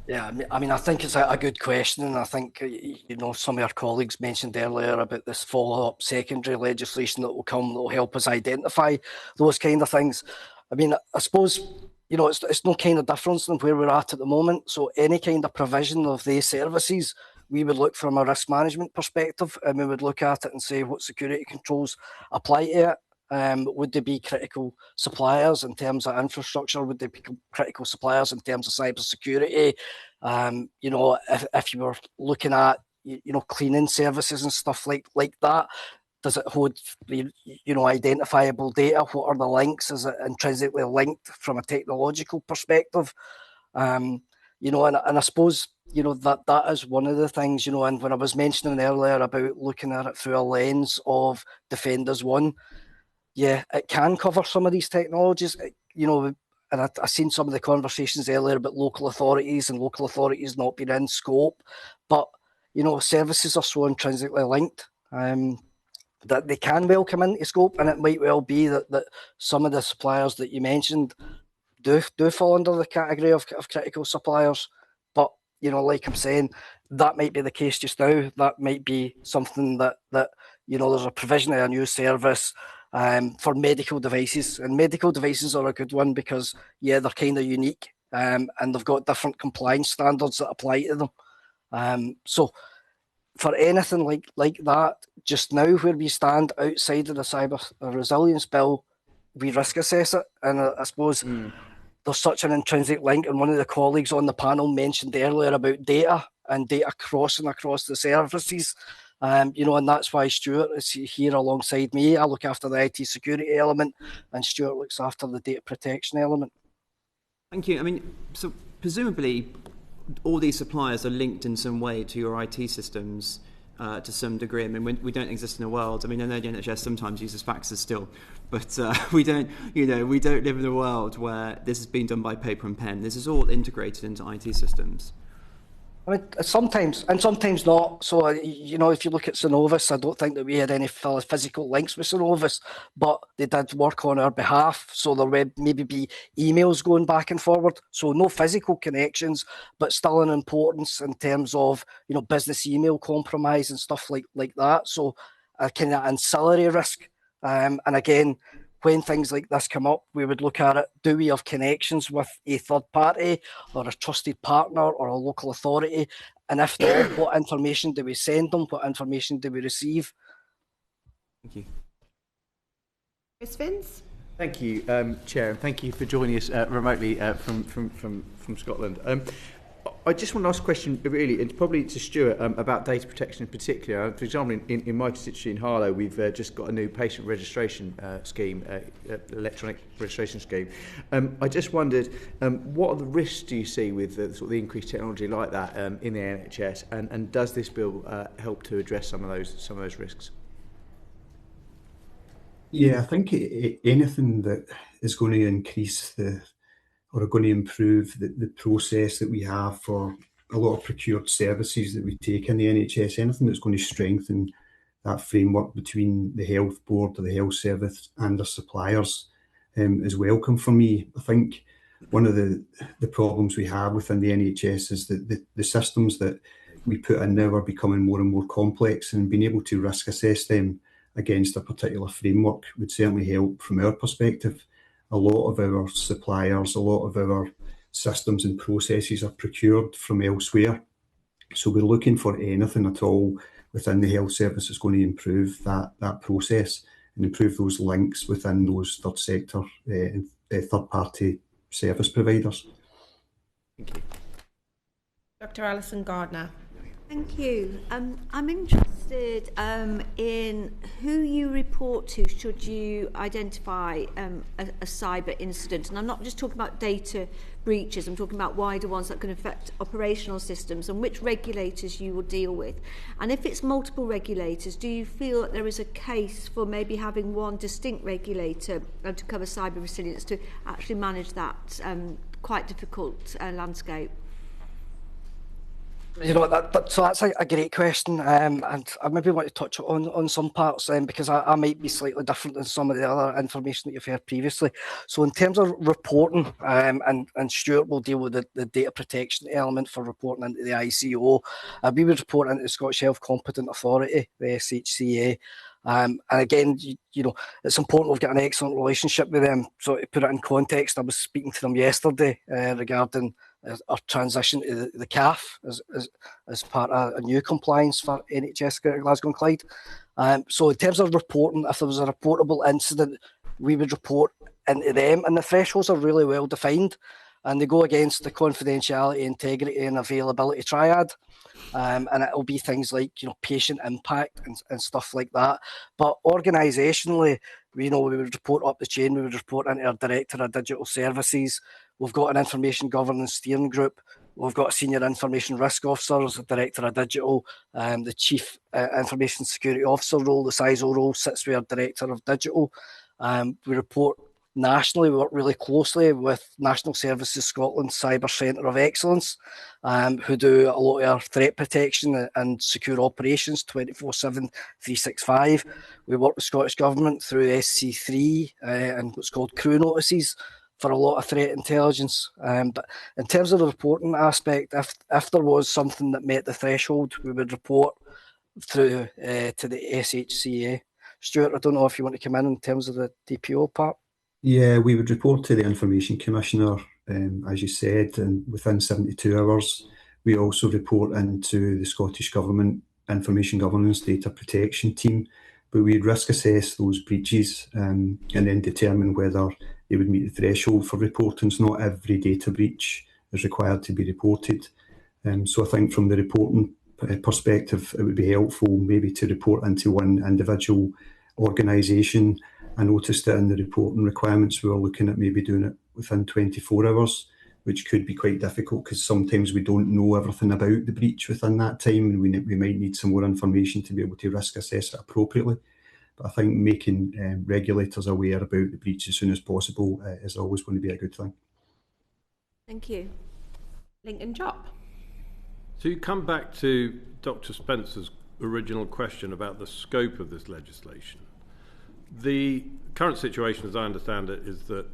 Yeah, I mean, I think it's a good question, and I think, some of our colleagues mentioned earlier about this follow-up secondary legislation that will come that will help us identify those kind of things. I mean, I suppose, it's no kind of difference than where we're at the moment. So any kind of provision of these services, we would look from a risk management perspective, and we would look at it and say what security controls apply to it. Would they be critical suppliers in terms of infrastructure? Would they be critical suppliers in terms of cyber security? If you were looking at, cleaning services and stuff like that, does it hold, identifiable data? What are the links? Is it intrinsically linked from a technological perspective? And I suppose, that is one of the things, and when I was mentioning earlier about looking at it through a lens of Defenders One, yeah, it can cover some of these technologies, and I've seen some of the conversations earlier about local authorities and local authorities not being in scope, but, services are so intrinsically linked that they can well come into scope, and it might well be that some of the suppliers that you mentioned do fall under the category of critical suppliers. But, like I'm saying, that might be the case just now. That might be something that there's a provision of a new service for medical devices, and medical devices are a good one because, they're kind of unique, and they've got different compliance standards that apply to them. So for anything like that, just now where we stand outside of the Cyber Resilience Bill, we risk assess it, and I suppose there's such an intrinsic link, and one of the colleagues on the panel mentioned earlier about data and data crossing across the services. And that's why Stuart is here alongside me. I look after the IT security element, and Stuart looks after the data protection element. Thank you. I mean, so presumably all these suppliers are linked in some way to your IT systems. to some degree. I mean, we don't exist in a world. I mean, I know the NHS sometimes uses faxes still, but we don't live in a world where this is being done by paper and pen. This is all integrated into IT systems. I mean, sometimes, and sometimes not. So, you know, if you look at Synovis, I don't think that we had any physical links with Synovis, but they did work on our behalf. So there would maybe be emails going back and forward. So no physical connections, but still an importance in terms of, you know, business email compromise and stuff like that. So a kind of ancillary risk. And again, when things like this come up, we would look at it. Do we have connections with a third party or a trusted partner or a local authority? And if not, what information do we send them? What information do we receive? Thank you. Chris Vince? Thank you, Chair, and thank you for joining us remotely from Scotland. I just want to ask a question, really, and probably to Stuart, about data protection in particular. For example, in my constituency in Harlow, we've just got a new patient registration scheme, electronic registration scheme. I just wondered, what are the risks do you see with sort of the increased technology like that in the NHS, and does this bill help to address some of those risks? Yeah, I think anything that is going to increase or are going to improve the process that we have for a lot of procured services that we take in the NHS, anything that's going to strengthen that framework between the health board or the health service and their suppliers is welcome for me. I think one of the problems we have within the NHS is that the systems that we put in now are becoming more and more complex, and being able to risk assess them against a particular framework would certainly help from our perspective. A lot of our suppliers, a lot of our systems and processes are procured from elsewhere. So we're looking for anything at all within the health service that's going to improve that process and improve those links within those third sector and third party service providers. Thank you. Dr. Alison Gardner. Thank you. I'm interested in who you report to should you identify a cyber incident. And I'm not just talking about data breaches, I'm talking about wider ones that can affect operational systems, and which regulators you will deal with. And if it's multiple regulators, do you feel that there is a case for maybe having one distinct regulator to cover cyber resilience to actually manage that quite difficult landscape? You know, so that's a great question, and I maybe want to touch on some parts because I might be slightly different than some of the other information that you've heard previously. So in terms of reporting, and Stuart will deal with the data protection element for reporting into the ICO, we would report into the Scottish Health Competent Authority, the SHCA. And again, you know, it's important we've got an excellent relationship with them. So to put it in context, I was speaking to them yesterday regarding our transition to the CAF as part of a new compliance for NHS Greater Glasgow and Clyde. So in terms of reporting, if there was a reportable incident, we would report into them, and the thresholds are really well defined, and they go against the confidentiality, integrity and availability triad. And it will be things like, you know, patient impact and stuff like that. But organisationally, we would report up the chain. We would report into our Director of Digital Services. We've got an Information Governance Steering Group. We've got a Senior Information Risk Officer as a Director of Digital. The Chief Information Security Officer role, the CISO role, sits with our Director of Digital. We report nationally. We work really closely with National Services Scotland Cyber Centre of Excellence, who do a lot of our threat protection and secure operations 24/7, 365. We work with Scottish Government through SC3 and what's called crew notices for a lot of threat intelligence. But in terms of the reporting aspect, if there was something that met the threshold, we would report through to the SHCA. Stuart, I don't know if you want to come in terms of the DPO part. Yeah, we would report to the Information Commissioner, as you said, and within 72 hours. We also report into the Scottish Government Information Governance Data Protection Team, but we'd risk assess those breaches and then determine whether they would meet the threshold for reporting. So not every data breach is required to be reported. So I think from the reporting perspective, it would be helpful maybe to report into one individual organisation. I noticed that in the reporting requirements, we were looking at maybe doing it within 24 hours. which could be quite difficult because sometimes we don't know everything about the breach within that time, and we might need some more information to be able to risk assess it appropriately. But I think making regulators aware about the breach as soon as possible is always going to be a good thing. Thank you. Lincoln Chop. To come back to Dr. Spencer's original question about the scope of this legislation, the current situation, as I understand it, is that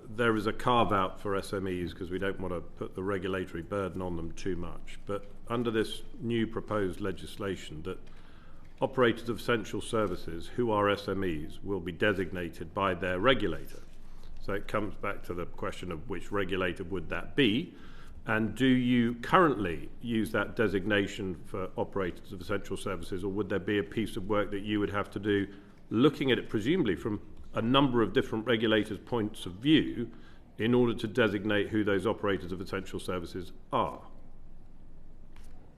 there is a carve-out for SMEs because we don't want to put the regulatory burden on them too much. But under this new proposed legislation, that operators of essential services who are SMEs will be designated by their regulator. So it comes back to the question of which regulator would that be, and do you currently use that designation for operators of essential services, or would there be a piece of work that you would have to do looking at it presumably from a number of different regulators' points of view in order to designate who those operators of essential services are?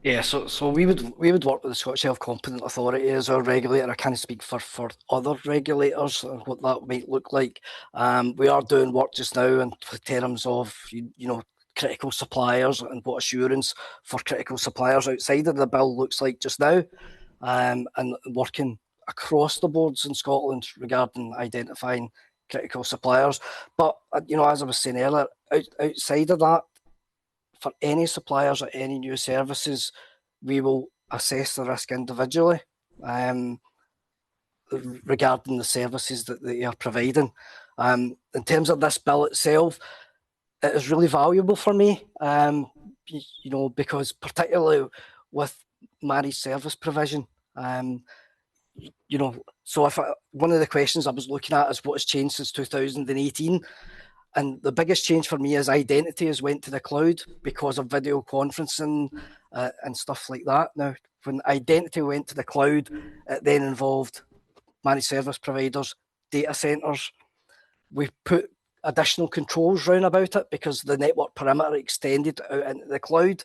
Yeah, so we would work with the Scottish Health Competent Authority as our regulator. I can't speak for other regulators and what that might look like. We are doing work just now in terms of you know critical suppliers and what assurance for critical suppliers outside of the bill looks like just now, and working across the boards in Scotland regarding identifying critical suppliers. But you know, as I was saying earlier, outside of that, for any suppliers or any new services, we will assess the risk individually regarding the services that they are providing. In terms of this bill itself, it is really valuable for me, you know, because particularly with managed service provision, you know, so one of the questions I was looking at is what has changed since 2018. And the biggest change for me is identity has went to the cloud because of video conferencing and stuff like that. Now, when identity went to the cloud, it then involved managed service providers, data centres. We put additional controls round about it because the network perimeter extended out into the cloud.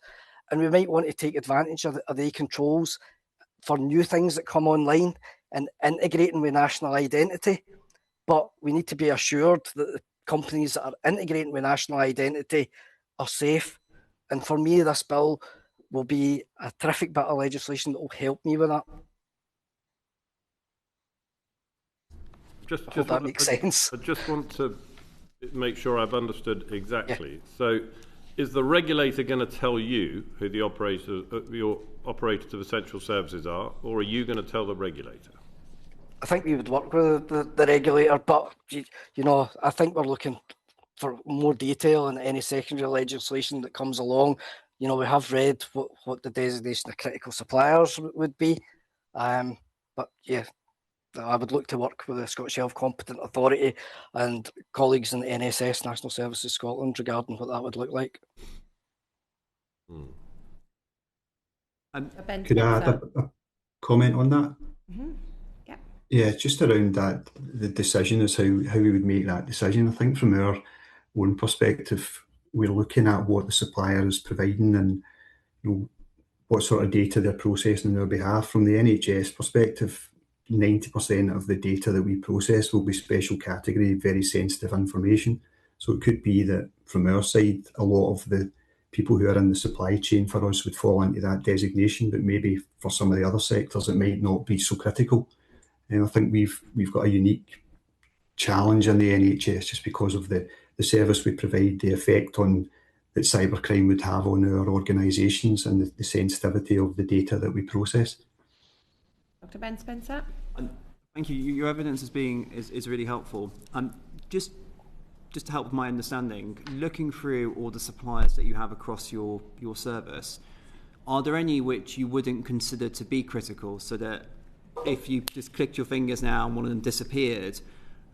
And we might want to take advantage of the controls for new things that come online and integrating with national identity. But we need to be assured that the companies that are integrating with national identity are safe. And for me, this bill will be a terrific bit of legislation that will help me with that. I hope that makes sense. I just want to make sure I've understood exactly. Yeah. So is the regulator going to tell you who the your operators of essential services are, or are you going to tell the regulator? I think we would work with the regulator, but you know, I think we're looking for more detail in any secondary legislation that comes along. You know, we have read what the designation of critical suppliers would be, but yeah, I would look to work with the Scottish Health Competent Authority and colleagues in the NSS, National Services Scotland, regarding what that would look like. Could I add a comment on that? Mm-hmm. Yeah, just around that, the decision is how we would make that decision. I think from our own perspective, we're looking at what the supplier is providing and you know what sort of data they're processing on their behalf. From the NHS perspective, 90% of the data that we process will be special category, very sensitive information. So it could be that from our side, a lot of the people who are in the supply chain for us would fall into that designation, but maybe for some of the other sectors, it might not be so critical. And I think we've got a unique challenge in the NHS just because of the service we provide, the effect on that cybercrime would have on our organisations and the sensitivity of the data that we process. Dr. Ben Spencer. Thank you. Your evidence is really helpful. Just to help with my understanding, looking through all the suppliers that you have across your service, are there any which you wouldn't consider to be critical, so that if you just clicked your fingers now and one of them disappeared,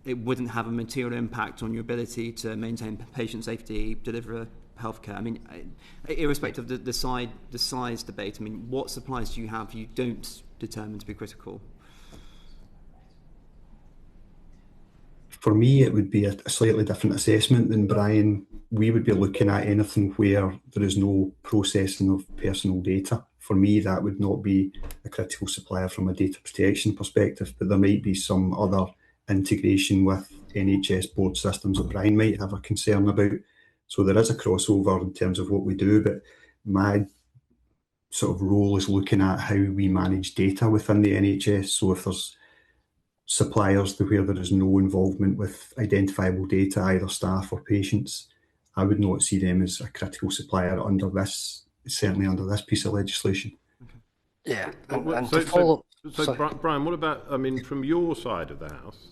it wouldn't have a material impact on your ability to maintain patient safety, deliver healthcare? I mean, irrespective of the size debate, I mean, what suppliers do you have you don't determine to be critical? For me, it would be a slightly different assessment than Brian. We would be looking at anything where there is no processing of personal data. For me, that would not be a critical supplier from a data protection perspective, but there might be some other integration with NHS board systems that Brian might have a concern about. So there is a crossover in terms of what we do, but my sort of role is looking at how we manage data within the NHS. So if there's suppliers where there is no involvement with identifiable data, either staff or patients, I would not see them as a critical supplier under this, certainly under this piece of legislation. Yeah. So Brian, what about, I mean, from your side of the house,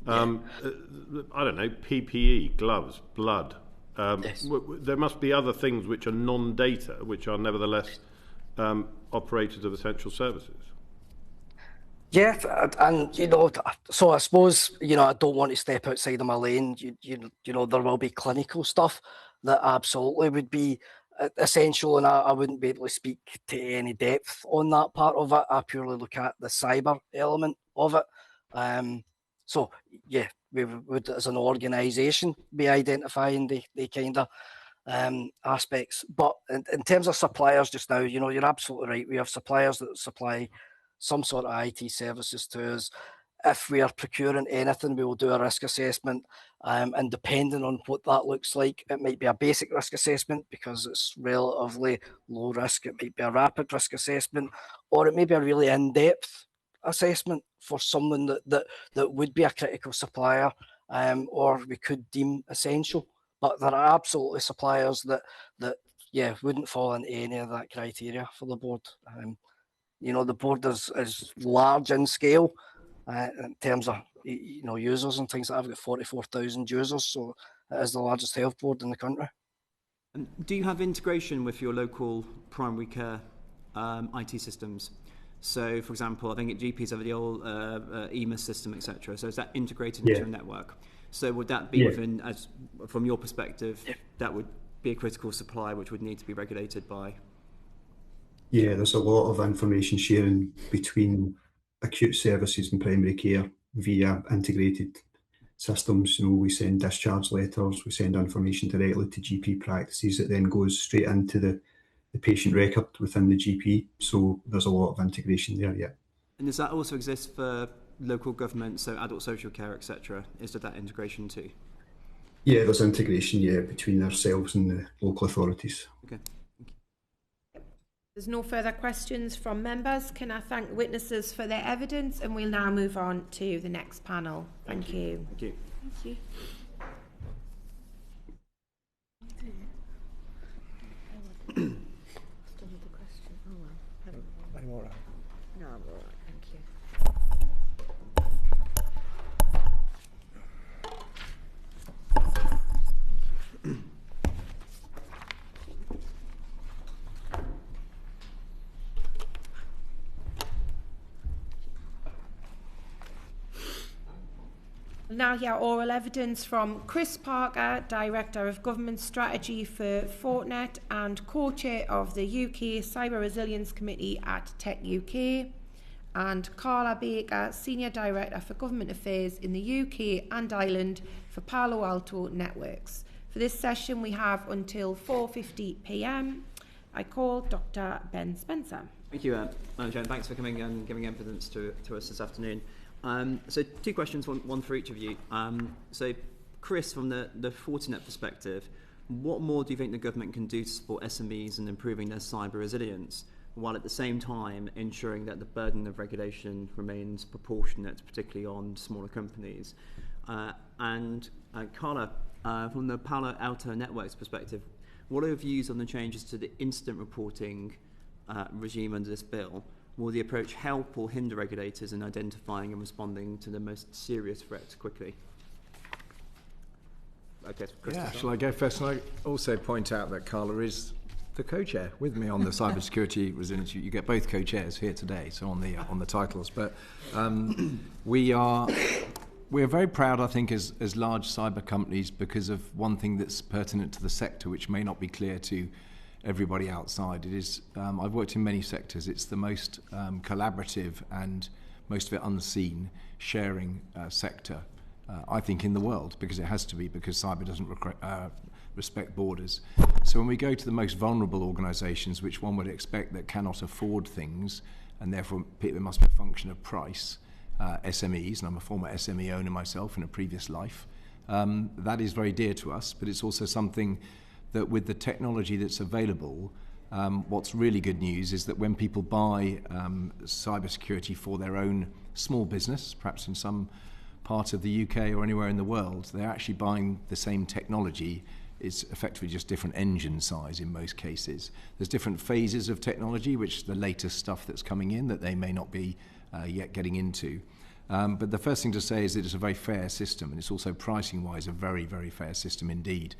I don't know, PPE, gloves, blood. There must be other things which are non-data, which are nevertheless operators of essential services. Yeah, and so I suppose I don't want to step outside of my lane. There will be clinical stuff that absolutely would be essential, and I wouldn't be able to speak to any depth on that part of it. I purely look at the cyber element of it. So yeah, we would as an organisation be identifying the kind of aspects. But in terms of suppliers just now, you're absolutely right. We have suppliers that supply some sort of IT services to us. If we are procuring anything, we will do a risk assessment, and depending on what that looks like, it might be a basic risk assessment because it's relatively low risk. It might be a rapid risk assessment, or it may be a really in-depth assessment for someone that would be a critical supplier, or we could deem essential. But there are absolutely suppliers that wouldn't fall into any of that criteria for the board. The board is large in scale in terms of users and things. I've got 44,000 users, so it is the largest health board in the country. And do you have integration with your local primary care IT systems? So, for example, I think at GPs have the old EMIS system, etc. So is that integrated into a network? So would that be within, from your perspective, that would be a critical supply which would need to be regulated by? Yeah, there's a lot of information sharing between acute services and primary care via integrated systems. We send discharge letters, we send information directly to GP practices that then goes straight into the patient record within the GP. So there's a lot of integration there, yeah. And does that also exist for local government, so adult social care, etc.? Is there that integration too? Yeah, there's integration, between ourselves and the local authorities. Okay. There's no further questions from members. Can I thank witnesses for their evidence, and we'll now move on to the next panel. Thank you. Thank you. Thank you. I'm all right. No, I'm all right, thank you. Now hear oral evidence from Chris Parker, Director of Government Strategy for Fortnet and co-chair of the UK Cyber Resilience Committee at Tech UK, and Carla Baker, Senior Director for Government Affairs in the UK and Ireland for Palo Alto Networks. For this session we have until 4:50 p.m. I call Dr. Ben Spencer. Thank you, Madam Chair, and thanks for coming and giving evidence to us this afternoon. So two questions, one for each of you. So Chris, from the Fortinet perspective, what more do you think the government can do to support SMEs in improving their cyber resilience, while at the same time ensuring that the burden of regulation remains proportionate, particularly on smaller companies? And Carla, from the Palo Alto Networks perspective, what are your views on the changes to the incident reporting regime under this bill? Will the approach help or hinder regulators in identifying and responding to the most serious threats quickly? Okay, Chris, shall I go first? And I also point out that Carla is the co-chair with me on the cybersecurity resilience. You get both co-chairs here today, so on the titles. But we're very proud, I think, as large cyber companies, because of one thing that's pertinent to the sector, which may not be clear to everybody outside. It is, I've worked in many sectors, it's the most collaborative and most of it unseen sharing sector, I think, in the world, because it has to be, because cyber doesn't respect borders. So when we go to the most vulnerable organisations, which one would expect that cannot afford things, and therefore there must be a function of price, SMEs, and I'm a former SME owner myself in a previous life, That is very dear to us, but it's also something that with the technology that's available, what's really good news is that when people buy cybersecurity for their own small business, perhaps in some part of the UK or anywhere in the world, they're actually buying the same technology. It's effectively just different engine size in most cases. There's different phases of technology, which the latest stuff that's coming in that they may not be yet getting into. But the first thing to say is that it's a very fair system, and it's also pricing-wise a very, very fair system indeed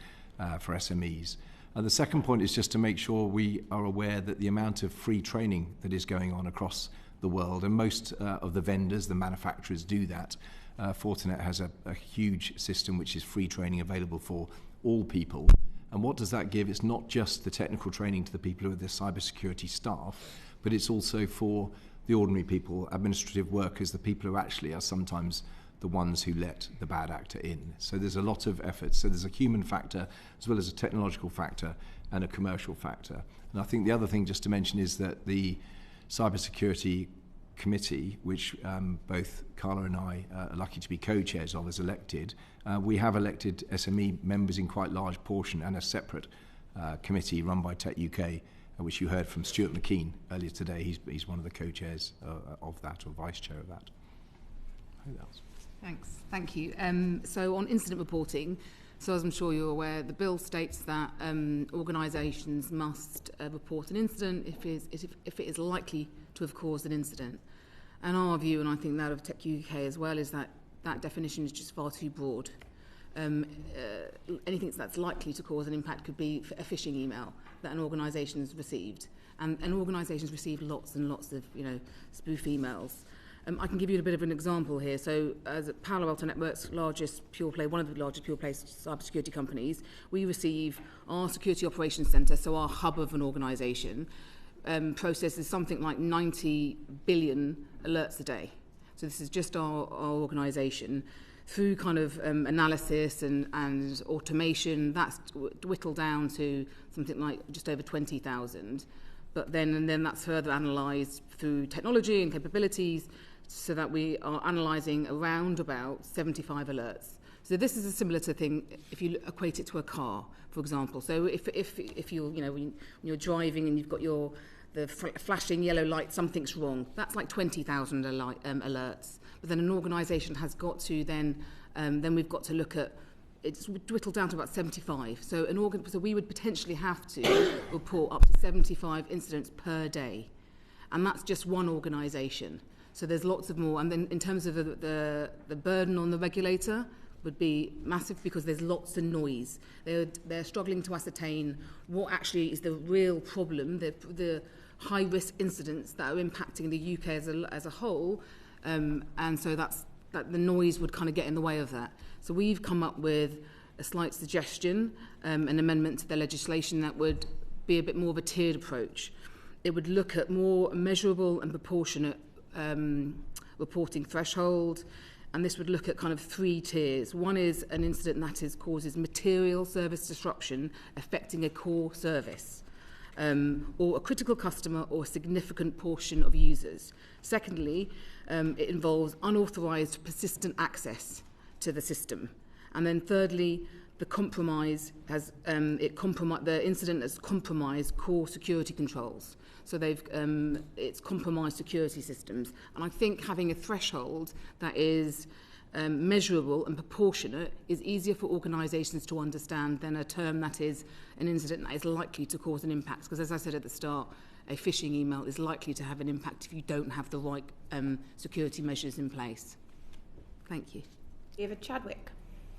for SMEs. The second point is just to make sure we are aware that the amount of free training that is going on across the world, and most of the vendors, the manufacturers do that. Fortinet has a huge system which is free training available for all people. And what does that give? It's not just the technical training to the people who are the cybersecurity staff, but it's also for the ordinary people, administrative workers, the people who actually are sometimes the ones who let the bad actor in. So there's a lot of effort. So there's a human factor as well as a technological factor and a commercial factor. And I think the other thing just to mention is that the Cybersecurity Committee, which both Carla and I are lucky to be co-chairs of as elected, we have elected SME members in quite large portion, and a separate committee run by Tech UK, which you heard from Stuart McKean earlier today. He's one of the co-chairs of that, or vice-chair of that. Who else? Thanks. Thank you. So on incident reporting, so as I'm sure you're aware, the bill states that organisations must report an incident if it is likely to have caused an incident. And our view, and I think that of Tech UK as well, is that that definition is just far too broad. Anything that's likely to cause an impact could be a phishing email that an organisation has received. And organisations receive lots and lots of, spoof emails. I can give you a bit of an example here. So as Palo Alto Network's largest pure play, one of the largest pure play cybersecurity companies, we receive our security operations centre, so our hub of an organisation, processes something like 90 billion alerts a day. So this is just our organisation. Through kind of analysis and automation, that's whittled down to something like just over 20,000. But then that's further analysed through technology and capabilities, so that we are analysing around about 75 alerts. So this is a similar to thing if you equate it to a car, for example. So if you're, when you're driving and you've got the flashing yellow light, something's wrong, that's like 20,000 alerts. But then an organisation has got to then we've got to look at, it's whittled down to about 75. So so we would potentially have to report up to 75 incidents per day. And that's just one organisation. So there's lots of more. And then in terms of the burden on the regulator would be massive, because there's lots of noise. They're struggling to ascertain what actually is the real problem, the high-risk incidents that are impacting the UK as a whole. And so that the noise would kind of get in the way of that. So we've come up with a slight suggestion, an amendment to the legislation that would be a bit more of a tiered approach. It would look at more measurable and proportionate reporting threshold, and this would look at kind of 3 tiers. One is an incident that causes material service disruption affecting a core service, or a critical customer or a significant portion of users. Secondly, it involves unauthorised persistent access to the system. And then thirdly, the incident has compromised core security controls. So it's compromised security systems. And I think having a threshold that is measurable and proportionate is easier for organisations to understand than a term that is an incident that is likely to cause an impact. Because as I said at the start, a phishing email is likely to have an impact if you don't have the right security measures in place. Thank you. David Chadwick.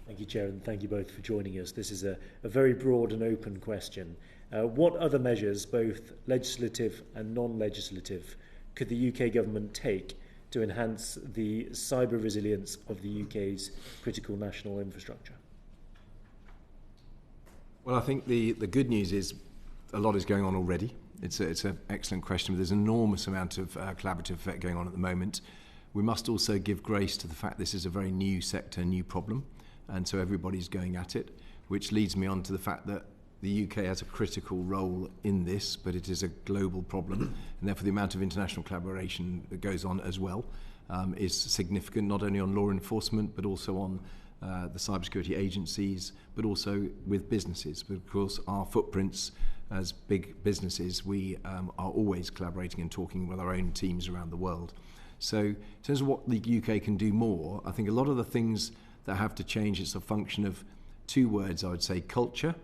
Thank you, Chair, and thank you both for joining us. This is a very broad and open question. What other measures, both legislative and non-legislative, could the UK government take to enhance the cyber resilience of the UK's critical national infrastructure? Well, I think the good news is a lot is going on already. It's an excellent question, but there's an enormous amount of collaborative effect going on at the moment. We must also give grace to the fact this is a very new sector, new problem, and so everybody's going at it, which leads me on to the fact that the UK has a critical role in this, but it is a global problem, and therefore the amount of international collaboration that goes on as well is significant, not only on law enforcement, but also on the cybersecurity agencies, but also with businesses. But of course, our footprints as big businesses, we are always collaborating and talking with our own teams around the world. So in terms of what the UK can do more, I think a lot of the things that have to change, it's a function of two words, I would say: culture,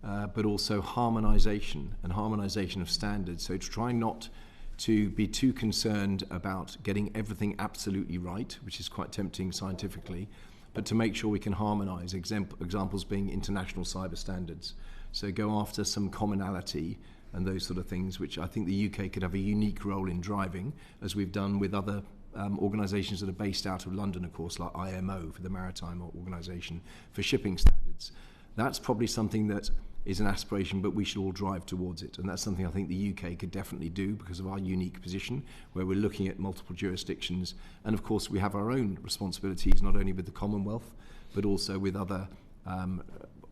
but also harmonisation of standards. So to try not to be too concerned about getting everything absolutely right, which is quite tempting scientifically, but to make sure we can harmonise, examples being international cyber standards. So go after some commonality and those sort of things, which I think the UK could have a unique role in driving, as we've done with other organisations that are based out of London, of course, like IMO for the Maritime Organisation for shipping standards. That's probably something that is an aspiration, but we should all drive towards it. And that's something I think the UK could definitely do because of our unique position, where we're looking at multiple jurisdictions. And of course, we have our own responsibilities, not only with the Commonwealth, but also with other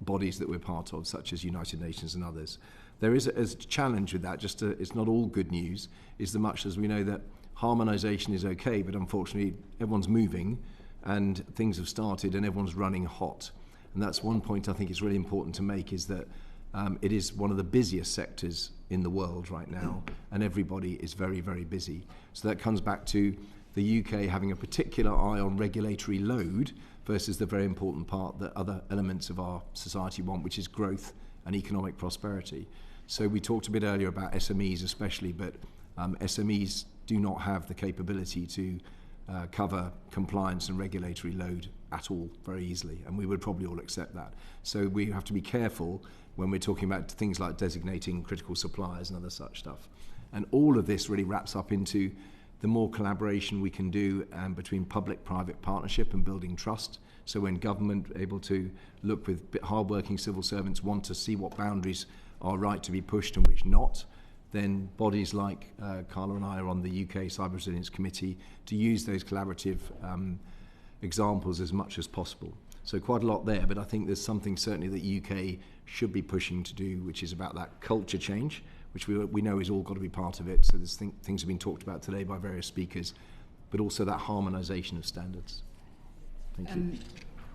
bodies that we're part of, such as United Nations and others. There is a challenge with that, it's not all good news, is the much as we know that harmonisation is okay, but unfortunately everyone's moving and things have started and everyone's running hot. And that's one point I think is really important to make, is that it is one of the busiest sectors in the world right now, and everybody is very, very busy. So that comes back to the UK having a particular eye on regulatory load versus the very important part that other elements of our society want, which is growth and economic prosperity. So we talked a bit earlier about SMEs especially, but SMEs do not have the capability to cover compliance and regulatory load at all very easily, and we would probably all accept that. So we have to be careful when we're talking about things like designating critical suppliers and other such stuff. And all of this really wraps up into the more collaboration we can do between public-private partnership and building trust. So when government able to look with hard-working civil servants want to see what boundaries are right to be pushed and which not, then bodies like Carla and I are on the UK Cyber Resilience Committee to use those collaborative examples as much as possible. So quite a lot there, but I think there's something certainly that UK should be pushing to do, which is about that culture change, which we know is all got to be part of it. So there's things have been talked about today by various speakers, but also that harmonisation of standards. Thank you.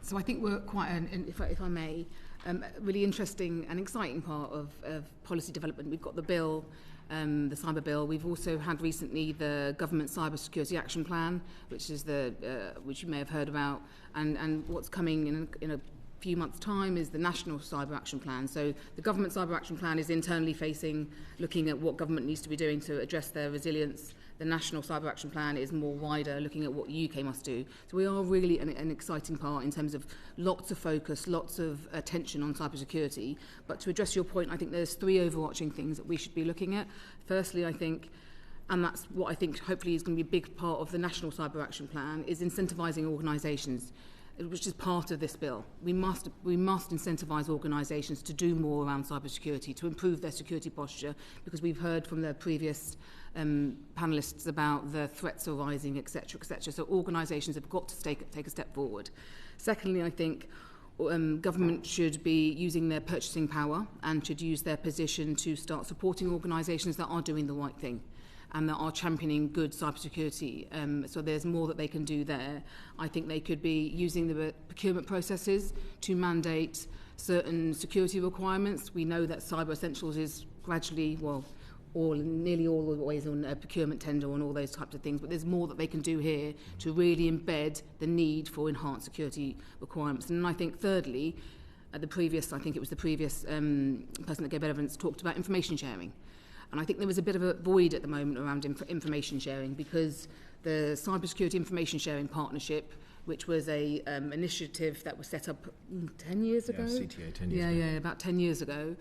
So I think we're quite, if I may, a really interesting and exciting part of policy development. We've got the bill, the cyber bill. We've also had recently the government cyber security action plan, which is which you may have heard about, and what's coming in a few months' time is the national cyber action plan. So the government cyber action plan is internally facing, looking at what government needs to be doing to address their resilience. The national cyber action plan is more wider, looking at what the UK must do. So we are really an exciting part in terms of lots of focus, lots of attention on cybersecurity. But to address your point, I think there's three overarching things that we should be looking at. Firstly, I think, and that's what I think hopefully is going to be a big part of the national cyber action plan, is incentivising organisations, which is part of this bill. We must incentivise organisations to do more around cybersecurity, to improve their security posture, because we've heard from the previous panellists about the threats arising, etc., etc. So organisations have got to take a step forward. Secondly, I think government should be using their purchasing power and should use their position to start supporting organisations that are doing the right thing and that are championing good cybersecurity. So there's more that they can do there. I think they could be using the procurement processes to mandate certain security requirements. We know that Cyber Essentials is gradually, nearly always on a procurement tender and all those types of things, but there's more that they can do here to really embed the need for enhanced security requirements. And I think thirdly, the previous person that gave evidence talked about information sharing. And I think there was a bit of a void at the moment around information sharing, because the Cybersecurity Information Sharing Partnership, which was a initiative that was set up 10 years ago. CTA 10 years ago. Yeah, about 10 years ago.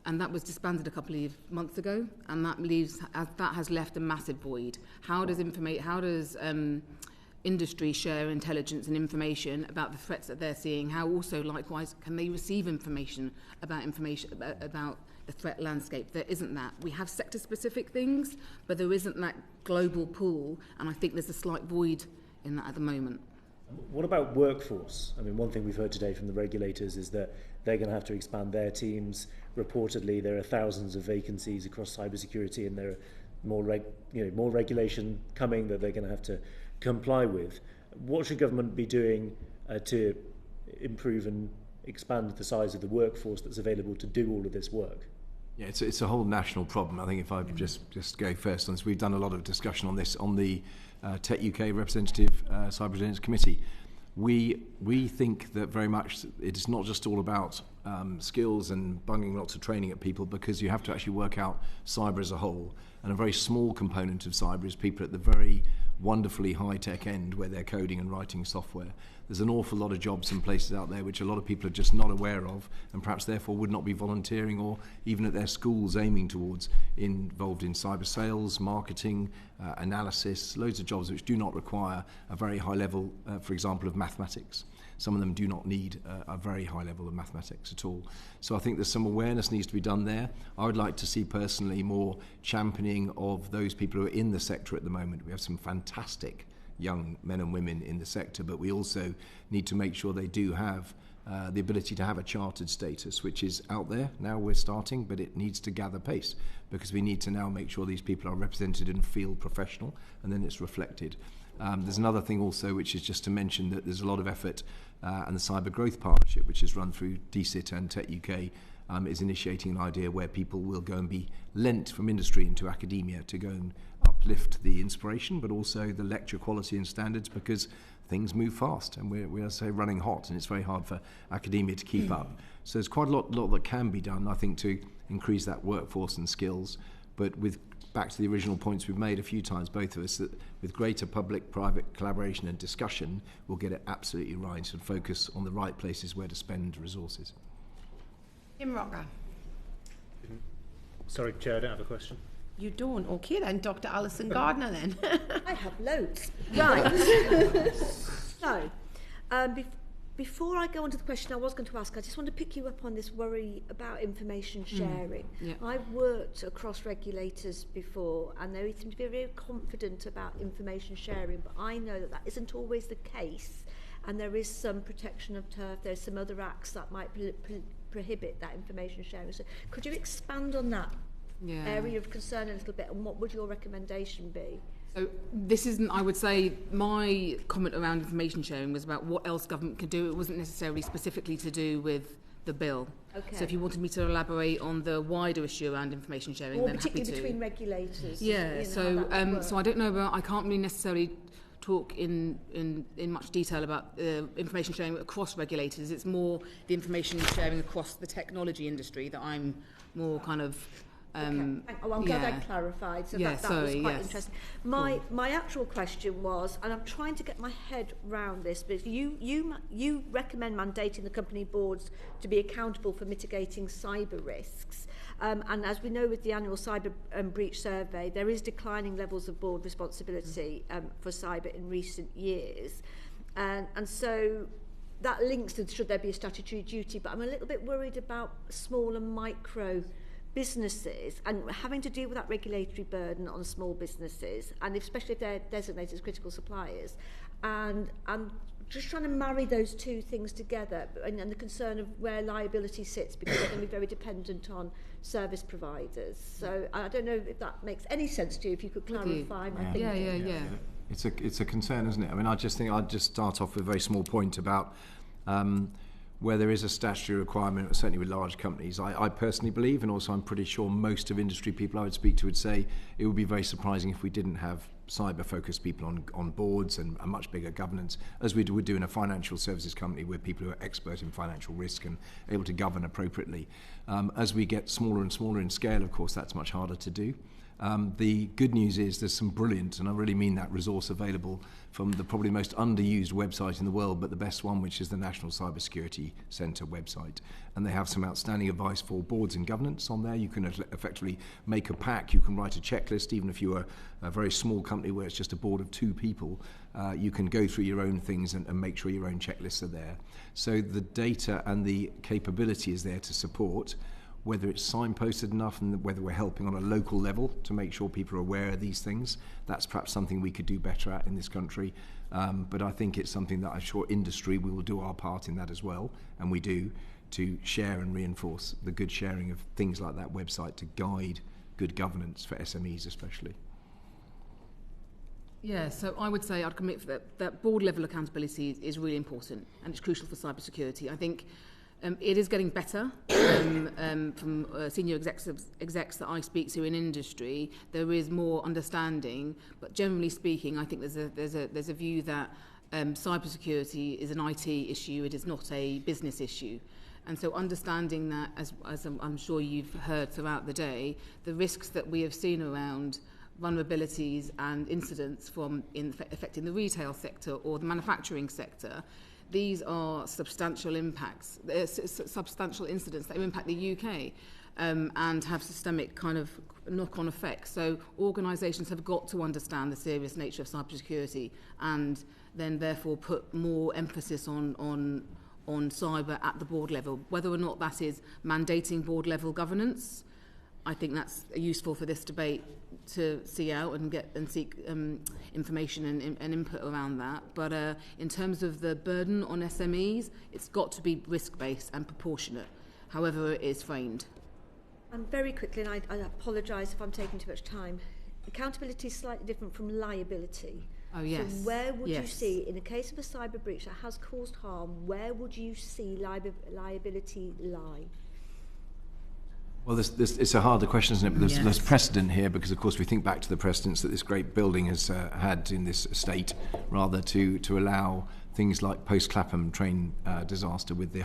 And that was disbanded a couple of months ago, and that has left a massive void. How does industry share intelligence and information about the threats that they're seeing? How also, likewise, can they receive information about the threat landscape? There isn't that. We have sector-specific things, but there isn't that global pool, and I think there's a slight void in that at the moment. What about workforce? I mean, one thing we've heard today from the regulators is that they're going to have to expand their teams. Reportedly, there are thousands of vacancies across cybersecurity, and there are more regulation coming that they're going to have to comply with. What should government be doing to improve and expand the size of the workforce that's available to do all of this work? Yeah, it's a whole national problem. I think if I just go first on this, we've done a lot of discussion on this on the Tech UK Representative Cyber Resilience Committee. We think that very much it is not just all about skills and bunging lots of training at people, because you have to actually work out cyber as a whole. And a very small component of cyber is people at the very wonderfully high-tech end where they're coding and writing software. There's an awful lot of jobs and places out there which a lot of people are just not aware of, and perhaps therefore would not be volunteering or even at their schools aiming towards, involved in cyber sales, marketing, analysis, loads of jobs which do not require a very high level, for example, of mathematics. Some of them do not need a very high level of mathematics at all. So I think there's some awareness needs to be done there. I would like to see personally more championing of those people who are in the sector at the moment. We have some fantastic young men and women in the sector, but we also need to make sure they do have the ability to have a chartered status, which is out there. Now we're starting, but it needs to gather pace, because we need to now make sure these people are represented and feel professional, and then it's reflected. There's another thing also, which is just to mention that there's a lot of effort, and the Cyber Growth Partnership, which is run through DCIT and Tech UK, is initiating an idea where people will go and be lent from industry into academia to go and uplift the inspiration, but also the lecture quality and standards, because things move fast and we're say running hot, and it's very hard for academia to keep up. So there's quite a lot that can be done, I think, to increase that workforce and skills. But back to the original points we've made a few times, both of us, that with greater public-private collaboration and discussion, we'll get it absolutely right and focus on the right places where to spend resources. Tim Rocker. Sorry, Chair, I don't have a question. You don't? Okay then, Dr. Alison Gardner then. I have loads. Right. So, before I go on to the question I was going to ask, I just want to pick you up on this worry about information sharing. Yeah. I've worked across regulators before, and they seem to be very confident about information sharing, but I know that that isn't always the case, and there is some protection of turf, there's some other acts that might prohibit that information sharing. So could you expand on that area of concern a little bit, and what would your recommendation be? So this isn't, I would say, my comment around information sharing was about what else government could do. It wasn't necessarily specifically to do with the bill. Okay. So if you wanted me to elaborate on the wider issue around information sharing, or then happy to. particularly between regulators. Yeah, so I don't know about, I can't really necessarily talk in much detail about information sharing across regulators. It's more the information sharing across the technology industry that I'm more kind of I'm glad I clarified, so that was quite interesting. My actual question was, and I'm trying to get my head round this, but you recommend mandating the company boards to be accountable for mitigating cyber risks. And as we know with the annual cyber breach survey, there is declining levels of board responsibility for cyber in recent years. And so that links to should there be a statutory duty, but I'm a little bit worried about small and micro businesses and having to deal with that regulatory burden on small businesses, and especially if they're designated as critical suppliers. And I'm just trying to marry those two things together, and the concern of where liability sits, because they're going to be very dependent on service providers. So I don't know if that makes any sense to you, if you could clarify my thinking. Yeah. It's a concern, isn't it? I mean, I just think I'd just start off with a very small point about where there is a statutory requirement, certainly with large companies. I personally believe, and also I'm pretty sure most of industry people I would speak to would say, it would be very surprising if we didn't have cyber-focused people on boards and a much bigger governance, as we would do in a financial services company with people who are expert in financial risk and able to govern appropriately. As we get smaller and smaller in scale, of course, that's much harder to do. The good news is there's some brilliant, and I really mean that, resource available from the probably most underused website in the world, but the best one, which is the National Cybersecurity Centre website. And they have some outstanding advice for boards and governance on there. You can effectively make a pack, you can write a checklist, even if you are a very small company where it's just a board of 2 people, you can go through your own things and make sure your own checklists are there. So the data and the capability is there to support, whether it's signposted enough and whether we're helping on a local level to make sure people are aware of these things. That's perhaps something we could do better at in this country. But I think it's something that I'm sure industry, we will do our part in that as well, and we do, to share and reinforce the good sharing of things like that website to guide good governance for SMEs especially. Yeah, so I would say I'd commit that board level accountability is really important, and it's crucial for cybersecurity. I think it is getting better from senior execs that I speak to in industry. There is more understanding, but generally speaking, I think there's a view that cybersecurity is an IT issue. It is not a business issue. And so understanding that, as I'm sure you've heard throughout the day, the risks that we have seen around vulnerabilities and incidents affecting the retail sector or the manufacturing sector, these are substantial impacts, substantial incidents that impact the UK and have systemic kind of knock-on effects. So organisations have got to understand the serious nature of cybersecurity and then therefore put more emphasis on cyber at the board level. Whether or not that is mandating board level governance, I think that's useful for this debate to see out and seek information and input around that. But in terms of the burden on SMEs, it's got to be risk-based and proportionate, however it is framed. And very quickly, and I apologise if I'm taking too much time, accountability is slightly different from liability. Oh, yes. So where would yes. you see, in a case of a cyber breach that has caused harm, where would you see liability lie? Well, it's a harder question, isn't it? But there's precedent here because, of course, we think back to the precedents that this great building has had in this estate, rather to allow things like post-Clapham train disaster with the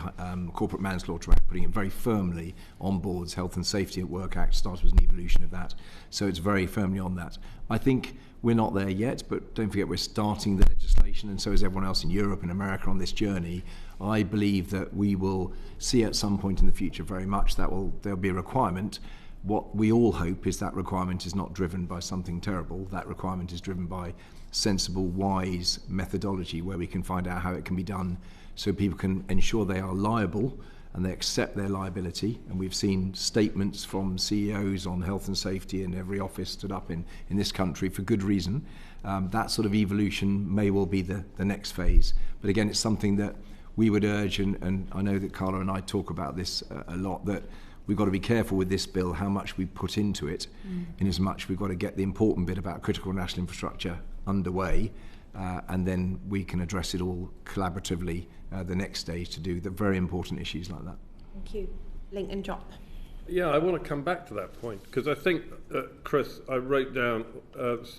Corporate Manslaughter Act, putting it very firmly on boards. Health and Safety at Work Act started as an evolution of that. So it's very firmly on that. I think we're not there yet, but don't forget we're starting the legislation, and so is everyone else in Europe and America on this journey. I believe that we will see at some point in the future very much that there'll be a requirement. What we all hope is that requirement is not driven by something terrible. That requirement is driven by sensible, wise methodology where we can find out how it can be done so people can ensure they are liable and they accept their liability. And we've seen statements from CEOs on health and safety in every office stood up in this country for good reason. That sort of evolution may well be the next phase. But again, it's something that we would urge, and I know that Carla and I talk about this a lot, that we've got to be careful with this bill how much we put into it, in as much we've got to get the important bit about critical national infrastructure underway, and then we can address it all collaboratively the next stage to do the very important issues like that. Thank you. Lincoln Drop. Yeah, I want to come back to that point because I think, Chris, I wrote down,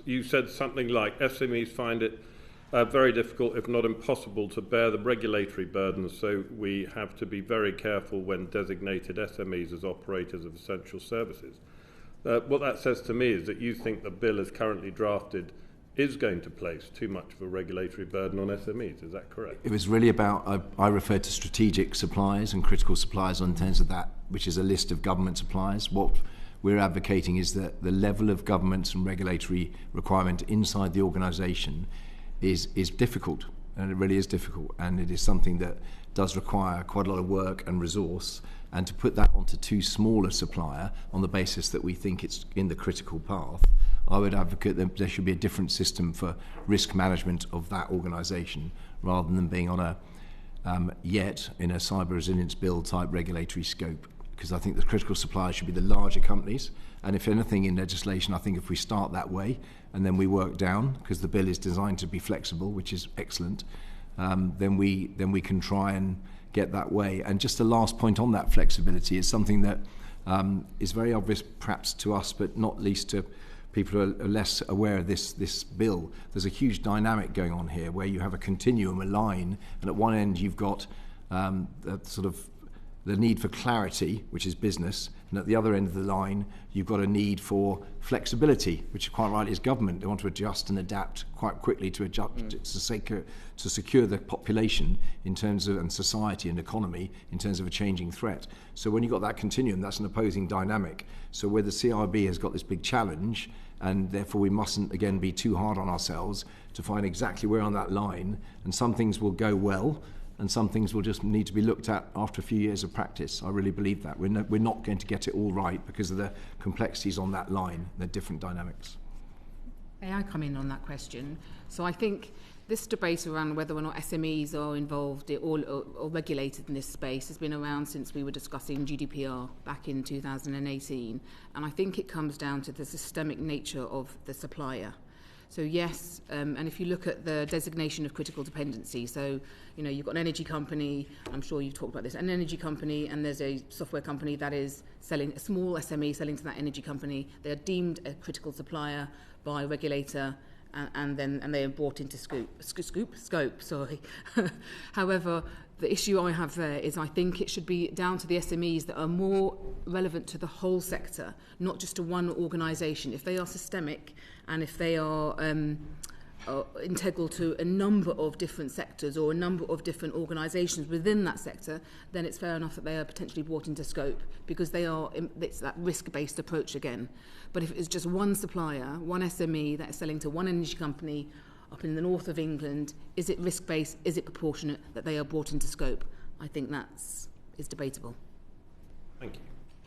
you said something like SMEs find it very difficult, if not impossible, to bear the regulatory burdens, so we have to be very careful when designated SMEs as operators of essential services. What that says to me is that you think the bill as currently drafted is going to place too much of a regulatory burden on SMEs. Is that correct? It was really about, I referred to strategic suppliers and critical suppliers in terms of that, which is a list of government suppliers. What we're advocating is that the level of government and regulatory requirement inside the organisation is difficult, and it really is difficult, and it is something that does require quite a lot of work and resource, and to put that onto too small a supplier on the basis that we think it's in the critical path, I would advocate that there should be a different system for risk management of that organisation rather than being on a yet in a cyber resilience bill type regulatory scope, because I think the critical suppliers should be the larger companies. And if anything in legislation, I think if we start that way and then we work down, because the bill is designed to be flexible, which is excellent, then we can try and get that way. And just a last point on that flexibility is something that is very obvious perhaps to us, but not least to people who are less aware of this bill. There's a huge dynamic going on here where you have a continuum, a line, and at one end you've got the need for clarity, which is business, and at the other end of the line, you've got a need for flexibility, which quite rightly is government. They want to adjust and adapt quite quickly to secure the population in terms of, and society and economy in terms of a changing threat. So when you've got that continuum, that's an opposing dynamic. So where the CIB has got this big challenge, and therefore we mustn't, again, be too hard on ourselves to find exactly where on that line, and some things will go well, and some things will just need to be looked at after a few years of practice. I really believe that. We're not going to get it all right because of the complexities on that line, the different dynamics. May I come in on that question? So I think this debate around whether or not SMEs are involved or regulated in this space has been around since we were discussing GDPR back in 2018. And I think it comes down to the systemic nature of the supplier. So yes, and if you look at the designation of critical dependency, so you've got an energy company, I'm sure you've talked about this, an energy company, and there's a software company that is selling, a small SME selling to that energy company. They are deemed a critical supplier by a regulator, and they are brought into scope. Sorry. However, the issue I have there is I think it should be down to the SMEs that are more relevant to the whole sector, not just to one organisation. If they are systemic and if they are integral to a number of different sectors or a number of different organisations within that sector, then it's fair enough that they are potentially brought into scope, because it's that risk-based approach again. But if it's just one supplier, one SME that is selling to one energy company up in the north of England, is it risk-based, is it proportionate that they are brought into scope? I think is debatable. Thank you.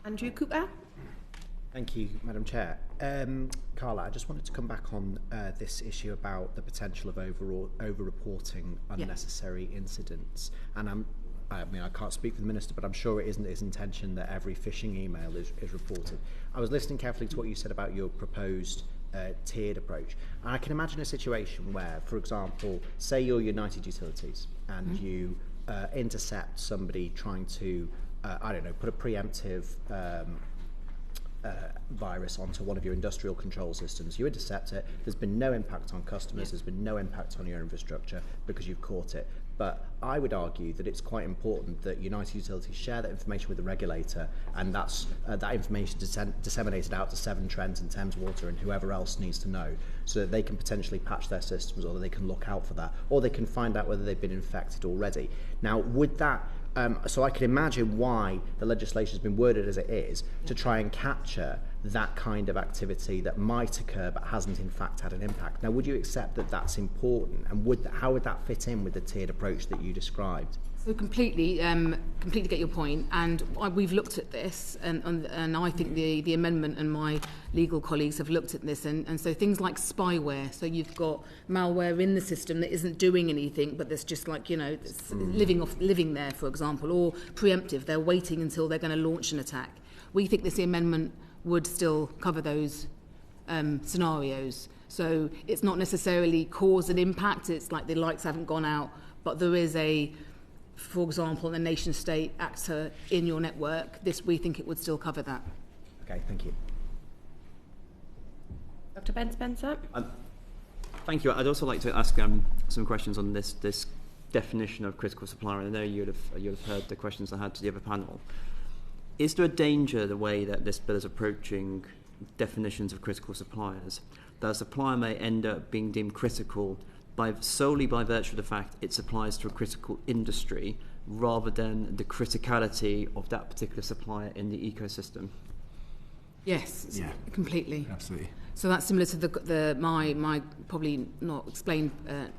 Andrew Cooper. Thank you, Madam Chair. Carla, I just wanted to come back on this issue about the potential of over-reporting unnecessary incidents. And I can't speak for the Minister, but I'm sure it isn't his intention that every phishing email is reported. I was listening carefully to what you said about your proposed tiered approach. And I can imagine a situation where, for example, say you're United Utilities and you intercept somebody trying to, put a preemptive virus onto one of your industrial control systems. You intercept it, there's been no impact on customers, there's been no impact on your infrastructure because you've caught it. But I would argue that it's quite important that United Utilities share that information with the regulator, and that's that information disseminated out to Severn Trent and Thames Water and whoever else needs to know, so that they can potentially patch their systems, or that they can look out for that, or they can find out whether they've been infected already. Now, would that so I can imagine why the legislation has been worded as it is, to try and capture that kind of activity that might occur but hasn't in fact had an impact. Now, would you accept that that's important, and how would that fit in with the tiered approach that you described? So completely get your point, and we've looked at this, and I think the amendment and my legal colleagues have looked at this, and so things like spyware, so you've got malware in the system that isn't doing anything, but there's just living there, for example, or preemptive, they're waiting until they're going to launch an attack. We think this amendment would still cover those scenarios. So it's not necessarily cause and impact, it's like the lights haven't gone out, but there is for example, a nation state actor in your network. We think it would still cover that. Okay, thank you. Dr. Ben Spencer. Thank you. I'd also like to ask some questions on this definition of critical supplier. I know you'd have heard the questions I had to the other panel. Is there a danger, the way that this bill is approaching definitions of critical suppliers, that a supplier may end up being deemed critical solely by virtue of the fact it supplies to a critical industry, rather than the criticality of that particular supplier in the ecosystem? Yes, completely. Absolutely. So that's similar to my probably not explained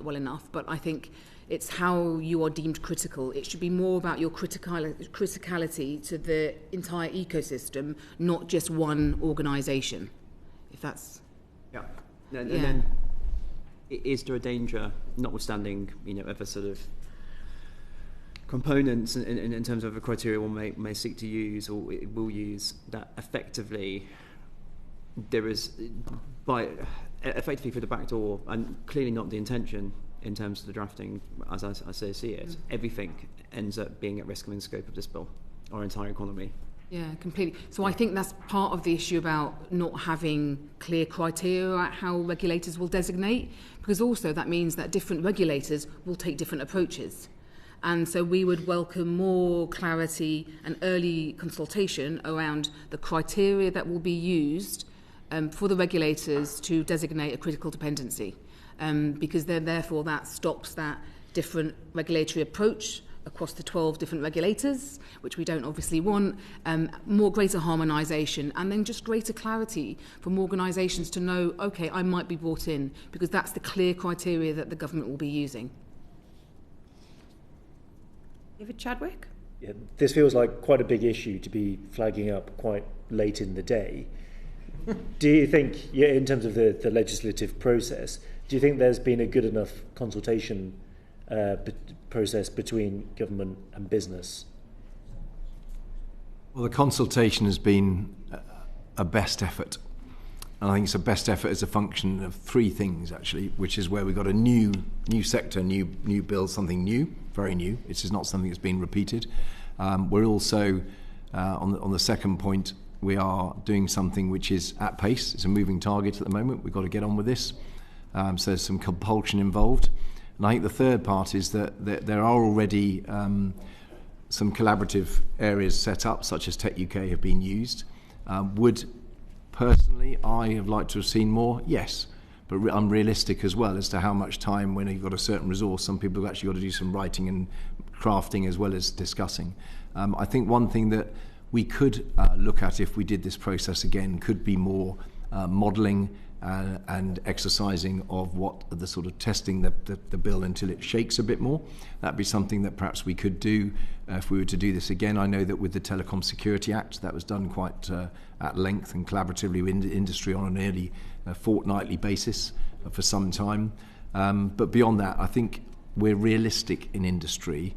well enough, but I think it's how you are deemed critical. It should be more about your criticality to the entire ecosystem, not just one organisation. If that's And then, is there a danger, notwithstanding other sort of components in terms of a criteria one may seek to use or will use, that effectively there is effectively through the back door, and clearly not the intention in terms of the drafting, as I see it, everything ends up being at risk in the scope of this bill, our entire economy? Yeah, completely. So I think that's part of the issue about not having clear criteria at how regulators will designate, because also that means that different regulators will take different approaches. And so we would welcome more clarity and early consultation around the criteria that will be used for the regulators to designate a critical dependency, because then therefore that stops that different regulatory approach across the 12 different regulators, which we don't obviously want, more greater harmonisation, and then just greater clarity from organisations to know, okay, I might be brought in, because that's the clear criteria that the government will be using. David Chadwick? Yeah, this feels like quite a big issue to be flagging up quite late in the day. Do you think, in terms of the legislative process, do you think there's been a good enough consultation process between government and business? Well, the consultation has been a best effort. And I think it's a best effort as a function of three things, actually, which is where we've got a new sector, new bill, something new, very new. It's just not something that's been repeated. We're also, on the second point, we are doing something which is at pace. It's a moving target at the moment. We've got to get on with this. So there's some compulsion involved. And I think the third part is that there are already some collaborative areas set up, such as Tech UK have been used. Would personally I have liked to have seen more? Yes. But I'm realistic as well as to how much time, when you've got a certain resource, some people have actually got to do some writing and crafting as well as discussing. I think one thing that we could look at if we did this process again could be more modelling and exercising of what the sort of testing the bill until it shakes a bit more. That'd be something that perhaps we could do if we were to do this again. I know that with the Telecom Security Act, that was done quite at length and collaboratively with industry on a nearly fortnightly basis for some time. But beyond that, I think we're realistic in industry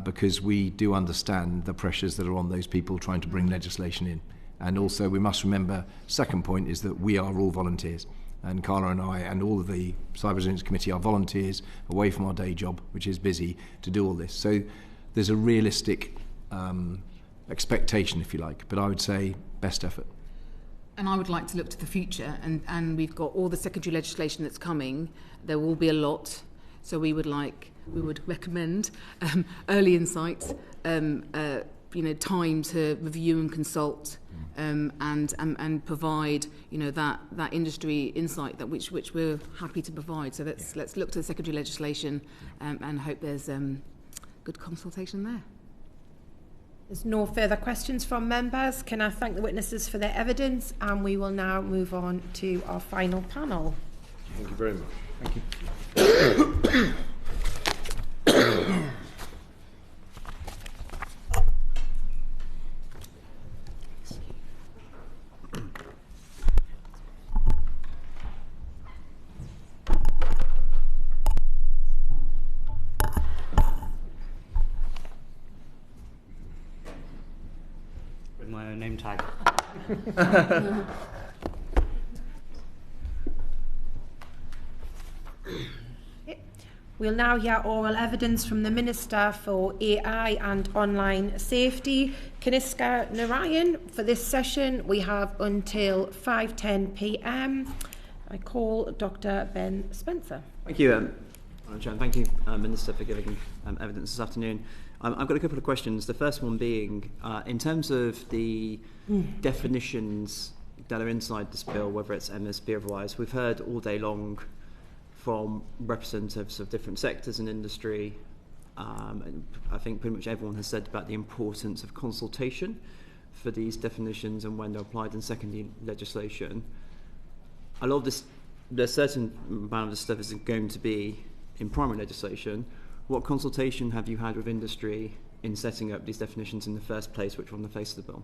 because we do understand the pressures that are on those people trying to bring legislation in. And also we must remember, second point is that we are all volunteers. And Carla and I and all of the Cyber Resilience Committee are volunteers away from our day job, which is busy, to do all this. So there's a realistic expectation, if you like, but I would say best effort. And I would like to look to the future, and we've got all the secondary legislation that's coming. There will be a lot, so we would recommend early insights, time to review and consult, and provide that industry insight which we're happy to provide. So let's look to the secondary legislation and hope there's good consultation there. There's no further questions from members. Can I thank the witnesses for their evidence, and we will now move on to our final panel. Thank you very much. Thank you. My own name tag. We'll now hear oral evidence from the Minister for AI and Online Safety, Kaniska Narayan. For this session, we have until 5:10 p.m. I call Dr. Ben Spencer. Thank you, Madam Chair. Thank you, Minister, for giving evidence this afternoon. I've got a couple of questions. The first one being, in terms of the definitions that are inside this bill, whether it's MSP or otherwise, we've heard all day long from representatives of different sectors and industry. And I think pretty much everyone has said about the importance of consultation for these definitions and when they're applied in secondary legislation. A lot of this, there's a certain amount of this stuff is going to be in primary legislation. What consultation have you had with industry in setting up these definitions in the first place, which are on the face of the bill?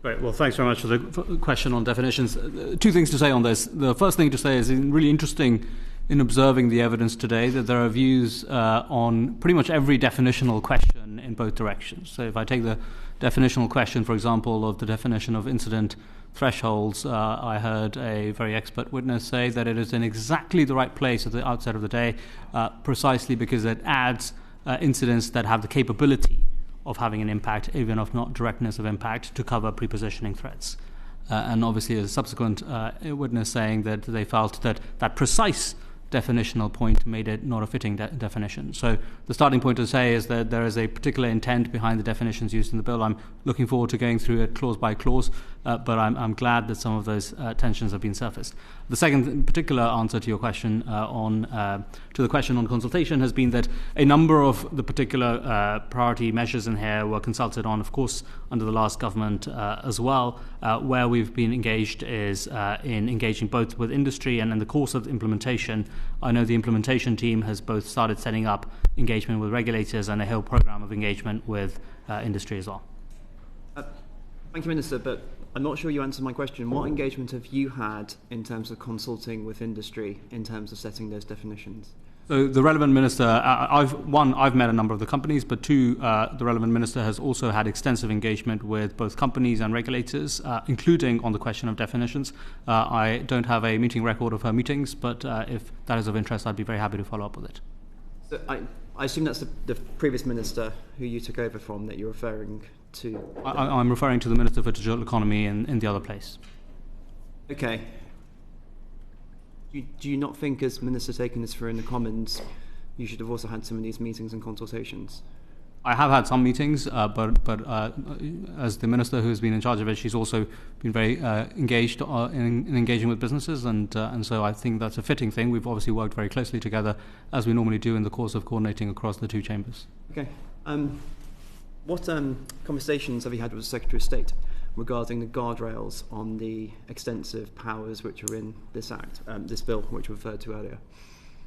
Great. Well, thanks very much for the question on definitions. Two things to say on this. The first thing to say is really interesting in observing the evidence today that there are views on pretty much every definitional question in both directions. So if I take the definitional question, for example, of the definition of incident thresholds, I heard a very expert witness say that it is in exactly the right place at the outset of the day, precisely because it adds incidents that have the capability of having an impact, even if not directness of impact, to cover prepositioning threats. And obviously a subsequent witness saying that they felt that that precise definitional point made it not a fitting definition. So the starting point to say is that there is a particular intent behind the definitions used in the bill. I'm looking forward to going through it clause by clause, but I'm glad that some of those tensions have been surfaced. The second particular answer to your question to the question on consultation has been that a number of the particular priority measures in here were consulted on, of course, under the last government as well. Where we've been engaged is in engaging both with industry and in the course of implementation. I know the implementation team has both started setting up engagement with regulators and a whole program of engagement with industry as well. Thank you, Minister, but I'm not sure you answered my question. What engagement have you had in terms of consulting with industry in terms of setting those definitions? So the relevant minister, I've met a number of the companies, but two, the relevant minister has also had extensive engagement with both companies and regulators, including on the question of definitions. I don't have a meeting record of her meetings, but if that is of interest, I'd be very happy to follow up with it. So I assume that's the previous minister who you took over from that you're referring to. I'm referring to the Minister for Digital Economy in the other place. Okay. Do you not think, as Minister taking this through in the Commons, you should have also had some of these meetings and consultations? I have had some meetings, but as the Minister who's been in charge of it, she's also been very engaged in engaging with businesses, and so I think that's a fitting thing. We've obviously worked very closely together, as we normally do in the course of coordinating across the two chambers. Okay. What conversations have you had with the Secretary of State regarding the guardrails on the extensive powers which are in this Act, this bill, which we referred to earlier?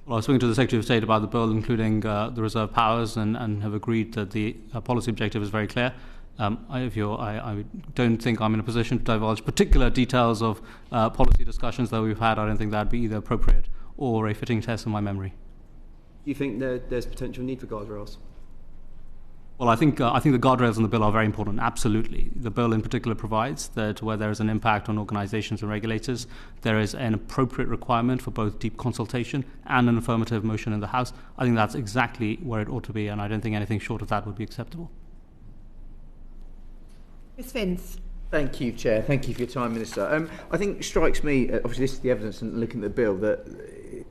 Well, I was speaking to the Secretary of State about the bill, including the reserve powers, and have agreed that the policy objective is very clear. I don't think I'm in a position to divulge particular details of policy discussions that we've had. I don't think that would be either appropriate or a fitting test of my memory. Do you think there's potential need for guardrails? Well, I think the guardrails in the bill are very important, absolutely. The bill in particular provides that where there is an impact on organisations and regulators, there is an appropriate requirement for both deep consultation and an affirmative motion in the House. I think that's exactly where it ought to be, and I don't think anything short of that would be acceptable. Ms Vince. Thank you, Chair. Thank you for your time, Minister. I think it strikes me, obviously this is the evidence and looking at the bill, that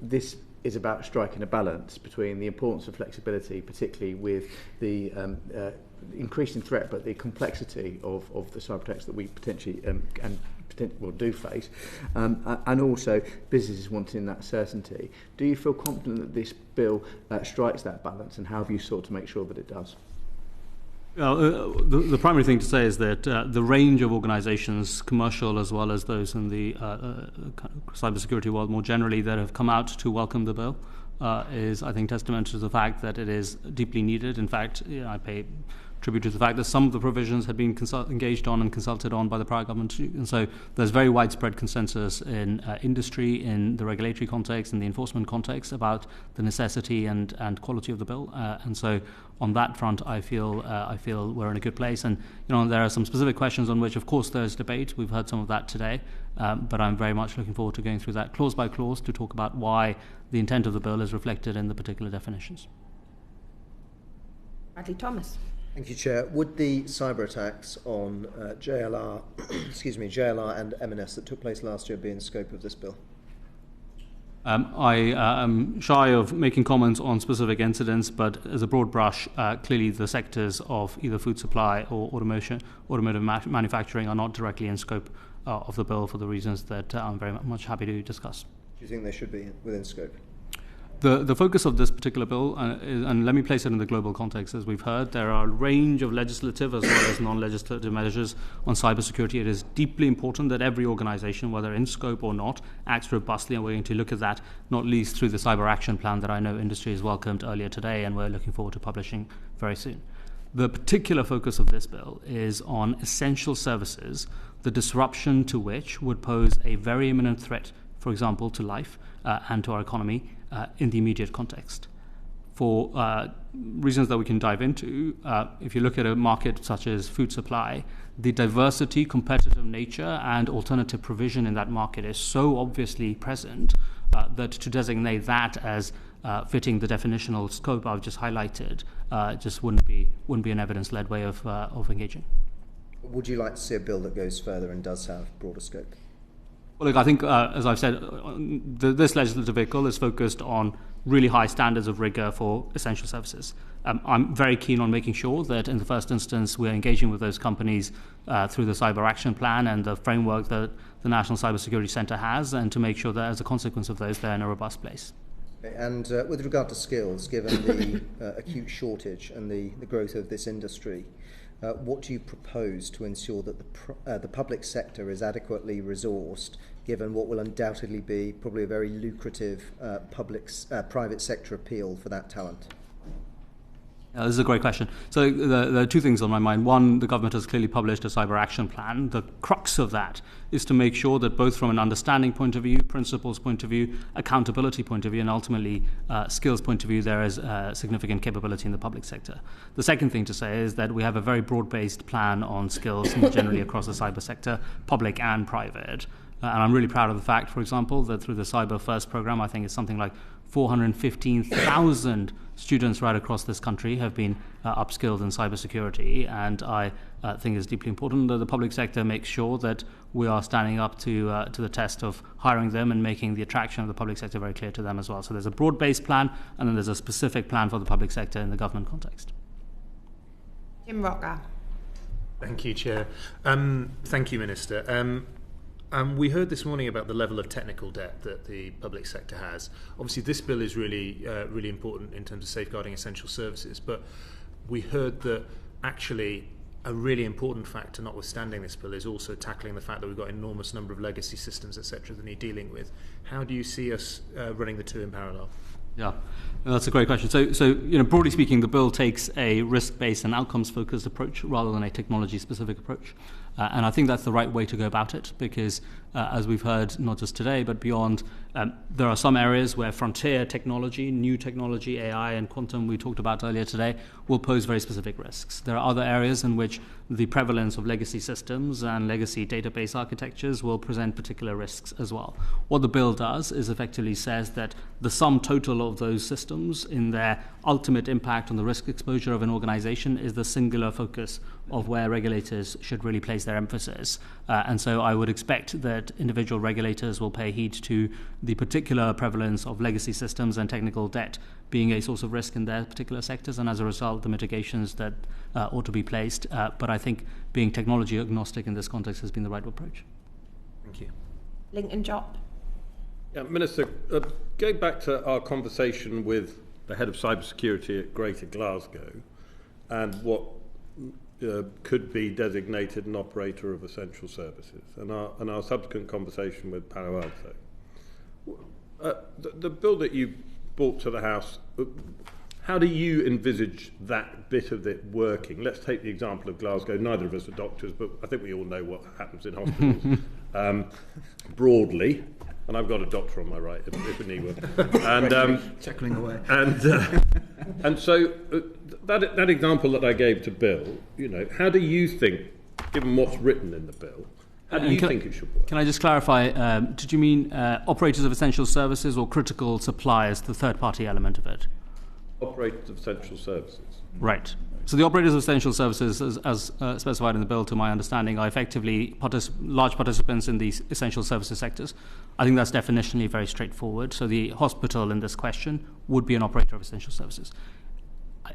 this is about striking a balance between the importance of flexibility, particularly with the increasing threat, but the complexity of the cyber attacks that we potentially do face, and also businesses wanting that certainty. Do you feel confident that this bill strikes that balance, and how have you sought to make sure that it does? Well, the primary thing to say is that the range of organisations, commercial as well as those in the cybersecurity world more generally, that have come out to welcome the bill is, I think, testament to the fact that it is deeply needed. In fact, I pay tribute to the fact that some of the provisions had been engaged on and consulted on by the prior government, and so there's very widespread consensus in industry, in the regulatory context, in the enforcement context about the necessity and quality of the bill, and so on that front I feel we're in a good place. And there are some specific questions on which of course there's debate. We've heard some of that today, but I'm very much looking forward to going through that clause by clause to talk about why the intent of the bill is reflected in the particular definitions. Bradley Thomas. Thank you, Chair. Would the cyber attacks on JLR and M&S that took place last year be in scope of this bill? I am shy of making comments on specific incidents, but as a broad brush, clearly the sectors of either food supply or automotive manufacturing are not directly in scope of the bill for the reasons that I'm very much happy to discuss. Do you think they should be within scope? The focus of this particular bill, and let me place it in the global context, as we've heard, there are a range of legislative as well as non-legislative measures on cybersecurity. It is deeply important that every organisation, whether in scope or not, acts robustly, and we're going to look at that not least through the Cyber Action Plan that I know industry has welcomed earlier today, and we're looking forward to publishing very soon. The particular focus of this bill is on essential services, the disruption to which would pose a very imminent threat, for example, to life and to our economy, in the immediate context. For reasons that we can dive into, if you look at a market such as food supply, the diversity, competitive nature, and alternative provision in that market is so obviously present that to designate that as fitting the definitional scope I've just highlighted just wouldn't be an evidence-led way of engaging. Would you like to see a bill that goes further and does have broader scope? Well, look, I think, as I've said, this legislative vehicle is focused on really high standards of rigour for essential services. I'm very keen on making sure that, in the first instance, we're engaging with those companies through the Cyber Action Plan and the framework that the National Cybersecurity Centre has, and to make sure that, as a consequence of those, they're in a robust place. And with regard to skills, given the acute shortage and the growth of this industry, what do you propose to ensure that the public sector is adequately resourced, given what will undoubtedly be probably a very lucrative private sector appeal for that talent? This is a great question. So there are two things on my mind. One, the government has clearly published a cyber action plan. The crux of that is to make sure that both from an understanding point of view, principles point of view, accountability point of view, and ultimately skills point of view, there is significant capability in the public sector. The second thing to say is that we have a very broad-based plan on skills more generally across the cyber sector, public and private. And I'm really proud of the fact, for example, that through the Cyber First program, I think it's something like 415,000 students right across this country have been upskilled in cybersecurity, and I think it's deeply important that the public sector makes sure that we are standing up to the test of hiring them and making the attraction of the public sector very clear to them as well. So there's a broad-based plan, and then there's a specific plan for the public sector in the government context. Jim Rocker. Thank you, Chair. Thank you, Minister. We heard this morning about the level of technical debt that the public sector has. Obviously, this bill is really important in terms of safeguarding essential services, but we heard that actually a really important factor, notwithstanding this bill, is also tackling the fact that we've got an enormous number of legacy systems, etc., that need dealing with. How do you see us running the two in parallel? Yeah, that's a great question. So broadly speaking, the bill takes a risk-based and outcomes-focused approach rather than a technology-specific approach. And I think that's the right way to go about it because, as we've heard, not just today, but beyond, there are some areas where frontier technology, new technology, AI and quantum we talked about earlier today, will pose very specific risks. There are other areas in which the prevalence of legacy systems and legacy database architectures will present particular risks as well. What the bill does is effectively says that the sum total of those systems in their ultimate impact on the risk exposure of an organization is the singular focus of where regulators should really place their emphasis. And so I would expect that individual regulators will pay heed to the particular prevalence of legacy systems and technical debt being a source of risk in their particular sectors, and as a result, the mitigations that ought to be placed. But I think being technology agnostic in this context has been the right approach. Thank you. Lincoln Jopp. Yeah, Minister, going back to our conversation with the head of cybersecurity at Greater Glasgow and what could be designated an operator of essential services, and our subsequent conversation with Palo Alto. The bill that you brought to the House, how do you envisage that bit of it working? Let's take the example of Glasgow. Neither of us are doctors, but I think we all know what happens in hospitals broadly. And I've got a doctor on my right, if we need one. And chuckling away. And so that example that I gave to Bill, how do you think, given what's written in the bill, how do you think it should work? Can I just clarify? Did you mean operators of essential services or critical suppliers, the third-party element of it? Operators of essential services. Right. So the operators of essential services, as specified in the bill, to my understanding, are effectively large participants in these essential services sectors. I think that's definitionally very straightforward. So the hospital in this question would be an operator of essential services.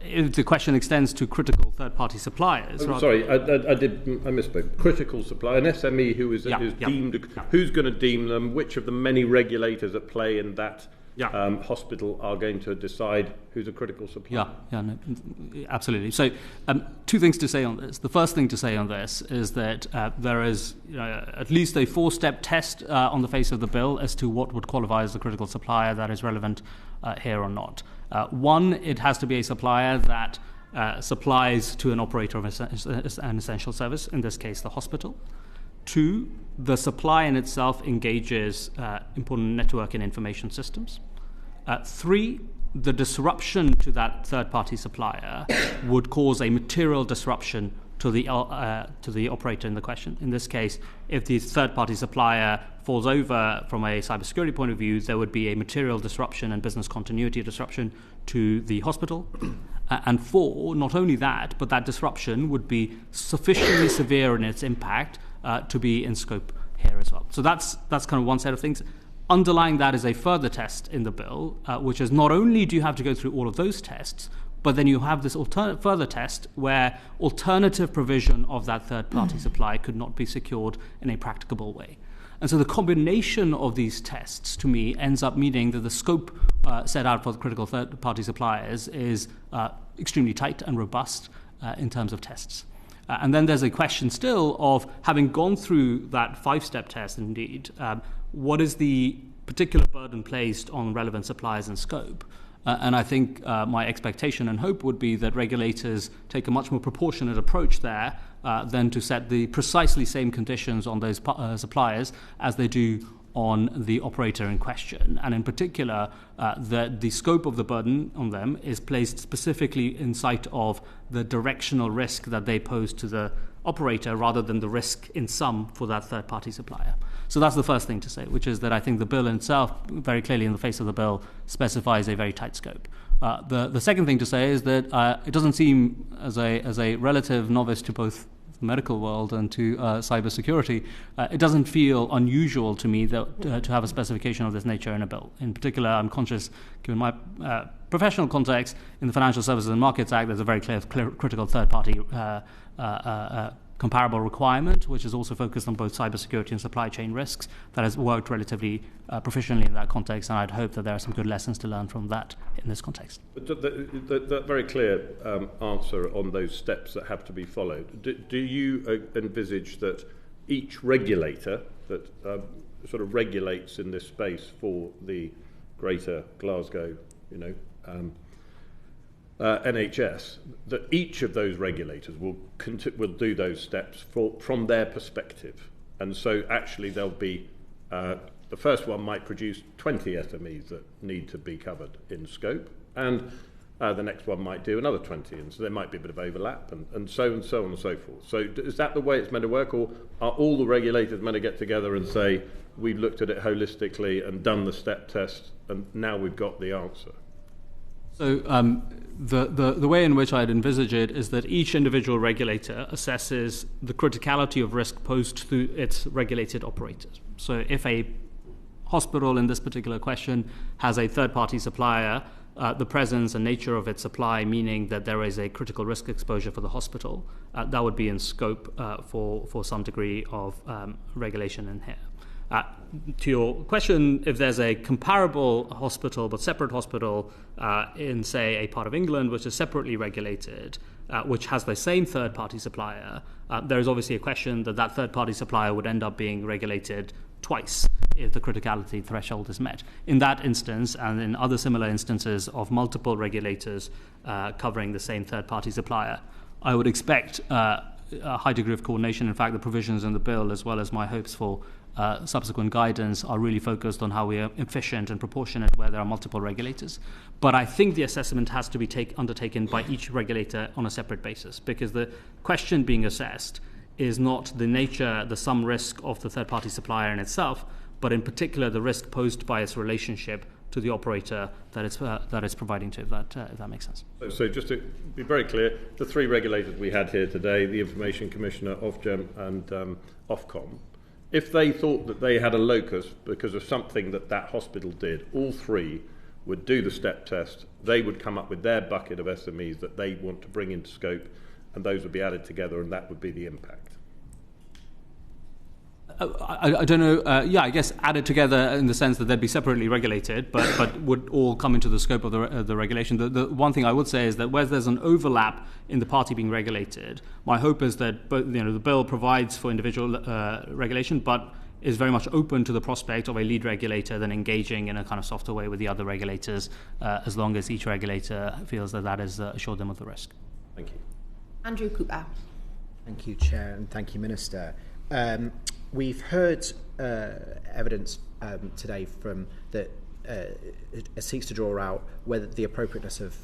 If the question extends to critical third-party suppliers... Sorry, I misspoke. Critical supplier, an SME who is deemed... Who's going to deem them? Which of the many regulators at play in that hospital are going to decide who's a critical supplier? No, absolutely. So two things to say on this. The first thing to say on this is that there is at least a four-step test on the face of the bill as to what would qualify as a critical supplier that is relevant here or not. One, it has to be a supplier that supplies to an operator of an essential service, in this case the hospital. Two, the supply in itself engages important network and information systems. Three, the disruption to that third-party supplier would cause a material disruption to the operator in the question. In this case, if the third-party supplier falls over from a cybersecurity point of view, there would be a material disruption and business continuity disruption to the hospital. And four, not only that, but that disruption would be sufficiently severe in its impact to be in scope here as well. So that's kind of one set of things. Underlying that is a further test in the bill, which is not only do you have to go through all of those tests, but then you have this further test where alternative provision of that third-party supply could not be secured in a practicable way. And so the combination of these tests, to me, ends up meaning that the scope set out for the critical third-party suppliers is extremely tight and robust in terms of tests. And then there's a question still of, having gone through that five-step test, indeed, what is the particular burden placed on relevant suppliers and scope? And I think my expectation and hope would be that regulators take a much more proportionate approach there than to set the precisely same conditions on those suppliers as they do on the operator in question. And in particular, that the scope of the burden on them is placed specifically in sight of the directional risk that they pose to the operator rather than the risk in sum for that third-party supplier. So that's the first thing to say, which is that I think the bill itself, very clearly in the face of the bill, specifies a very tight scope. The second thing to say is that it doesn't seem, as a relative novice to both the medical world and to cybersecurity, it doesn't feel unusual to me that, to have a specification of this nature in a bill. In particular, I'm conscious, given my professional context, in the Financial Services and Markets Act, there's a very clear critical third-party comparable requirement, which is also focused on both cybersecurity and supply chain risks, that has worked relatively proficiently in that context, and I'd hope that there are some good lessons to learn from that in this context. But that very clear answer on those steps that have to be followed, do you envisage that each regulator that sort of regulates in this space for the Greater Glasgow, NHS, that each of those regulators will do those steps from their perspective, and so actually there'll be the first one might produce 20 SMEs that need to be covered in scope, and the next one might do another 20, and so there might be a bit of overlap, and so on and so forth. So is that the way it's meant to work, or are all the regulators meant to get together and say, we've looked at it holistically and done the step test, and now we've got the answer? So the way in which I'd envisage it is that each individual regulator assesses the criticality of risk posed to its regulated operators. So if a hospital in this particular question has a third-party supplier, the presence and nature of its supply, meaning that there is a critical risk exposure for the hospital, that would be in scope for some degree of regulation in here. To your question, if there's a comparable hospital but separate hospital in, say, a part of England which is separately regulated, which has the same third-party supplier, there is obviously a question that third-party supplier would end up being regulated twice if the criticality threshold is met. In that instance, and in other similar instances of multiple regulators covering the same third-party supplier, I would expect a high degree of coordination. In fact, the provisions in the bill, as well as my hopes for subsequent guidance, are really focused on how we are efficient and proportionate where there are multiple regulators. But I think the assessment has to be undertaken by each regulator on a separate basis, because the question being assessed is not the nature, the sum risk of the third-party supplier in itself, but in particular the risk posed by its relationship to the operator that it's providing to, if that makes sense. So just to be very clear, the three regulators we had here today, the Information Commissioner, Ofgem and Ofcom, if they thought that they had a locus because of something that hospital did, all three would do the step test, they would come up with their bucket of SMEs that they want to bring into scope, and those would be added together, and that would be the impact. I don't know, I guess added together in the sense that they'd be separately regulated, but would all come into the scope of the regulation. The one thing I would say is that where there's an overlap in the party being regulated, my hope is that the bill provides for individual regulation, but is very much open to the prospect of a lead regulator then engaging in a kind of softer way with the other regulators, as long as each regulator feels that is assured them of the risk. Thank you. Andrew Cooper. Thank you, Chair, and thank you, Minister. We've heard evidence today from that seeks to draw out whether the appropriateness of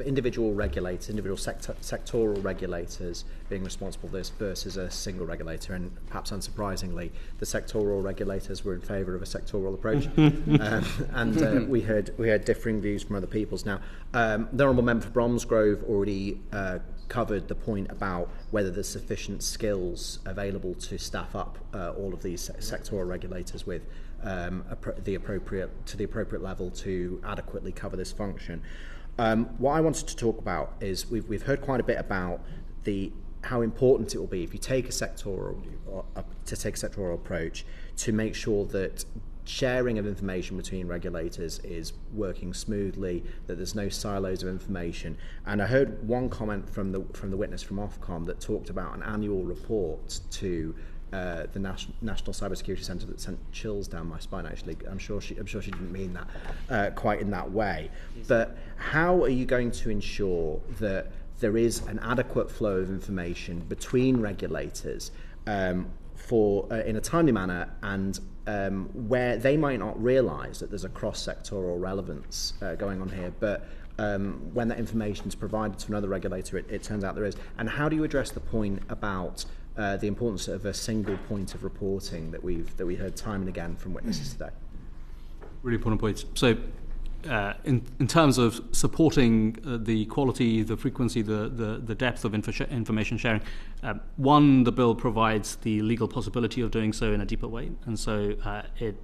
individual regulators, individual sectoral regulators being responsible for this versus a single regulator, and perhaps unsurprisingly, the sectoral regulators were in favour of a sectoral approach, and we heard differing views from other peoples. Now, the Honourable Member for Bromsgrove already covered the point about whether there's sufficient skills available to staff up all of these sectoral regulators with the appropriate level to adequately cover this function. What I wanted to talk about is we've heard quite a bit about how important it will be if you take a sectoral approach to make sure that sharing of information between regulators is working smoothly, that there's no silos of information. And I heard one comment from the witness from Ofcom that talked about an annual report to the National Cybersecurity Centre that sent chills down my spine. Actually, I'm sure she didn't mean that quite in that way. But how are you going to ensure that there is an adequate flow of information between regulators in a timely manner, and where they might not realise that there's a cross-sectoral relevance going on here, but when that information is provided to another regulator, it turns out there is? And how do you address the point about the importance of a single point of reporting that we heard time and again from witnesses today? Really important point. So, in terms of supporting the quality, the frequency, the depth of information sharing, one, the bill provides the legal possibility of doing so in a deeper way, and so it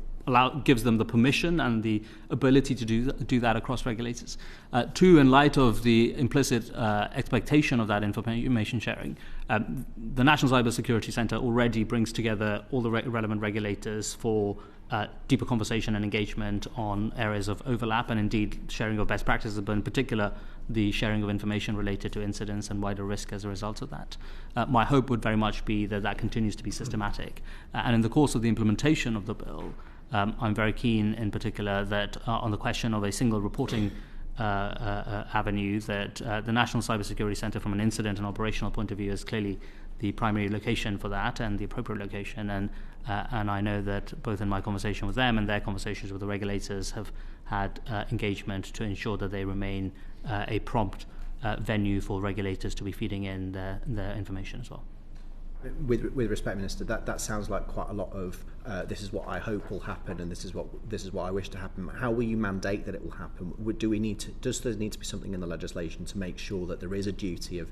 gives them the permission and the ability to do that across regulators. Two, in light of the implicit expectation of that information sharing, the National Cybersecurity Centre already brings together all the relevant regulators for deeper conversation and engagement on areas of overlap, and indeed sharing of best practices, but in particular the sharing of information related to incidents and wider risk as a result of that. My hope would very much be that that continues to be systematic. And in the course of the implementation of the bill, I'm very keen in particular that on the question of a single reporting avenue, that the National Cybersecurity Centre from an incident and operational point of view is clearly the primary location for that and the appropriate location, and I know that both in my conversation with them and their conversations with the regulators have had engagement to ensure that they remain a prompt venue for regulators to be feeding in their information as well. With respect, Minister, that sounds like quite a lot of this is what I hope will happen, and this is what I wish to happen. How will you mandate that it will happen? Does there need to be something in the legislation to make sure that there is a duty of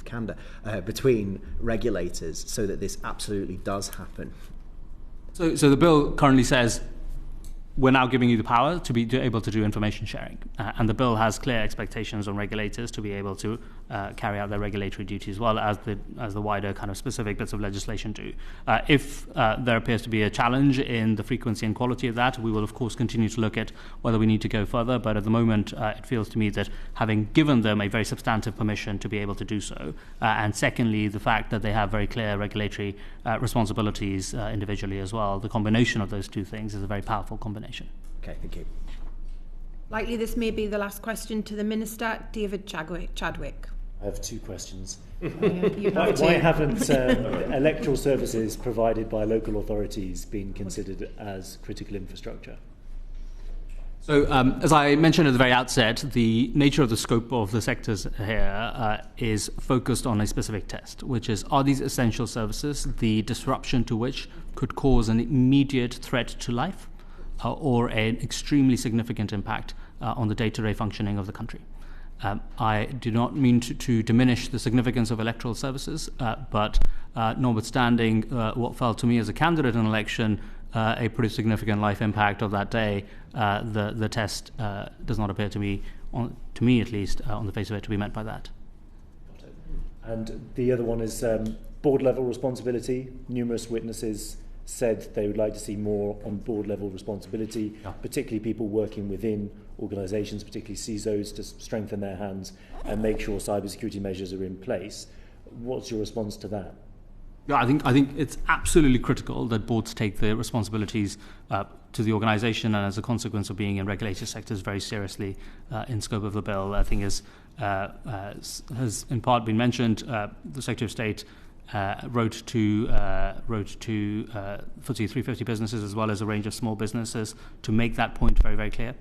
candour between regulators so that this absolutely does happen? So the bill currently says we're now giving you the power to be able to do information sharing, and the bill has clear expectations on regulators to be able to carry out their regulatory duties, as well as the wider kind of specific bits of legislation do. If there appears to be a challenge in the frequency and quality of that, we will of course continue to look at whether we need to go further, but at the moment it feels to me that having given them a very substantive permission to be able to do so, and secondly the fact that they have very clear regulatory responsibilities individually as well, the combination of those two things is a very powerful combination. Okay, thank you. Likely this may be the last question to the Minister. David Chadwick. I have two questions. Why haven't electoral services provided by local authorities been considered as critical infrastructure? So, as I mentioned at the very outset, the nature of the scope of the sectors here is focused on a specific test, which is, are these essential services the disruption to which could cause an immediate threat to life or an extremely significant impact on the day-to-day functioning of the country? I do not mean to diminish the significance of electoral services, but notwithstanding what felt to me as a candidate in an election, a pretty significant life impact of that day, the test does not appear to me, to me at least, on the face of it, to be met by that. And the other one is board-level responsibility. Numerous witnesses said they would like to see more on board-level responsibility, particularly people working within organisations, particularly CISOs, to strengthen their hands and make sure cybersecurity measures are in place. What's your response to that? Yeah, I think it's absolutely critical that boards take their responsibilities to the organisation, and as a consequence of being in regulated sectors, very seriously in scope of the bill. I think has in part been mentioned, the Secretary of State wrote to FTSE 350 businesses as well as a range of small businesses to make that point very, very clear.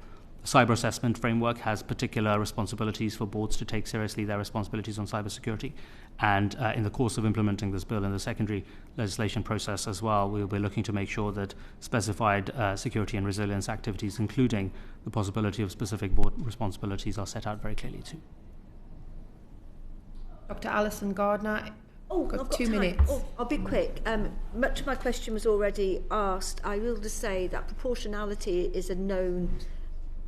The cyber assessment framework has particular responsibilities for boards to take seriously their responsibilities on cybersecurity, and in the course of implementing this bill in the secondary legislation process as well, we will be looking to make sure that specified security and resilience activities, including the possibility of specific board responsibilities, are set out very clearly too. Dr. Alison Gardner. I've got 2 minutes. I'll be quick. Much of my question was already asked. I will just say that proportionality is a known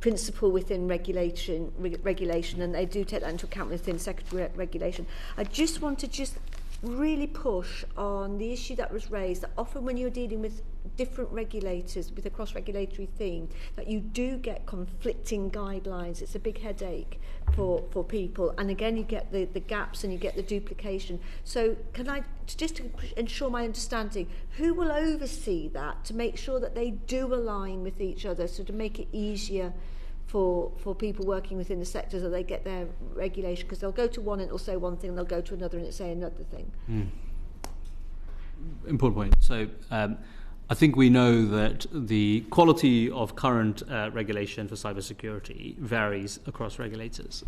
principle within regulation, and they do take that into account within secondary regulation. I just want to really push on the issue that was raised, that often when you're dealing with different regulators with a cross-regulatory theme, that you do get conflicting guidelines. It's a big headache for people, and again you get the gaps and you get the duplication. So can I, just to ensure my understanding, who will oversee that to make sure that they do align with each other, so to make it easier for people working within the sector, so they get their regulation, because they'll go to one and it'll say one thing, and they'll go to another and it'll say another thing. Important point. So I think we know that the quality of current regulation for cybersecurity varies across regulators.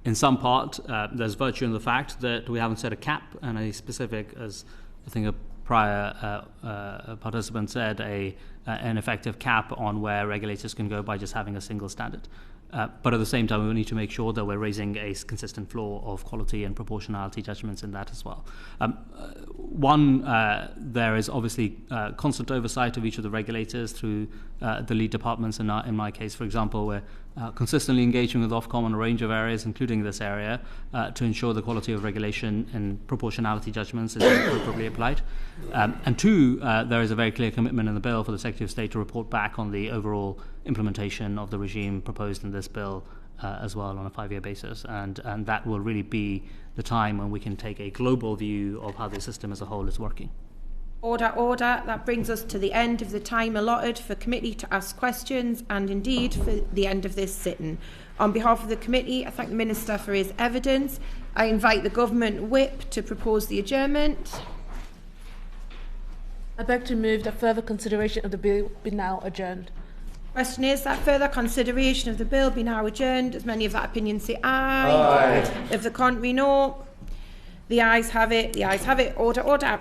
In some part, there's virtue in the fact that we haven't set a cap and a specific, as I think a prior participant said, an effective cap on where regulators can go by just having a single standard. But at the same time, we need to make sure that we're raising a consistent floor of quality and proportionality judgments in that as well. There is obviously constant oversight of each of the regulators through the lead departments. In my case, for example, we're consistently engaging with Ofcom on a range of areas, including this area, to ensure the quality of regulation and proportionality judgments is appropriately applied. And two, there is a very clear commitment in the bill for the Secretary of State to report back on the overall implementation of the regime proposed in this bill as well on a 5-year basis. And that will really be the time when we can take a global view of how the system as a whole is working. Order, order. That brings us to the end of the time allotted for committee to ask questions, and indeed for the end of this sitting. On behalf of the committee, I thank the Minister for his evidence. I invite the Government Whip to propose the adjournment. I beg to move that further consideration of the bill be now adjourned. Question is that further consideration of the bill be now adjourned. As many of that opinion say aye. Aye. If the contrary, no. The ayes have it. The ayes have it. Order, order.